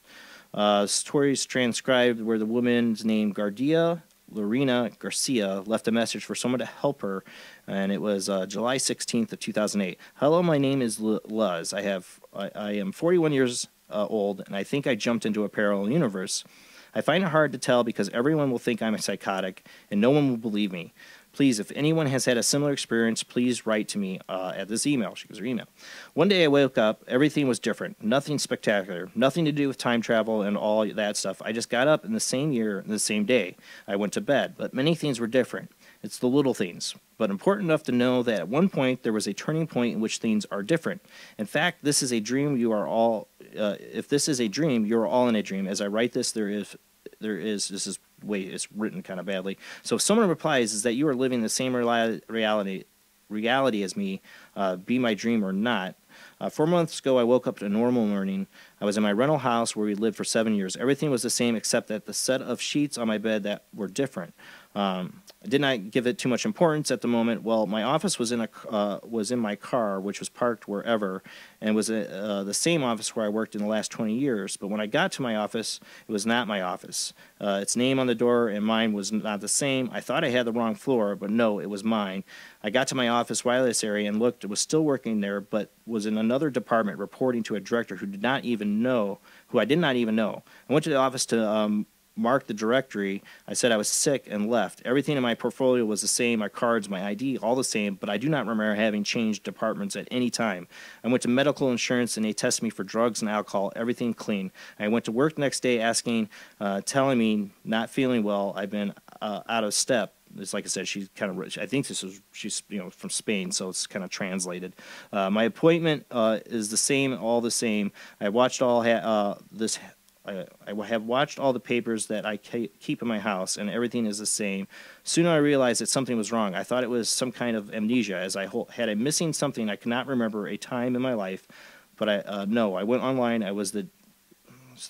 Speaker 1: Stories transcribed where the woman's name Gardia Lorena Garcia left a message for someone to help her, and it was July 16th of 2008. Hello, my name is Luz. I am 41 years old, and I think I jumped into a parallel universe. I find it hard to tell because everyone will think I'm a psychotic, and no one will believe me. Please, if anyone has had a similar experience, please write to me at this email. She gives her email. One day I woke up. Everything was different. Nothing spectacular. Nothing to do with time travel and all that stuff. I just got up in the same year, the same day. I went to bed, but many things were different. It's the little things, but important enough to know that at one point there was a turning point in which things are different. In fact, this is a dream. You are all. If this is a dream, you are all in a dream. As I write this, this is way it's written kind of badly. So if someone replies is that you are living the same reality as me, be my dream or not. 4 months ago, I woke up to a normal morning. I was in my rental house where we lived for 7 years. Everything was the same except that the set of sheets on my bed that were different. I did not give it too much importance at the moment. Well, my office was in my car, which was parked wherever, and was the same office where I worked in the last 20 years. But when I got to my office, it was not my office. Its name on the door and mine was not the same. I thought I had the wrong floor, but no, it was mine. I got to my office wireless area and looked. It was still working there, but was in another department reporting to a director who I did not even know. I went to the office to marked the directory. I said I was sick and left. Everything in my portfolio was the same, my cards, my ID, all the same, but I do not remember having changed departments at any time. I went to medical insurance and they tested me for drugs and alcohol, everything clean. I went to work the next day telling me not feeling well, I've been out of step. It's like I said, she's kind of rich. I think she's from Spain, so it's kind of translated. My appointment is the same, all the same. I watched I have watched all the papers that I keep in my house, and everything is the same. Soon I realized that something was wrong. I thought it was some kind of amnesia, as I had missing something. I cannot remember a time in my life, but I went online.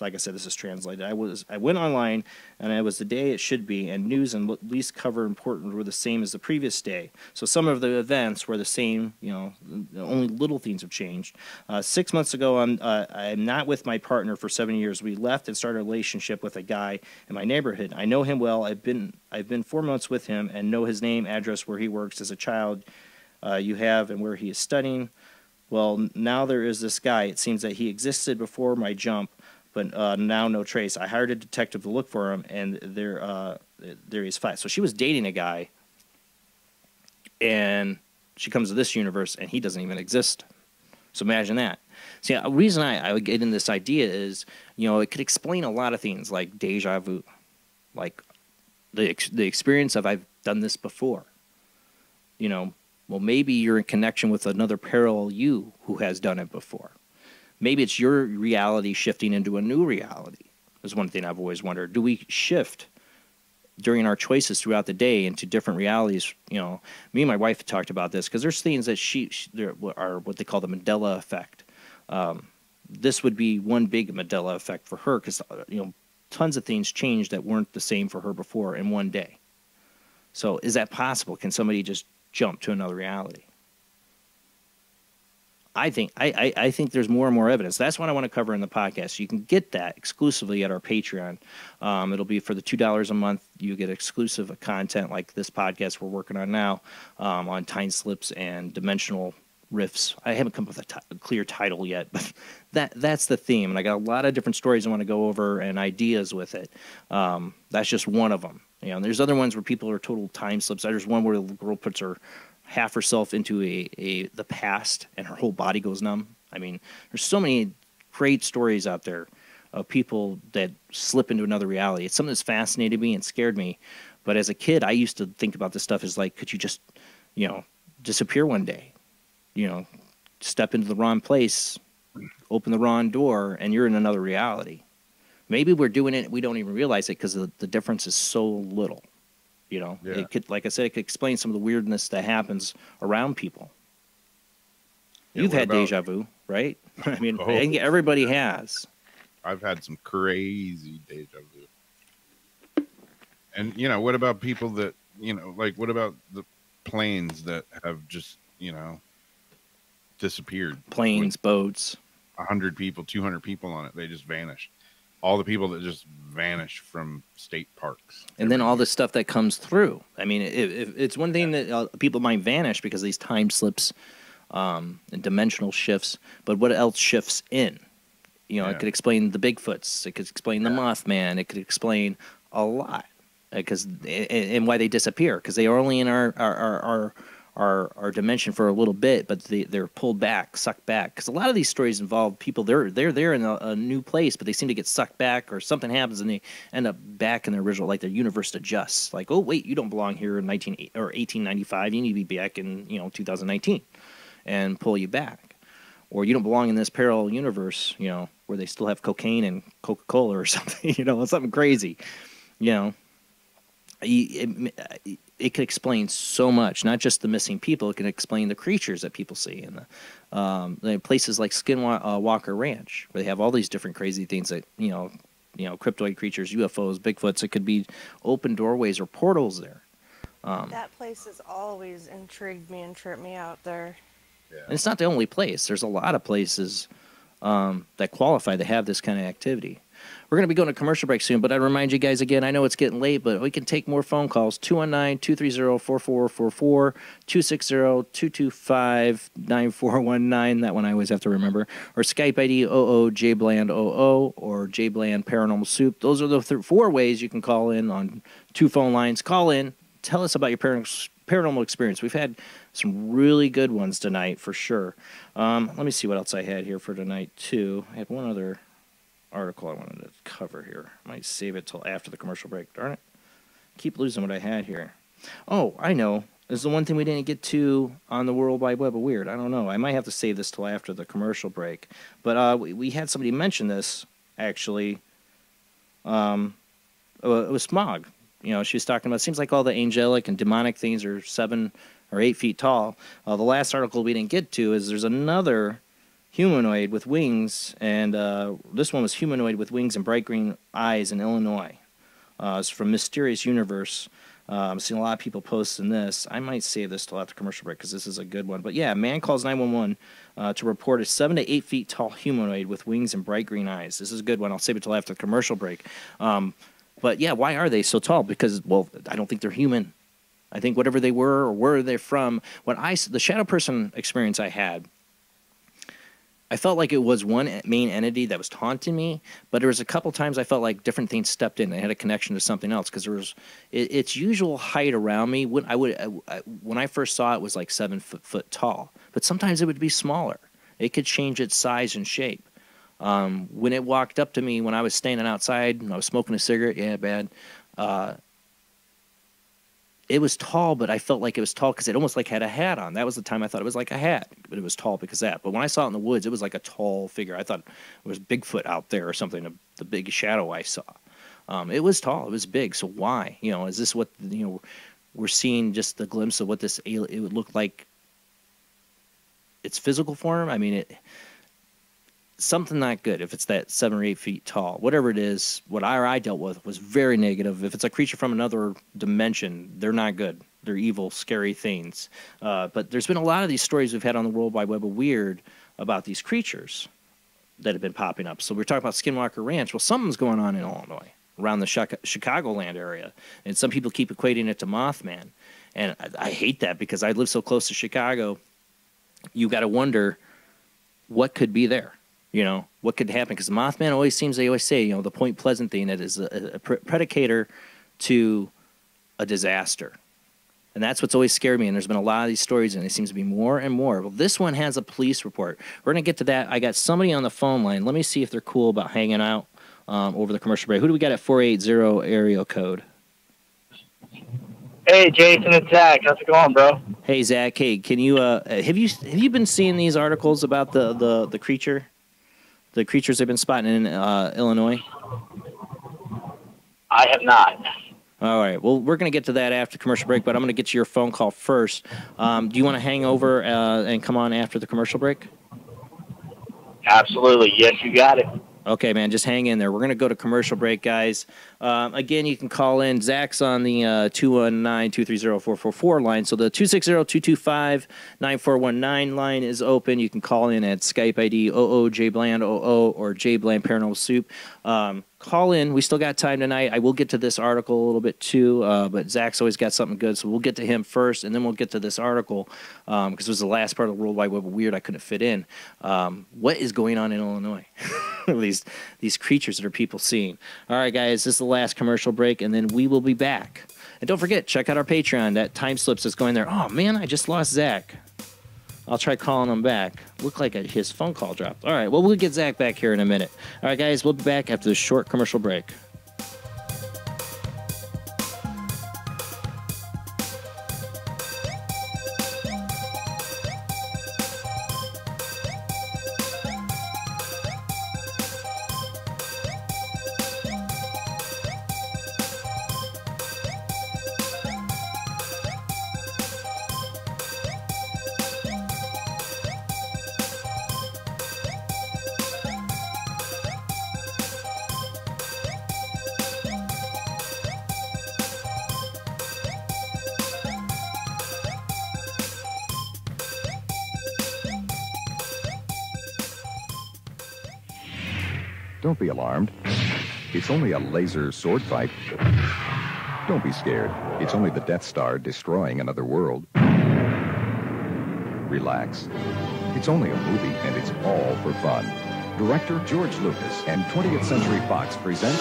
Speaker 1: Like I said, this is translated. I went online, and it was the day it should be, and news and least cover important were the same as the previous day. So some of the events were the same. Only little things have changed. 6 months ago, I'm not with my partner for 7 years. We left and started a relationship with a guy in my neighborhood. I know him well. I've been 4 months with him and know his name, address, where he works as a child, and where he is studying. Well, now there is this guy. It seems that he existed before my jump, but now no trace. I hired a detective to look for him, and there he's flat. So she was dating a guy, and she comes to this universe, and he doesn't even exist. So imagine that. See, the reason I would get in this idea is, it could explain a lot of things, like deja vu, like the experience of I've done this before. Well, maybe you're in connection with another parallel you who has done it before. Maybe it's your reality shifting into a new reality. That's one thing I've always wondered. Do we shift during our choices throughout the day into different realities? Me and my wife talked about this because there's things that there are what they call the Mandela effect. This would be one big Mandela effect for her because, tons of things changed that weren't the same for her before in one day. So is that possible? Can somebody just jump to another reality? I think there's more and more evidence. That's what I want to cover in the podcast. You can get that exclusively at our Patreon. It'll be for the $2 a month. You get exclusive content like this podcast we're working on now on time slips and dimensional rifts. I haven't come up with a clear title yet, but that's the theme. And I got a lot of different stories I want to go over and ideas with it. That's just one of them. There's other ones where people are total time slips. There's one where the girl puts half herself into the past and her whole body goes numb. I mean, there's so many great stories out there of people that slip into another reality. It's something that's fascinated me and scared me. But as a kid, I used to think about this stuff as like, could you just, disappear one day? Step into the wrong place, open the wrong door, and you're in another reality. Maybe we're doing it, we don't even realize it because the difference is so little. You know,
Speaker 3: Yeah.
Speaker 1: it could, like I said, it could explain some of the weirdness that happens around people.
Speaker 3: Yeah,
Speaker 1: You've
Speaker 3: what
Speaker 1: had
Speaker 3: about-
Speaker 1: deja vu, right? I mean,
Speaker 3: Oh.
Speaker 1: I think everybody has.
Speaker 3: I've had some crazy deja vu. And, you know, what about people that, you know, like, what about the planes that have just, you know, disappeared?
Speaker 1: Planes, boats.
Speaker 3: 100 people, 200 people on it. They just vanished. All the people that just vanish from state parks.
Speaker 1: And then all the stuff that comes through. I mean, it's one thing that people might vanish because of these time slips and dimensional shifts, but what else shifts in? You know,
Speaker 3: Yeah.
Speaker 1: it could explain the Bigfoots. It could explain the Mothman. It could explain a lot and why they disappear, because they are only in our dimension for a little bit, but they're pulled back, sucked back. Because a lot of these stories involve people, they're there in a new place, but they seem to get sucked back, or something happens and they end up back in their original, like their universe adjusts. Like, oh wait, you don't belong here in 1895. You need to be back in 2019, and pull you back. Or you don't belong in this parallel universe, where they still have cocaine and Coca-Cola or something, something crazy, It could explain so much, not just the missing people. It can explain the creatures that people see, and the places like Skinwalker Ranch, where they have all these different crazy things that cryptoid creatures, UFOs, Bigfoots. It could be open doorways or portals there.
Speaker 2: That place has always intrigued me and tripped me out there.
Speaker 1: And it's not the only place. There's a lot of places that qualify to have this kind of activity. We're going to be going to commercial break soon, but I remind you guys again, I know it's getting late, but we can take more phone calls. 219-230-4444, 260-225-9419. That one I always have to remember. Or Skype ID Jblandoo or Jblandparanormalsoup. Those are the four ways you can call in on two phone lines. Call in. Tell us about your paranormal experience. We've had some really good ones tonight, for sure. Let me see what else I had here for tonight, too. I had one other article I wanted to cover here. I might save it till after the commercial break. Darn it. Keep losing what I had here. Oh, I know. This is the one thing we didn't get to on the World Wide Web of Weird. I don't know. I might have to save this till after the commercial break. But we had somebody mention this, actually. It was Smog. She was talking about, it seems like all the angelic and demonic things are 7 or 8 feet tall. The last article we didn't get to is there's another humanoid with wings, and this one was humanoid with wings and bright green eyes in Illinois. It's from Mysterious Universe. I've seen a lot of people posting this. I might save this till after commercial break because this is a good one. But yeah, man calls 911 to report a 7 to 8 feet tall humanoid with wings and bright green eyes. This is a good one. I'll save it till after the commercial break. But yeah, why are they so tall? Because, well, I don't think they're human. I think whatever they were or where they're from, the shadow person experience I had, I felt like it was one main entity that was taunting me, but there was a couple times I felt like different things stepped in. They had a connection to something else, because there was its usual height around me. When I first saw it was like 7 foot tall, but sometimes it would be smaller. It could change its size and shape. When it walked up to me when I was standing outside and I was smoking a cigarette, bad. It was tall, but I felt like it was tall because it almost like had a hat on. That was the time I thought it was like a hat, but it was tall because of that. But when I saw it in the woods, it was like a tall figure. I thought it was Bigfoot out there or something, the big shadow I saw. It was tall. It was big. So why? Is this what, we're seeing just the glimpse of what it would look like, its physical form? I mean, something not good if it's that 7 or 8 feet tall. Whatever it is, what I dealt with was very negative. If it's a creature from another dimension, they're not good. They're evil, scary things. But there's been a lot of these stories we've had on the World Wide Web of Weird about these creatures that have been popping up. So we're talking about Skinwalker Ranch. Well, something's going on in Illinois, around the Chicagoland area. And some people keep equating it to Mothman. And I hate that because I live so close to Chicago. You got to wonder what could be there. What could happen? Because the Mothman always seems, they always say, the Point Pleasant thing, that is a predicator to a disaster. And that's what's always scared me. And there's been a lot of these stories, and it seems to be more and more. Well, this one has a police report. We're going to get to that. I got somebody on the phone line. Let me see if they're cool about hanging out over the commercial break. Who do we got at 480 area code?
Speaker 12: Hey, Jason, it's Zach. How's it going, bro?
Speaker 1: Hey, Zach. Hey, can you have you been seeing these articles about the creature? The creatures they've been spotting in Illinois?
Speaker 12: I have not.
Speaker 1: All right. Well, we're going to get to that after commercial break, but I'm going to get to your phone call first. Do you want to hang over and come on after the commercial break?
Speaker 12: Absolutely. Yes, you got it.
Speaker 1: Okay, man, just hang in there. We're going to go to commercial break, guys. Again, you can call in. Zach's on the 219-230-4444 line. So the 260-225-9419 line is open. You can call in at Skype ID oojblandoo or Jblandparanormalsoup. Call in. We still got time tonight. I will get to this article a little bit too, but Zach's always got something good, so we'll get to him first, and then we'll get to this article because it was the last part of the World Wide Web of Weird I couldn't fit in. What is going on in Illinois? these creatures that are people seeing. All right, guys, this is the last commercial break, and then we will be back. And don't forget, check out our Patreon. That time slips is going there. Oh, man, I just lost Zach. I'll try calling him back. Looked like his phone call dropped. All right, well, we'll get Zach back here in a minute. All right, guys, we'll be back after this short commercial break.
Speaker 13: Don't be alarmed. It's only a laser sword fight. Don't be scared. It's only the Death Star destroying another world. Relax. It's only a movie, and it's all for fun. Director George Lucas and 20th Century Fox present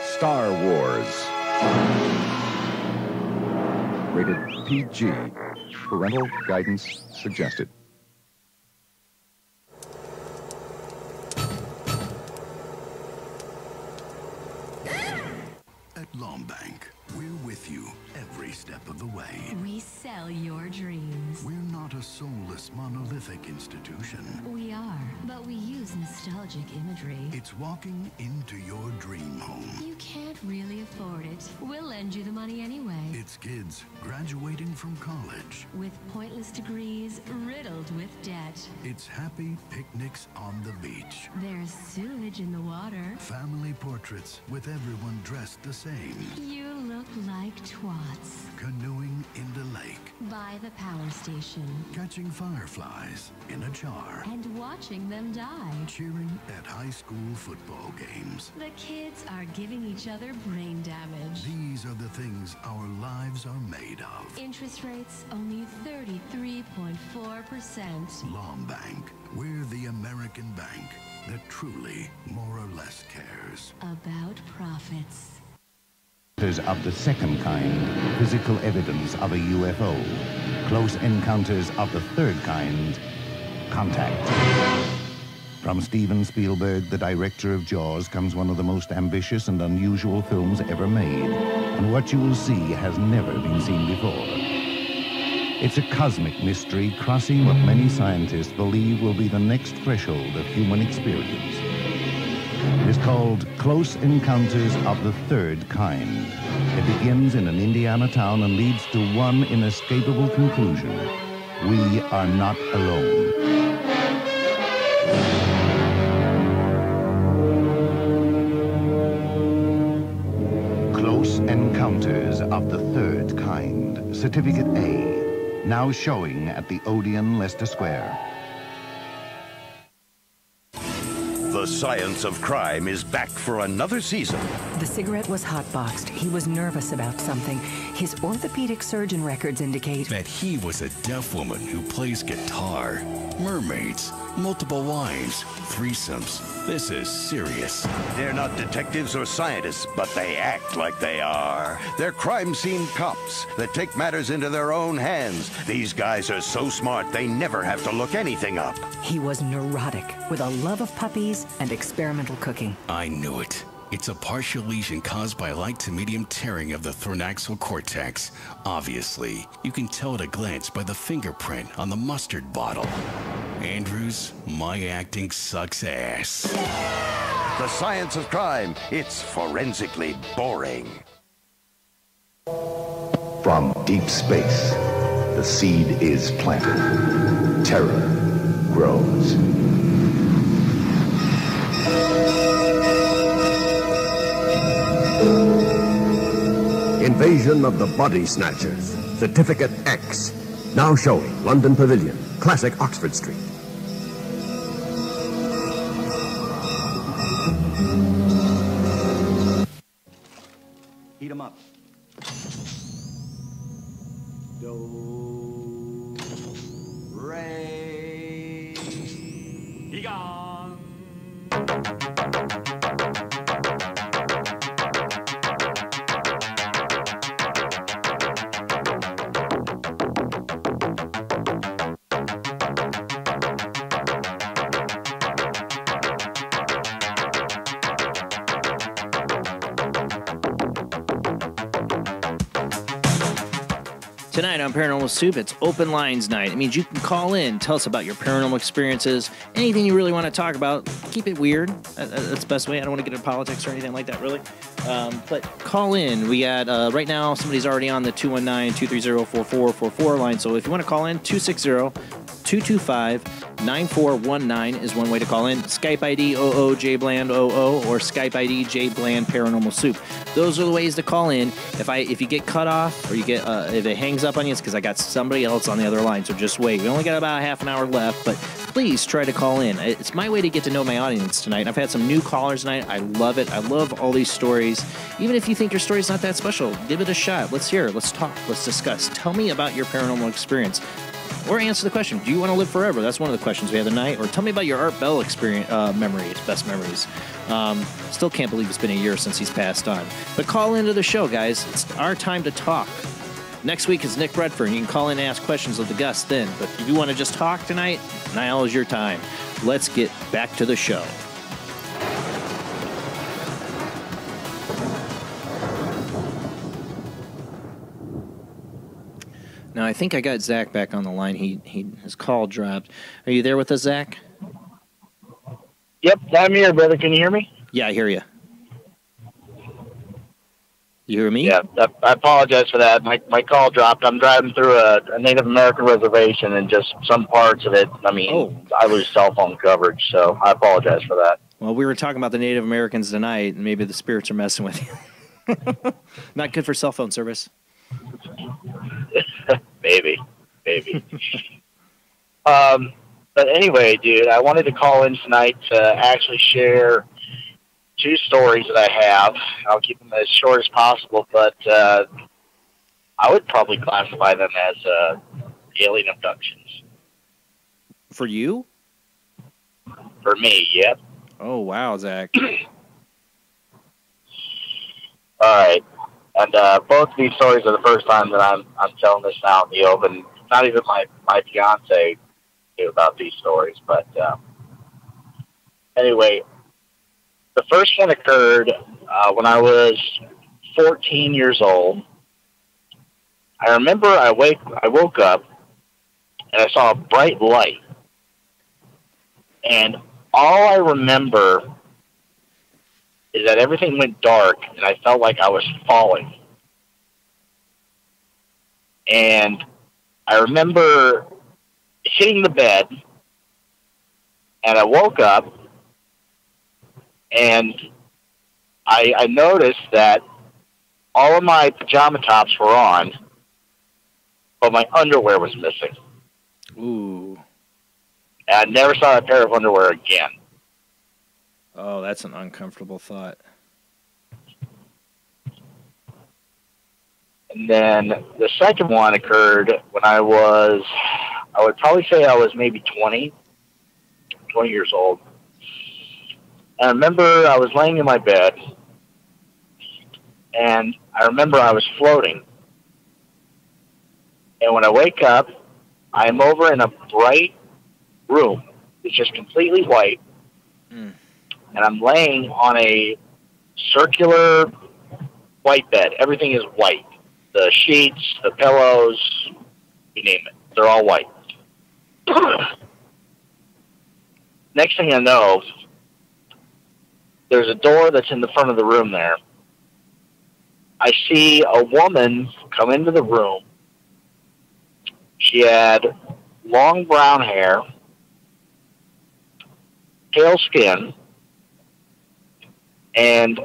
Speaker 13: Star Wars. Rated PG. Parental guidance suggested.
Speaker 14: Bank. We're with you every step of the way.
Speaker 5: We sell your dreams.
Speaker 14: We're not a soulless, monolithic institution.
Speaker 5: We are, but we use nostalgic imagery.
Speaker 14: It's walking into your dream home.
Speaker 5: You can't really afford it. We'll lend you the money anyway.
Speaker 14: It's kids graduating from college.
Speaker 5: With pointless degrees riddled with debt.
Speaker 14: It's happy picnics on the beach.
Speaker 5: There's sewage in the water.
Speaker 14: Family portraits with everyone dressed the same.
Speaker 5: You look like twats.
Speaker 14: Canoeing in the lake.
Speaker 5: By the power station.
Speaker 14: Catching fireflies in a jar.
Speaker 5: And watching them die.
Speaker 14: Cheering at high school football games.
Speaker 5: The kids are giving each other brain damage.
Speaker 14: These are the things our lives are made of.
Speaker 5: Interest rates only 33.4%.
Speaker 14: Bank. We're the American bank that truly, more or less, cares.
Speaker 5: About profits.
Speaker 15: Of the second kind, physical evidence of a UFO. Close encounters of the third kind, contact. From Steven Spielberg, the director of Jaws, comes one of the most ambitious and unusual films ever made. And what you will see has never been seen before. It's a cosmic mystery crossing what many scientists believe will be the next threshold of human experience. It is called Close Encounters of the Third Kind. It begins in an Indiana town and leads to one inescapable conclusion. We are not alone. Close Encounters of the Third Kind. Certificate A. Now showing at the Odeon, Leicester Square.
Speaker 16: The Science of Crime is back for another season.
Speaker 17: The cigarette was hotboxed. He was nervous about something. His orthopedic surgeon records indicate
Speaker 18: that he was a deaf woman who plays guitar. Mermaids, multiple wives, threesomes. This is serious.
Speaker 16: They're not detectives or scientists, but they act like they are. They're crime scene cops that take matters into their own hands. These guys are so smart, they never have to look anything up.
Speaker 17: He was neurotic, with a love of puppies and experimental cooking.
Speaker 18: I knew it. It's a partial lesion caused by light to medium tearing of the thoraxal cortex. Obviously, you can tell at a glance by the fingerprint on the mustard bottle. Andrews, my acting sucks ass.
Speaker 16: the science of crime. It's forensically boring.
Speaker 4: From deep space, the seed is planted. Terror grows.
Speaker 6: Invasion of the Body Snatchers. Certificate X. Now showing London Pavilion, classic Oxford Street.
Speaker 19: Heat 'em up. Do, re, he gone.
Speaker 1: Tonight on Paranormal Soup, it's open lines night. It means you can call in, tell us about your paranormal experiences, anything you really want to talk about. Keep it weird. That's the best way. I don't want to get into politics or anything like that, really. But call in. We got, right now, somebody's already on the 219-230-4444 line. So if you want to call in, 260-225-9419 is one way to call in. Skype ID oojblandoo or Skype ID Jblandparanormalsoup. Those are the ways to call in. If you get cut off or you get if it hangs up on you, it's because I got somebody else on the other line. So just wait. We only got about half an hour left, but please try to call in. It's my way to get to know my audience tonight. I've had some new callers tonight. I love it. I love all these stories. Even if you think your story's not that special, give it a shot. Let's hear it. Let's talk. Let's discuss. Tell me about your paranormal experience. Or answer the question, do you want to live forever? That's one of the questions we had tonight. Or tell me about your Art Bell experience, memories, best memories. Still can't believe it's been a year since he's passed on. But call into the show, guys. It's our time to talk. Next week is Nick Bredford. You can call in and ask questions of the guests then. But if you want to just talk tonight, now is your time. Let's get back to the show. Now, I think I got Zach back on the line. His call dropped. Are you there with us, Zach?
Speaker 12: Yep, I'm here, brother. Can you hear me?
Speaker 1: Yeah, I hear you. You hear me?
Speaker 12: Yeah, I apologize for that. My call dropped. I'm driving through a Native American reservation, and just some parts of it, I lose cell phone coverage, so I apologize for that.
Speaker 1: Well, we were talking about the Native Americans tonight, and maybe the spirits are messing with you. Not good for cell phone service.
Speaker 12: Maybe. But anyway, dude, I wanted to call in tonight to actually share two stories that I have. I'll keep them as short as possible, but I would probably classify them as alien abductions.
Speaker 1: For you?
Speaker 12: For me, yep.
Speaker 1: Oh, wow, Zach.
Speaker 12: All right. And both of these stories are the first time that I'm telling this out in the open. Not even my fiance knew about these stories. But anyway, the first one occurred when I was 14 years old. I remember I woke up and I saw a bright light. And all I remember is that everything went dark, and I felt like I was falling. And I remember hitting the bed, and I woke up, and I noticed that all of my pajama tops were on, but my underwear was missing.
Speaker 1: Ooh.
Speaker 12: And I never saw a pair of underwear again.
Speaker 1: Oh, that's an uncomfortable thought.
Speaker 12: And then the second one occurred when I would probably say I was maybe 20 years old. And I remember I was laying in my bed, and I remember I was floating. And when I wake up, I'm over in a bright room. It's just completely white. And I'm laying on a circular white bed. Everything is white. The sheets, the pillows, you name it. They're all white. Next thing I know, there's a door that's in the front of the room there. I see a woman come into the room. She had long brown hair, pale skin, and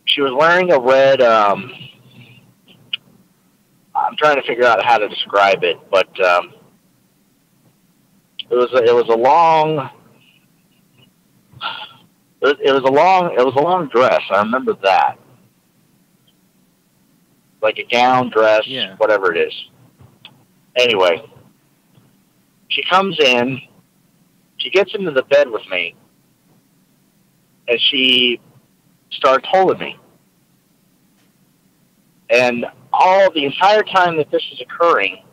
Speaker 12: she was wearing a red, I'm trying to figure out how to describe it, but it was a long dress. I remember that. Like a gown, dress, whatever it is. Anyway, she comes in, she gets into the bed with me, and she starts holding me. And the entire time that this is occurring,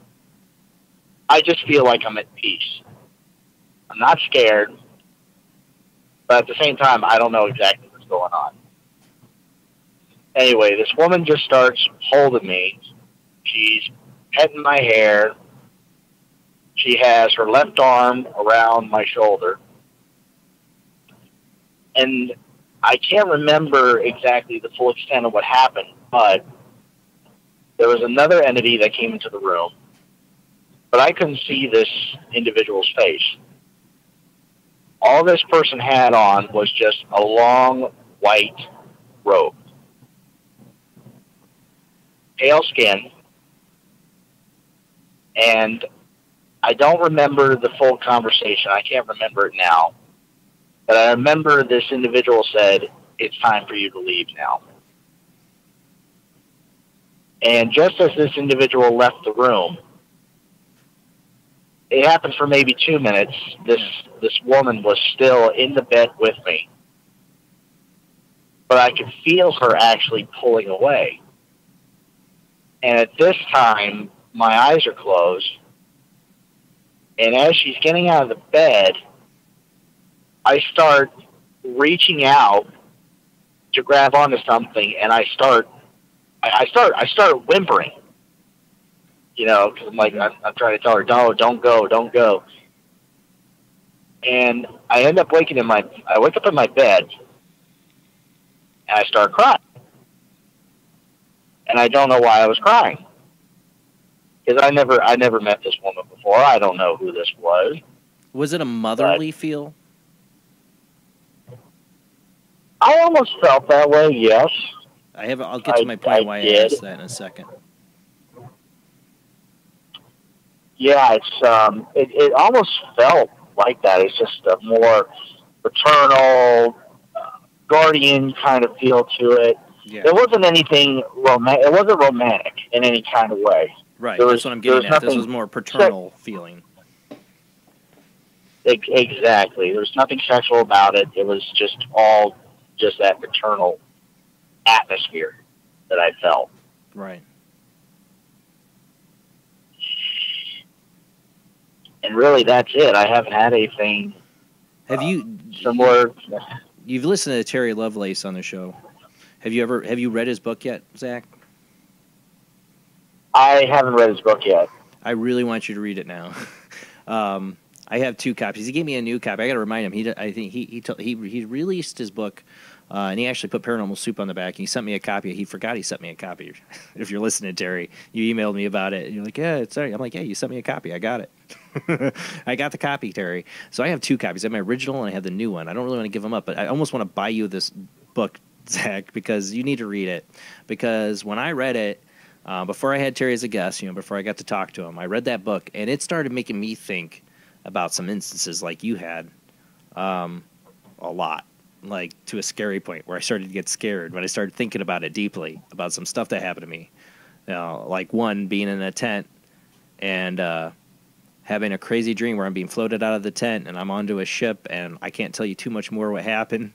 Speaker 12: I just feel like I'm at peace. I'm not scared, but at the same time, I don't know exactly what's going on. Anyway, this woman just starts holding me. She's petting my hair. She has her left arm around my shoulder. And I can't remember exactly the full extent of what happened, but there was another entity that came into the room, but I couldn't see this individual's face. All this person had on was just a long white robe. Pale skin, and I don't remember the full conversation. I can't remember it now. But I remember this individual said, "It's time for you to leave now." And just as this individual left the room, it happened for maybe 2 minutes. This woman was still in the bed with me. But I could feel her actually pulling away. And at this time, my eyes are closed. And as she's getting out of the bed, I start reaching out to grab onto something, and I start whimpering. You know, because I'm trying to tell her, no, don't go, don't go. And I end up wake up in my bed, and I start crying. And I don't know why I was crying. Because I never met this woman before. I don't know who this was.
Speaker 1: Was it a motherly feel?
Speaker 12: I almost felt that way, yes.
Speaker 1: I'll get to my point why I asked that in a second.
Speaker 12: Yeah, it almost felt like that. It's just a more paternal, guardian kind of feel to it.
Speaker 1: Yeah.
Speaker 12: There wasn't anything romantic. It wasn't romantic in any kind of way.
Speaker 1: Right, that's what I'm getting at. This was more paternal feeling.
Speaker 12: Exactly. There was nothing sexual about it. It was just that paternal atmosphere that I felt.
Speaker 1: Right.
Speaker 12: And really, that's it. I haven't had anything.
Speaker 1: Have you
Speaker 12: similar?
Speaker 1: You've listened to Terry Lovelace on the show. Have you read his book yet, Zach?
Speaker 12: I haven't read his book yet.
Speaker 1: I really want you to read it now. I have 2 copies. He gave me a new copy. I got to remind him. I think he released his book, and he actually put Paranormal Soup on the back. And he sent me a copy. He forgot he sent me a copy. If you're listening, Terry, you emailed me about it. And you're like, yeah, it's sorry. I'm like, yeah, you sent me a copy. I got it. I got the copy, Terry. So I have 2 copies. I have my original and I have the new one. I don't really want to give them up, but I almost want to buy you this book, Zach, because you need to read it. Because when I read it, before I had Terry as a guest, before I got to talk to him, I read that book, and it started making me think about some instances like you had, a lot, like to a scary point where I started to get scared when I started thinking about it deeply, about some stuff that happened to me. Like one, being in a tent and having a crazy dream where I'm being floated out of the tent and I'm onto a ship, and I can't tell you too much more what happened.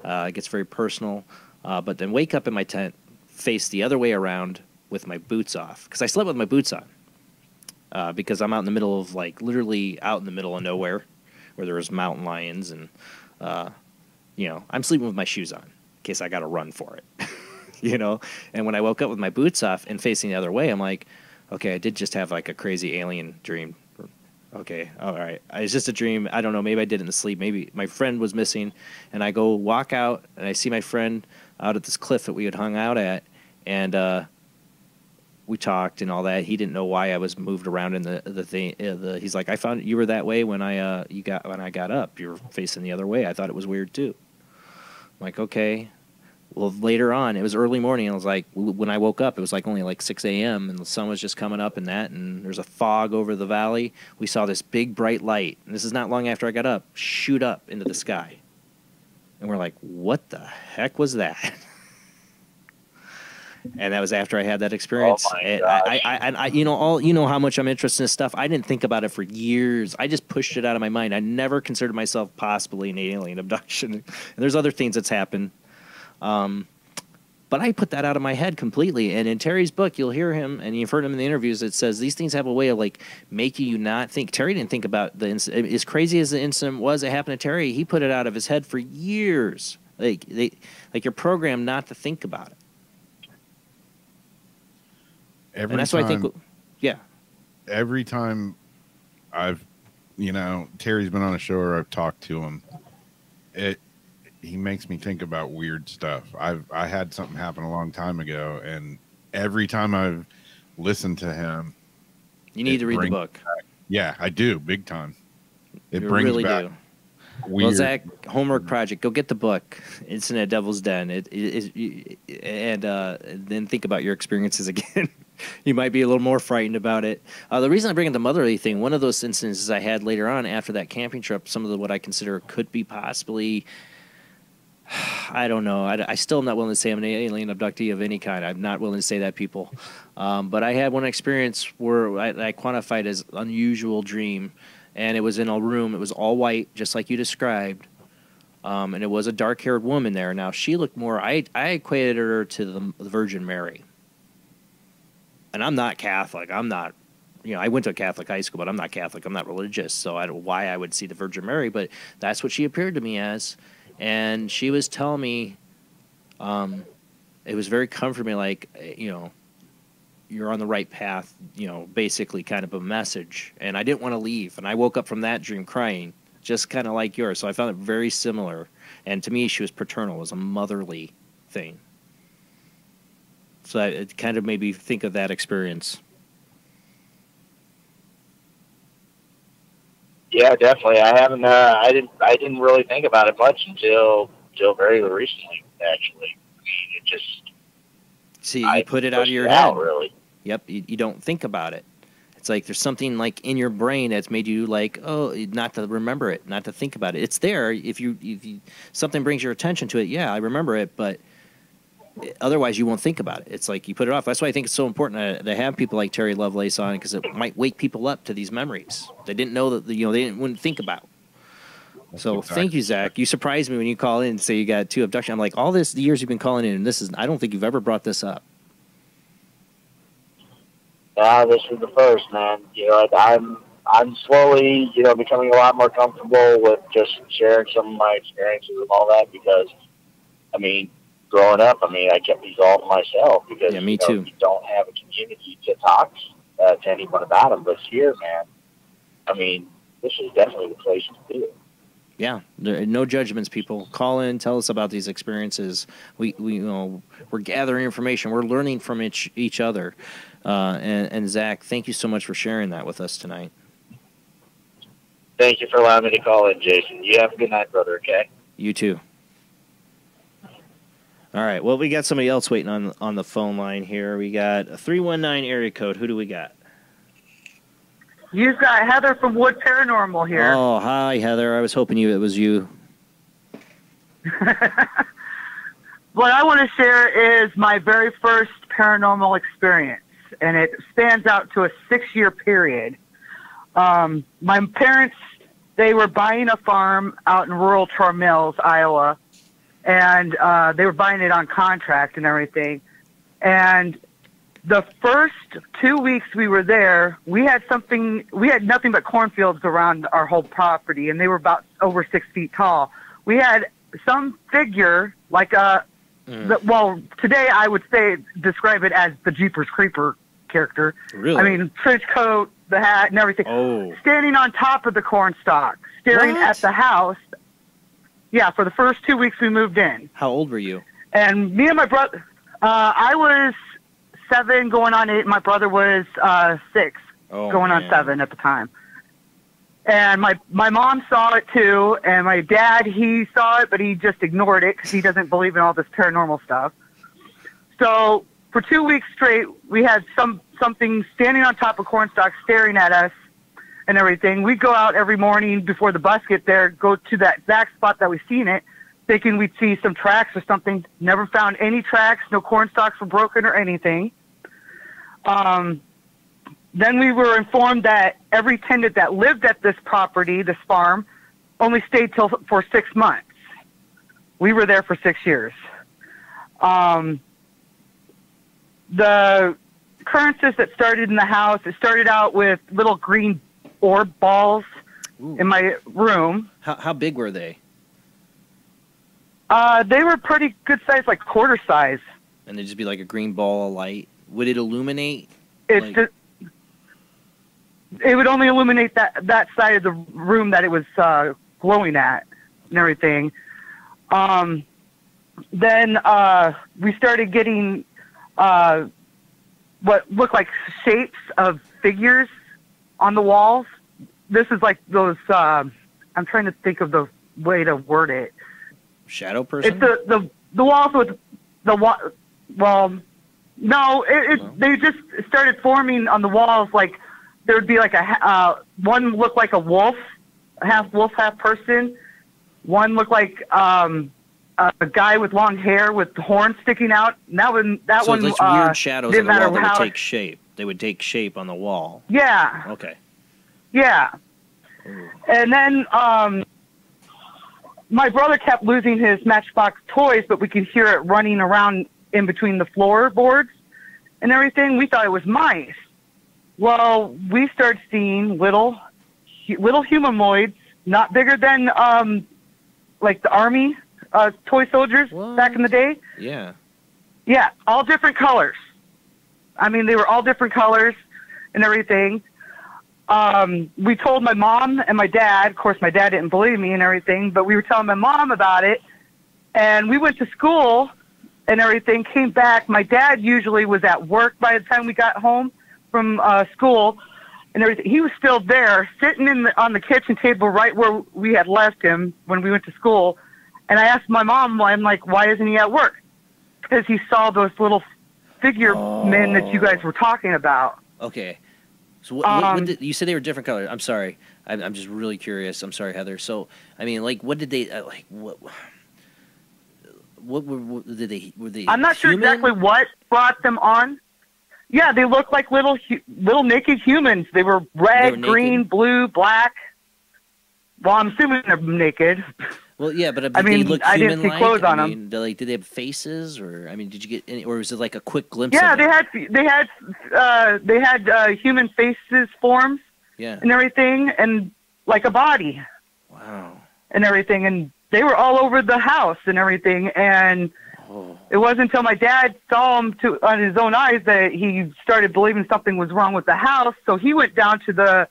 Speaker 1: It gets very personal. But then wake up in my tent, face the other way around with my boots off, because I slept with my boots on, because I'm out in the middle of, literally out in the middle of nowhere where there's mountain lions, and, I'm sleeping with my shoes on in case I got to run for it, And when I woke up with my boots off and facing the other way, I'm like, okay, I did just have, a crazy alien dream. Okay, all right. It's just a dream. I don't know. Maybe I did it in the sleep. Maybe my friend was missing, and I go walk out, and I see my friend out at this cliff that we had hung out at, and we talked and all that. He didn't know why I was moved around in the thing. He's like, I found you were that way when I got up. You were facing the other way. I thought it was weird too. I'm like, okay. Well, later on, it was early morning. I was like, when I woke up, it was like only like 6 a.m. and the sun was just coming up and there's a fog over the valley. We saw this big bright light, and this is not long after I got up, shoot up into the sky. And we're like, what the heck was that? And that was after I had that experience.
Speaker 12: Oh my
Speaker 1: And
Speaker 12: gosh.
Speaker 1: I you know how much I'm interested in this stuff. I didn't think about it for years. I just pushed it out of my mind. I never considered myself possibly an alien abduction. And there's other things that's happened. But I put that out of my head completely. And in Terry's book, you'll hear him, and you've heard him in the interviews, it says these things have a way of, like, making you not think. Terry didn't think about the incident. As crazy as the incident was that happened to Terry, he put it out of his head for years. Like you're programmed not to think about it.
Speaker 3: And
Speaker 1: that's why I think, yeah.
Speaker 3: Every time Terry's been on a show or I've talked to him, he makes me think about weird stuff. I had something happen a long time ago, and every time I've listened to him,
Speaker 1: you need to read the book.
Speaker 3: Yeah, I do, big time. It
Speaker 1: You
Speaker 3: brings
Speaker 1: really
Speaker 3: back
Speaker 1: do.
Speaker 3: weird.
Speaker 1: Well, Zach, homework project. Go get the book, Incident at Devil's Den, and then think about your experiences again. You might be a little more frightened about it. The reason I bring up the motherly thing, one of those instances I had later on after that camping trip, some of what I consider could be possibly, I don't know. I still am not willing to say I'm an alien abductee of any kind. I'm not willing to say that, people. But I had one experience where I quantified as unusual dream, and it was in a room. It was all white, just like you described. And it was a dark-haired woman there. Now, she looked more, I equated her to the Virgin Mary. And I'm not Catholic. I'm not, I went to a Catholic high school, but I'm not Catholic. I'm not religious, so I don't know why I would see the Virgin Mary, but that's what she appeared to me as. And she was telling me, it was very comforting, like, you're on the right path, basically kind of a message. And I didn't want to leave. And I woke up from that dream crying, just kind of like yours. So I found it very similar. And to me, she was paternal. It was a motherly thing. So it kind of made me think of that experience.
Speaker 12: Yeah, definitely. I haven't. I didn't really think about it much until very recently. Actually, I mean, it just.
Speaker 1: See, you put it out of your head.
Speaker 12: Really.
Speaker 1: Yep, you don't think about it. It's like there's something like in your brain that's made you like, oh, not to remember it, not to think about it. It's there if you something brings your attention to it. Yeah, I remember it, but otherwise you won't think about it. It's like you put it off. That's why I think it's so important to have people like Terry Lovelace on, because it might wake people up to these memories they didn't know that wouldn't think about. So thank you, Zach. You surprised me when you call in and say you got 2 abductions. I'm like, all this the years you've been calling in, and I don't think you've ever brought this up.
Speaker 12: This is the first, man. I'm slowly, becoming a lot more comfortable with just sharing some of my experiences and all that, because, I mean, growing up, I kept these all to myself because
Speaker 1: me too.
Speaker 12: You don't have a community to talk to anyone about them. But here, man, this is definitely the place to do it.
Speaker 1: Yeah, no judgments, people. Call in, tell us about these experiences. We're gathering information. We're learning from each other. And Zach, thank you so much for sharing that with us tonight.
Speaker 12: Thank you for allowing me to call in, Jason. You have a good night, brother, okay?
Speaker 1: You too. All right, well, we got somebody else waiting on the phone line here. We got a 319 area code. Who do we got?
Speaker 20: You've got Heather from Wood Paranormal here.
Speaker 1: Oh, hi, Heather. I was hoping it was you.
Speaker 20: What I want to share is my very first paranormal experience, and it spans out to a 6-year period. My parents, they were buying a farm out in rural Tor Mills, Iowa, and they were buying it on contract and everything. And the first 2 weeks we were there, we had nothing but cornfields around our whole property, and they were about over 6 feet tall. We had some figure, like well, today I would describe it as the Jeepers Creeper character.
Speaker 1: Really?
Speaker 20: I mean, trench coat, the hat and everything, standing on top of the corn stalk, staring at the house. Yeah, for the first 2 weeks we moved in.
Speaker 1: How old were you?
Speaker 20: And me and my brother, I was 7 going on 8. My brother was 6 going on 7 at the time. And my mom saw it too, and my dad, he saw it, but he just ignored it because he doesn't believe in all this paranormal stuff. So for 2 weeks straight, we had something standing on top of cornstalk staring at us and everything. We'd go out every morning before the bus get there, go to that exact spot that we seen it, thinking we'd see some tracks or something. Never found any tracks. No cornstalks were broken or anything. Then we were informed that every tenant that lived at this property, this farm, only stayed for 6 months. We were there for 6 years. The occurrences that started in the house, it started out with little green orb balls in my room.
Speaker 1: How big were they?
Speaker 20: They were pretty good size, like quarter size.
Speaker 1: And they'd just be like a green ball of light. Would it illuminate?
Speaker 20: It would only illuminate that side of the room that it was glowing at and everything. Then we started getting what looked like shapes of figures on the walls. This is like those, I'm trying to think of the way to word it.
Speaker 1: Shadow person?
Speaker 20: It's the walls with no, they just started forming on the walls. Like there would be like one looked like a wolf, half wolf, half person. One looked like a guy with long hair with horns sticking out. And that one.
Speaker 1: So it's weird shadows on the wall that would take shape. They would take shape on the wall.
Speaker 20: Yeah.
Speaker 1: Okay.
Speaker 20: Yeah.
Speaker 1: Ooh.
Speaker 20: And then my brother kept losing his Matchbox toys, but we could hear it running around in between the floorboards and everything. We thought it was mice. Well, we started seeing little humanoids, not bigger than like the army toy soldiers back in the day.
Speaker 1: Yeah.
Speaker 20: Yeah, all different colors. I mean, they were all different colors and everything. We told my mom and my dad. Of course, my dad didn't believe me and everything, but we were telling my mom about it. And we went to school and everything, came back. My dad usually was at work by the time we got home from school and everything. He was still there, sitting on the kitchen table right where we had left him when we went to school. And I asked my mom, I'm like, why isn't he at work? Because he saw those little figure men that you guys were talking about.
Speaker 1: Okay. So what did, you said they were different colors. I'm sorry. I'm just really curious. I'm sorry, Heather. So, I mean, like, what did they, like, what did they, were they
Speaker 20: I'm not sure
Speaker 1: human?
Speaker 20: exactly what brought them on. Yeah, they looked like little naked humans. They were red, green, blue, black. Well, I'm assuming they're naked.
Speaker 1: Well, yeah, but
Speaker 20: I mean,
Speaker 1: they look
Speaker 20: I didn't see clothes on them.
Speaker 1: Did they have faces, or I mean, did you get any, or was it like a quick glimpse?
Speaker 20: Yeah,
Speaker 1: of
Speaker 20: they had human faces, forms,
Speaker 1: yeah,
Speaker 20: and everything, and like a body.
Speaker 1: Wow.
Speaker 20: And everything, and they were all over the house and everything, and it wasn't until my dad saw them on his own eyes that he started believing something was wrong with the house. So he went down to the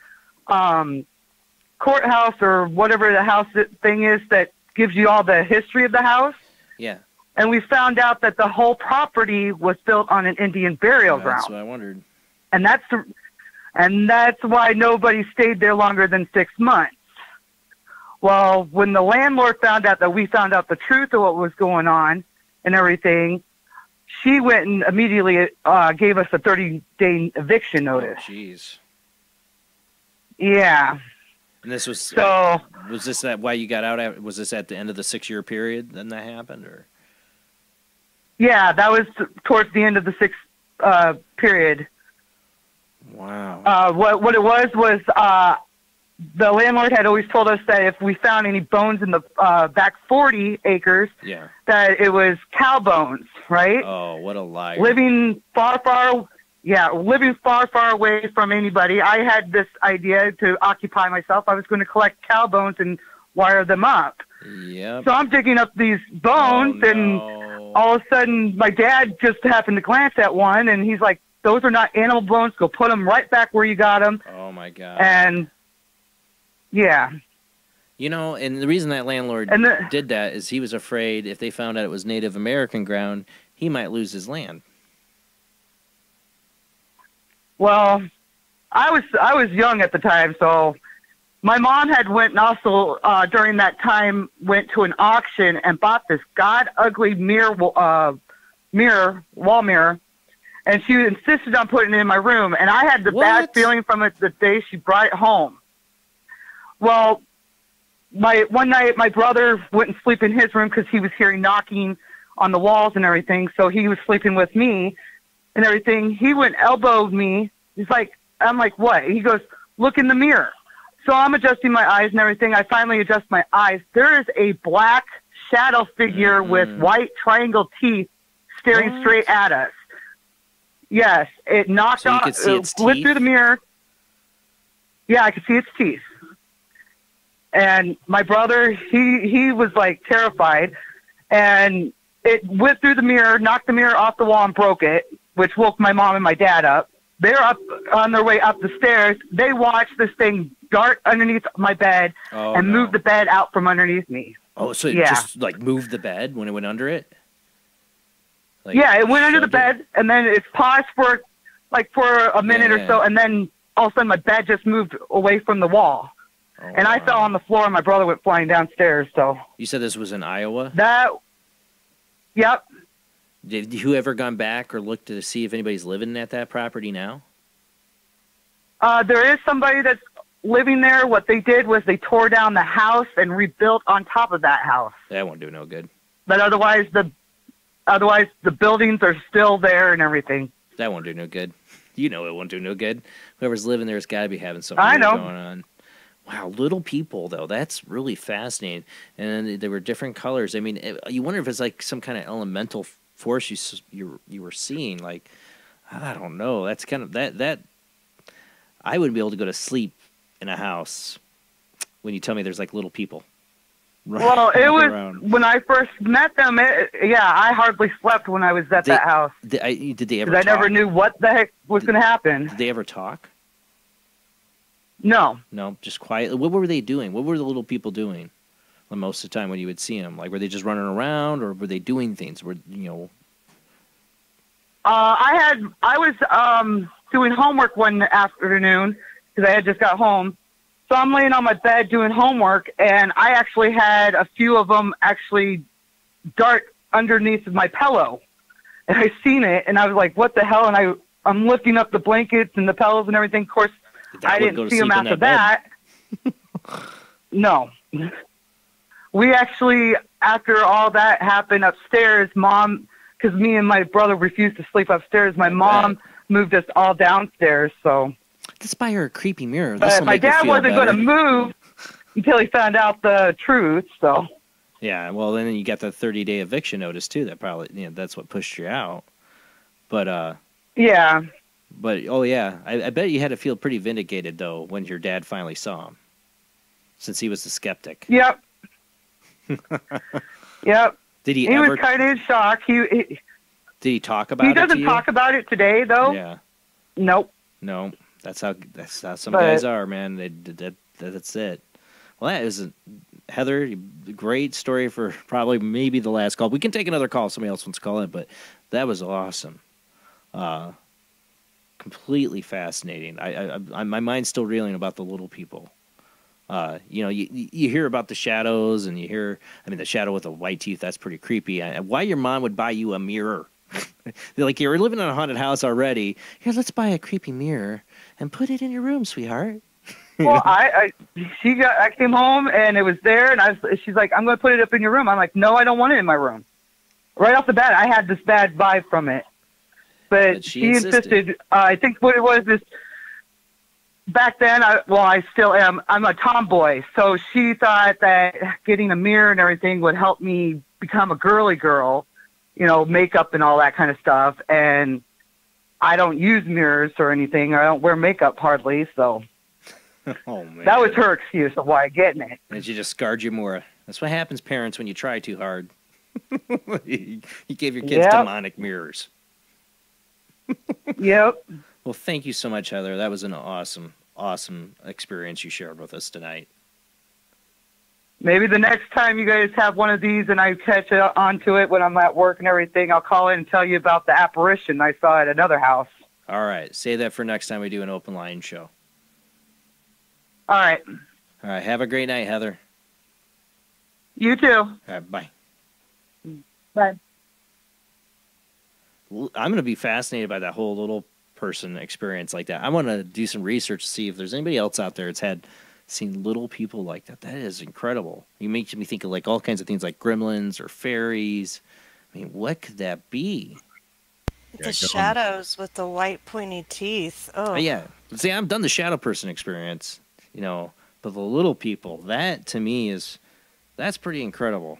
Speaker 20: courthouse or whatever the house thing is that gives you all the history of the house.
Speaker 1: Yeah.
Speaker 20: And we found out that the whole property was built on an Indian burial ground.
Speaker 1: That's what I wondered.
Speaker 20: And that's why nobody stayed there longer than 6 months. Well, when the landlord found out that we found out the truth of what was going on and everything, she went and immediately gave us a 30-day eviction notice.
Speaker 1: Oh, jeez.
Speaker 20: Yeah.
Speaker 1: And this was was this why you got out? Was this at the end of the 6-year period? Then that happened, or?
Speaker 20: Yeah, that was towards the end of the 6th period.
Speaker 1: Wow.
Speaker 20: What it was the landlord had always told us that if we found any bones in the back 40 acres,
Speaker 1: yeah,
Speaker 20: that it was cow bones, right?
Speaker 1: Oh, what a liar!
Speaker 20: Living far away from anybody. I had this idea to occupy myself. I was going to collect cow bones and wire them up.
Speaker 1: Yep.
Speaker 20: So I'm digging up these bones, and all of a sudden my dad just happened to glance at one, and he's like, "Those are not animal bones. Go put them right back where you got them."
Speaker 1: Oh my God.
Speaker 20: And yeah.
Speaker 1: You know, and the reason that landlord did that is he was afraid if they found out it was Native American ground, he might lose his land.
Speaker 20: Well, I was young at the time, so my mom had went and also during that time went to an auction and bought this god ugly wall mirror, and she insisted on putting it in my room, and I had the bad feeling from it the day she brought it home. Well, one night my brother wouldn't sleep in his room because he was hearing knocking on the walls and everything, so he was sleeping with me and everything. He went elbowed me. He's like, I'm like, what? He goes, look in the mirror. So I'm adjusting my eyes and everything. I finally adjust my eyes. There is a black shadow figure with white triangle teeth staring straight at us. Yes, it knocked
Speaker 1: So you
Speaker 20: off.
Speaker 1: could see its
Speaker 20: went
Speaker 1: teeth?
Speaker 20: through the mirror. Yeah, I could see its teeth. And my brother, he was like terrified, and it went through the mirror, knocked the mirror off the wall, and broke it, which woke my mom and my dad up. They're up on their way up the stairs. They watched this thing dart underneath my bed and move the bed out from underneath me.
Speaker 1: Oh, so it just like moved the bed when it went under it? Like,
Speaker 20: yeah, it went under the
Speaker 1: shoved it?
Speaker 20: bed, and then it paused for a minute or
Speaker 1: Yeah.
Speaker 20: so, and then all of a sudden my bed just moved away from the wall. And I fell on the floor, and my brother went flying downstairs. So
Speaker 1: You said this was in Iowa?
Speaker 20: Yep.
Speaker 1: Did you ever gone back or looked to see if anybody's living at that property now?
Speaker 20: There is somebody that's living there. What they did was they tore down the house and rebuilt on top of that house.
Speaker 1: That won't do no good.
Speaker 20: But otherwise the buildings are still there and everything.
Speaker 1: That won't do no good. You know it won't do no good. Whoever's living there's got to be having something
Speaker 20: I
Speaker 1: weird
Speaker 20: know.
Speaker 1: going on. Wow, little people, though. That's really fascinating. And there were different colors. I mean, you wonder if it's like some kind of elemental force you were seeing. Like, I don't know. That's kind of that. I wouldn't be able to go to sleep in a house when you tell me there's like little people.
Speaker 20: Well, it was
Speaker 1: around.
Speaker 20: when I first met them. I hardly slept when I was at that house.
Speaker 1: Did they ever?
Speaker 20: Because I
Speaker 1: talk?
Speaker 20: never knew what the heck was going to happen.
Speaker 1: Did they ever talk?
Speaker 20: No.
Speaker 1: No, just quietly. What were they doing? What were the little people doing? Most of the time when you would see them, like were they just running around or were they doing things?
Speaker 20: I was doing homework one afternoon because I had just got home. So I'm laying on my bed doing homework, and I actually had a few of them actually dart underneath my pillow. And I seen it, and I was like, what the hell? And I'm lifting up the blankets and the pillows and everything. Of course, I didn't see them after that. No. We actually, after all that happened upstairs, Mom, because me and my brother refused to sleep upstairs, my mom moved us all downstairs. So
Speaker 1: let's buy her a creepy mirror.
Speaker 20: But my dad wasn't going to move until he found out the truth. So
Speaker 1: yeah, well, then you got the 30-day eviction notice too. That probably that's what pushed you out. But
Speaker 20: yeah.
Speaker 1: But oh yeah, I bet you had to feel pretty vindicated though when your dad finally saw him, since he was the skeptic.
Speaker 20: Yep. Yep.
Speaker 1: Did he?
Speaker 20: He
Speaker 1: ever,
Speaker 20: was kind of in shock. Did
Speaker 1: he talk about it?
Speaker 20: He doesn't
Speaker 1: to you?
Speaker 20: talk about it today, though.
Speaker 1: Yeah.
Speaker 20: Nope.
Speaker 1: No, that's how some guys are, man. That's it. Well, that is Heather. Great story for probably maybe the last call. We can take another call if somebody else wants to call in, but that was awesome. Completely fascinating. I my mind's still reeling about the little people. You hear about the shadows, and you hear, the shadow with the white teeth, that's pretty creepy. Why your mom would buy you a mirror? They're like, you're living in a haunted house already. Here, let's buy a creepy mirror and put it in your room, sweetheart.
Speaker 20: Well, I came home, and it was there, and she's like, I'm going to put it up in your room. I'm like, no, I don't want it in my room. Right off the bat, I had this bad vibe from it. But she insisted. I think what it was is, back then, I still am. I'm a tomboy, so she thought that getting a mirror and everything would help me become a girly girl, makeup and all that kind of stuff. And I don't use mirrors or anything. I don't wear makeup hardly, so
Speaker 1: oh man,
Speaker 20: that was her excuse of why getting it.
Speaker 1: And she just scarred you more. That's what happens, parents, when you try too hard. You gave your kids demonic mirrors.
Speaker 20: Yep.
Speaker 1: Well, thank you so much, Heather. That was an awesome awesome experience you shared with us tonight.
Speaker 20: Maybe the next time you guys have one of these and I catch onto it when I'm at work and everything, I'll call in and tell you about the apparition I saw at another house.
Speaker 1: All right. Save that for next time we do an open line show.
Speaker 20: All right.
Speaker 1: All right. Have a great night, Heather.
Speaker 20: You too.
Speaker 1: All right. Bye.
Speaker 20: Bye.
Speaker 1: I'm going to be fascinated by that whole little person experience like that. I want to do some research to see if there's anybody else out there that's seen little people like that. That is incredible. You make me think of like all kinds of things like gremlins or fairies. I mean, what could that be?
Speaker 2: The shadows with the white pointy teeth. Oh
Speaker 1: yeah. See, I've done the shadow person experience, but the little people, that to me that's pretty incredible.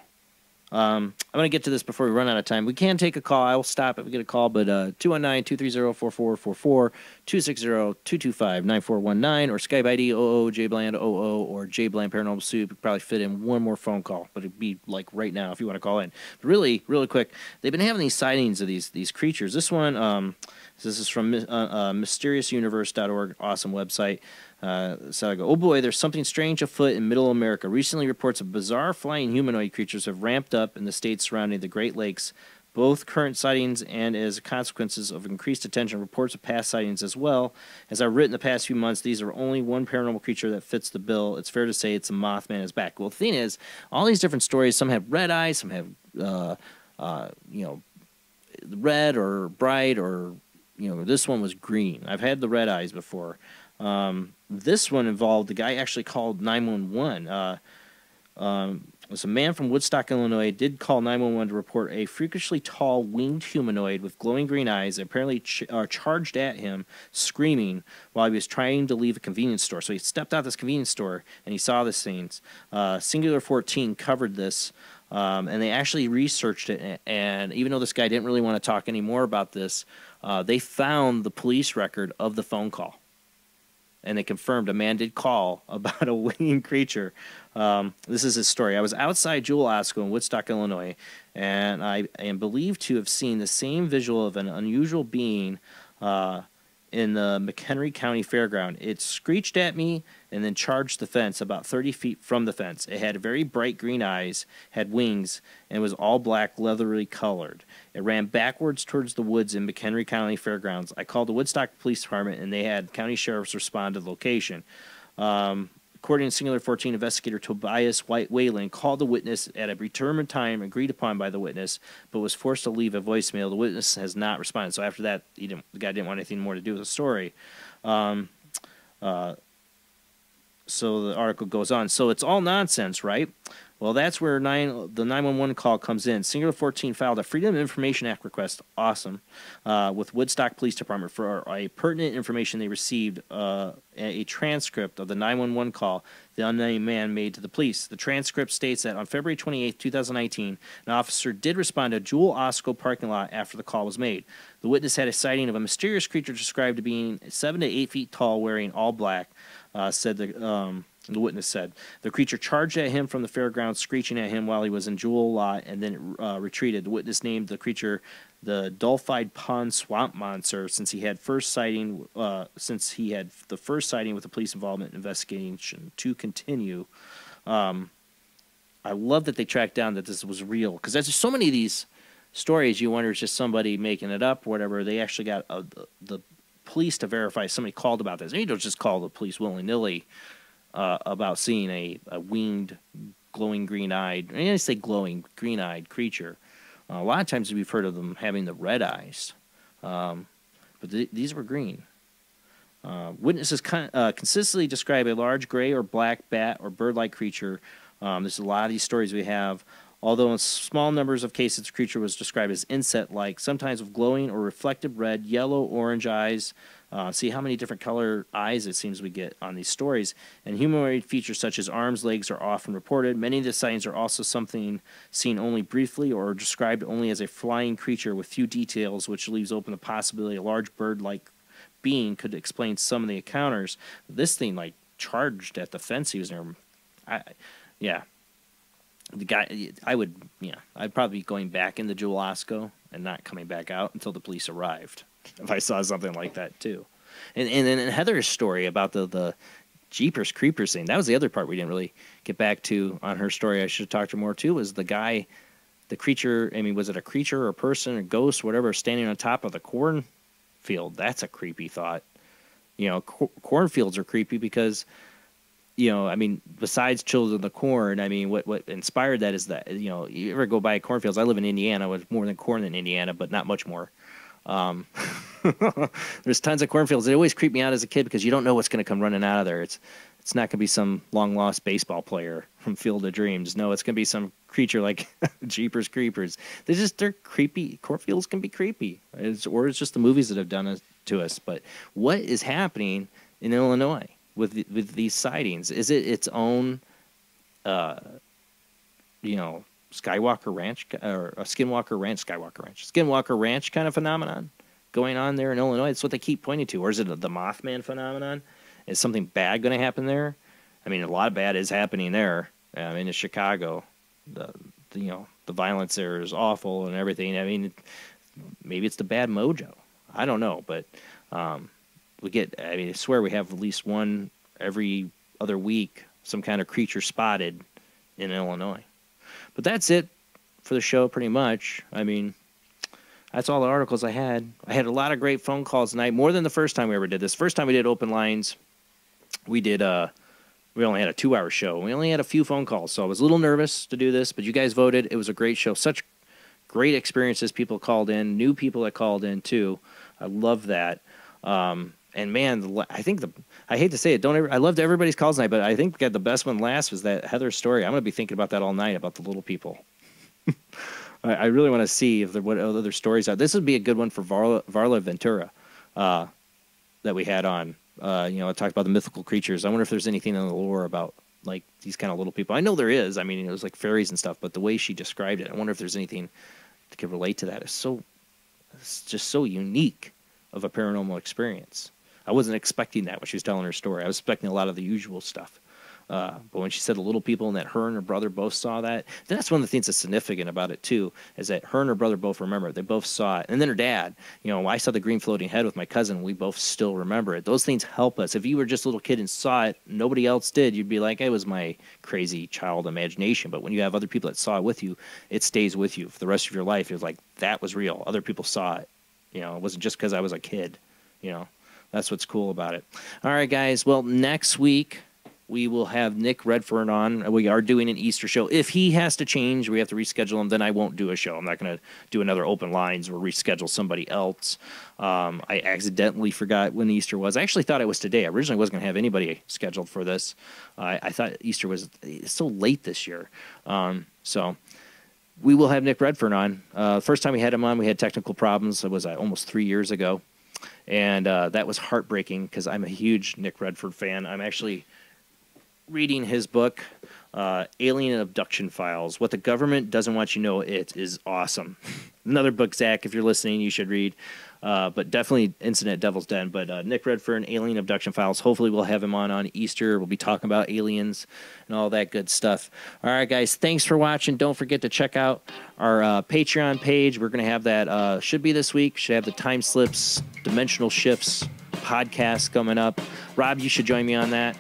Speaker 1: I'm going to get to this before we run out of time. We can take a call. I will stop if we get a call, but 219-230-4444, 260-225-9419, or Skype ID oojblandoo or Jblandparanormalsoup. You could probably fit in one more phone call, but it'd be like right now if you want to call in. But really, really quick, they've been having these sightings of these creatures. This one, this is from mysteriousuniverse.org, awesome website. So I go, oh boy, there's something strange afoot in Middle America. Recently, reports of bizarre flying humanoid creatures have ramped up in the states surrounding the Great Lakes. Both current sightings and as consequences of increased attention, reports of past sightings as well. As I've written the past few months, these are only one paranormal creature that fits the bill. It's fair to say it's a Mothman is back. Well, the thing is, all these different stories, some have red eyes, some have, red or bright, or, this one was green. I've had the red eyes before. This one involved the guy actually called 911. It was a man from Woodstock, Illinois, did call 911 to report a freakishly tall winged humanoid with glowing green eyes apparently charged at him, screaming while he was trying to leave a convenience store. So he stepped out this convenience store and he saw this thing. Singular 14 covered this, and they actually researched it. And even though this guy didn't really want to talk anymore about this, they found the police record of the phone call. And they confirmed a man did call about a winged creature. This is his story. I was outside Jewel Osco in Woodstock, Illinois, and I am believed to have seen the same visual of an unusual being in the McHenry County Fairground. It screeched at me and then charged the fence about 30 feet from the fence. It had very bright green eyes, had wings, and was all black, leathery colored. It ran backwards towards the woods in McHenry County Fairgrounds. I called the Woodstock Police Department, and they had county sheriffs respond to the location. According to Singular 14, investigator Tobias Wayland called the witness at a determined time agreed upon by the witness, but was forced to leave a voicemail. The witness has not responded. So after that, the guy didn't want anything more to do with the story. So the article goes on. So it's all nonsense, right? Well, that's where the 911 call comes in. Singular 14 filed a Freedom of Information Act request, awesome, with Woodstock Police Department for a pertinent information they received, a transcript of the 911 call the unnamed man made to the police. The transcript states that on February 28, 2019, an officer did respond to a Jewel Osco parking lot after the call was made. The witness had a sighting of a mysterious creature described to being 7 to 8 feet tall, wearing all black, said the witness said. The creature charged at him from the fairgrounds, screeching at him while he was in Jewel Lot, and then retreated. The witness named the creature the Dolphide Pond Swamp Monster since he had the first sighting with the police involvement investigation to continue. I love that they tracked down that this was real, because there's just so many of these stories you wonder it's just somebody making it up or whatever. They actually got the police to verify somebody called about this. And you don't just call the police willy-nilly about seeing a winged, glowing green-eyed, I say glowing, green-eyed creature. A lot of times we've heard of them having the red eyes, but these were green. Witnesses consistently describe a large gray or black bat or bird-like creature. There's a lot of these stories we have. Although in small numbers of cases, the creature was described as insect-like, sometimes with glowing or reflective red, yellow, orange eyes. See how many different color eyes it seems we get on these stories. And humanoid features such as arms, legs are often reported. Many of the sightings are also something seen only briefly or described only as a flying creature with few details, which leaves open the possibility a large bird-like being could explain some of the encounters. This thing, like, charged at the fence he was near. Yeah. The guy, I'd probably be going back into Jewel Osco and not coming back out until the police arrived if I saw something like that too. And then Heather's story about the Jeepers Creepers thing, that was the other part we didn't really get back to on her story. I should have talked to her more too, was the guy, the creature, I mean, was it a creature or a person or ghost, whatever, standing on top of the cornfield? That's a creepy thought. You know, cornfields are creepy because, you know, I mean, besides Children of the Corn, I mean, what inspired that is that, you know, you ever go by cornfields? I live in Indiana with more than corn than Indiana, but not much more. There's tons of cornfields. It always creeped me out as a kid because you don't know what's going to come running out of there. It's not going to be some long-lost baseball player from Field of Dreams. No, it's going to be some creature like Jeepers Creepers. They're creepy. Cornfields can be creepy. Or it's just the movies that have done it to us. But what is happening in Illinois with these sightings? Is it its own, you know, Skywalker Ranch or a Skinwalker Ranch kind of phenomenon going on there in Illinois? That's what they keep pointing to. Or is it the Mothman phenomenon? Is something bad going to happen there? I mean, a lot of bad is happening there. I mean, in Chicago, the violence there is awful and everything. I mean, maybe it's the bad mojo. I don't know, but I swear we have at least one every other week, some kind of creature spotted in Illinois. But that's it for the show, pretty much. I mean, that's all the articles I had. I had a lot of great phone calls tonight, more than the first time we ever did this. First time we did open lines, we only had a 2-hour show. We only had a few phone calls, so I was a little nervous to do this, but you guys voted. It was a great show. Such great experiences. People called in, new people that called in too. I love that. And man, I hate to say it, I loved everybody's calls tonight, but I think we got the best one last was that Heather story. I'm going to be thinking about that all night, about the little people. I really want to see what other stories are. This would be a good one for Varla Ventura that we had on. I talked about the mythical creatures. I wonder if there's anything in the lore about like these kind of little people. I know there is. I mean, it was like fairies and stuff, but the way she described it, I wonder if there's anything that could relate to that. It's just so unique of a paranormal experience. I wasn't expecting that when she was telling her story. I was expecting a lot of the usual stuff. But when she said the little people and that her and her brother both saw that, that's one of the things that's significant about it, too, is that her and her brother both remember it. They both saw it. And then her dad, I saw the green floating head with my cousin. We both still remember it. Those things help us. If you were just a little kid and saw it, nobody else did, you'd be like, it was my crazy child imagination. But when you have other people that saw it with you, it stays with you for the rest of your life. It's like, that was real. Other people saw it. It wasn't just because I was a kid. That's what's cool about it. All right, guys. Well, next week we will have Nick Redfern on. We are doing an Easter show. If he has to change, we have to reschedule him, then I won't do a show. I'm not going to do another open lines or reschedule somebody else. I accidentally forgot when Easter was. I actually thought it was today. I originally wasn't going to have anybody scheduled for this. I thought Easter was so late this year. So we will have Nick Redfern on. First time we had him on, we had technical problems. It was almost 3 years ago. And that was heartbreaking because I'm a huge Nick Redfern fan. I'm actually reading his book, Alien Abduction Files. What the Government Doesn't Want You to Know. It is awesome. Another book, Zach, if you're listening, you should read. But definitely Incident Devil's Den. But Nick Redfern, Alien Abduction Files. Hopefully we'll have him on Easter. We'll be talking about aliens and all that good stuff. All right, guys, thanks for watching. Don't forget to check out our Patreon page. We're going to have that, should be this week. Should have the Time Slips, Dimensional Shifts podcast coming up. Rob, you should join me on that.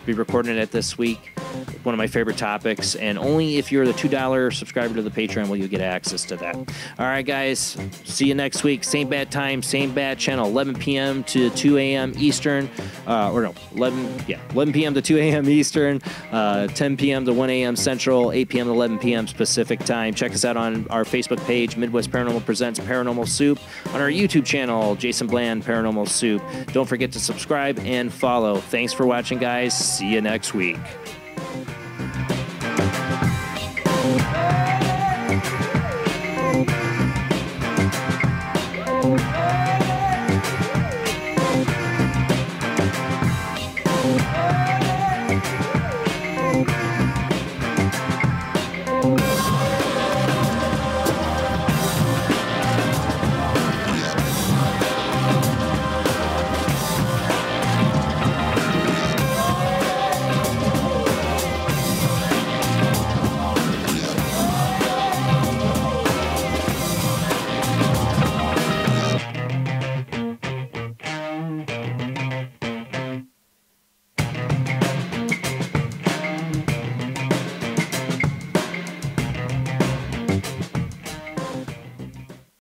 Speaker 1: Be recording it this week. One of my favorite topics, and only if you're the $2 subscriber to the Patreon will you get access to that. All right, guys, see you next week. Same bad time, same bad channel, 11 p.m. to 2 a.m. Eastern, 11 p.m. to 2 a.m. Eastern, 10 p.m. to 1 a.m. Central, 8 p.m. to 11 p.m. Pacific time. Check us out on our Facebook page, Midwest Paranormal Presents Paranormal Soup, on our YouTube channel, Jason Bland Paranormal Soup. Don't forget to subscribe and follow. Thanks for watching, guys. See you next week.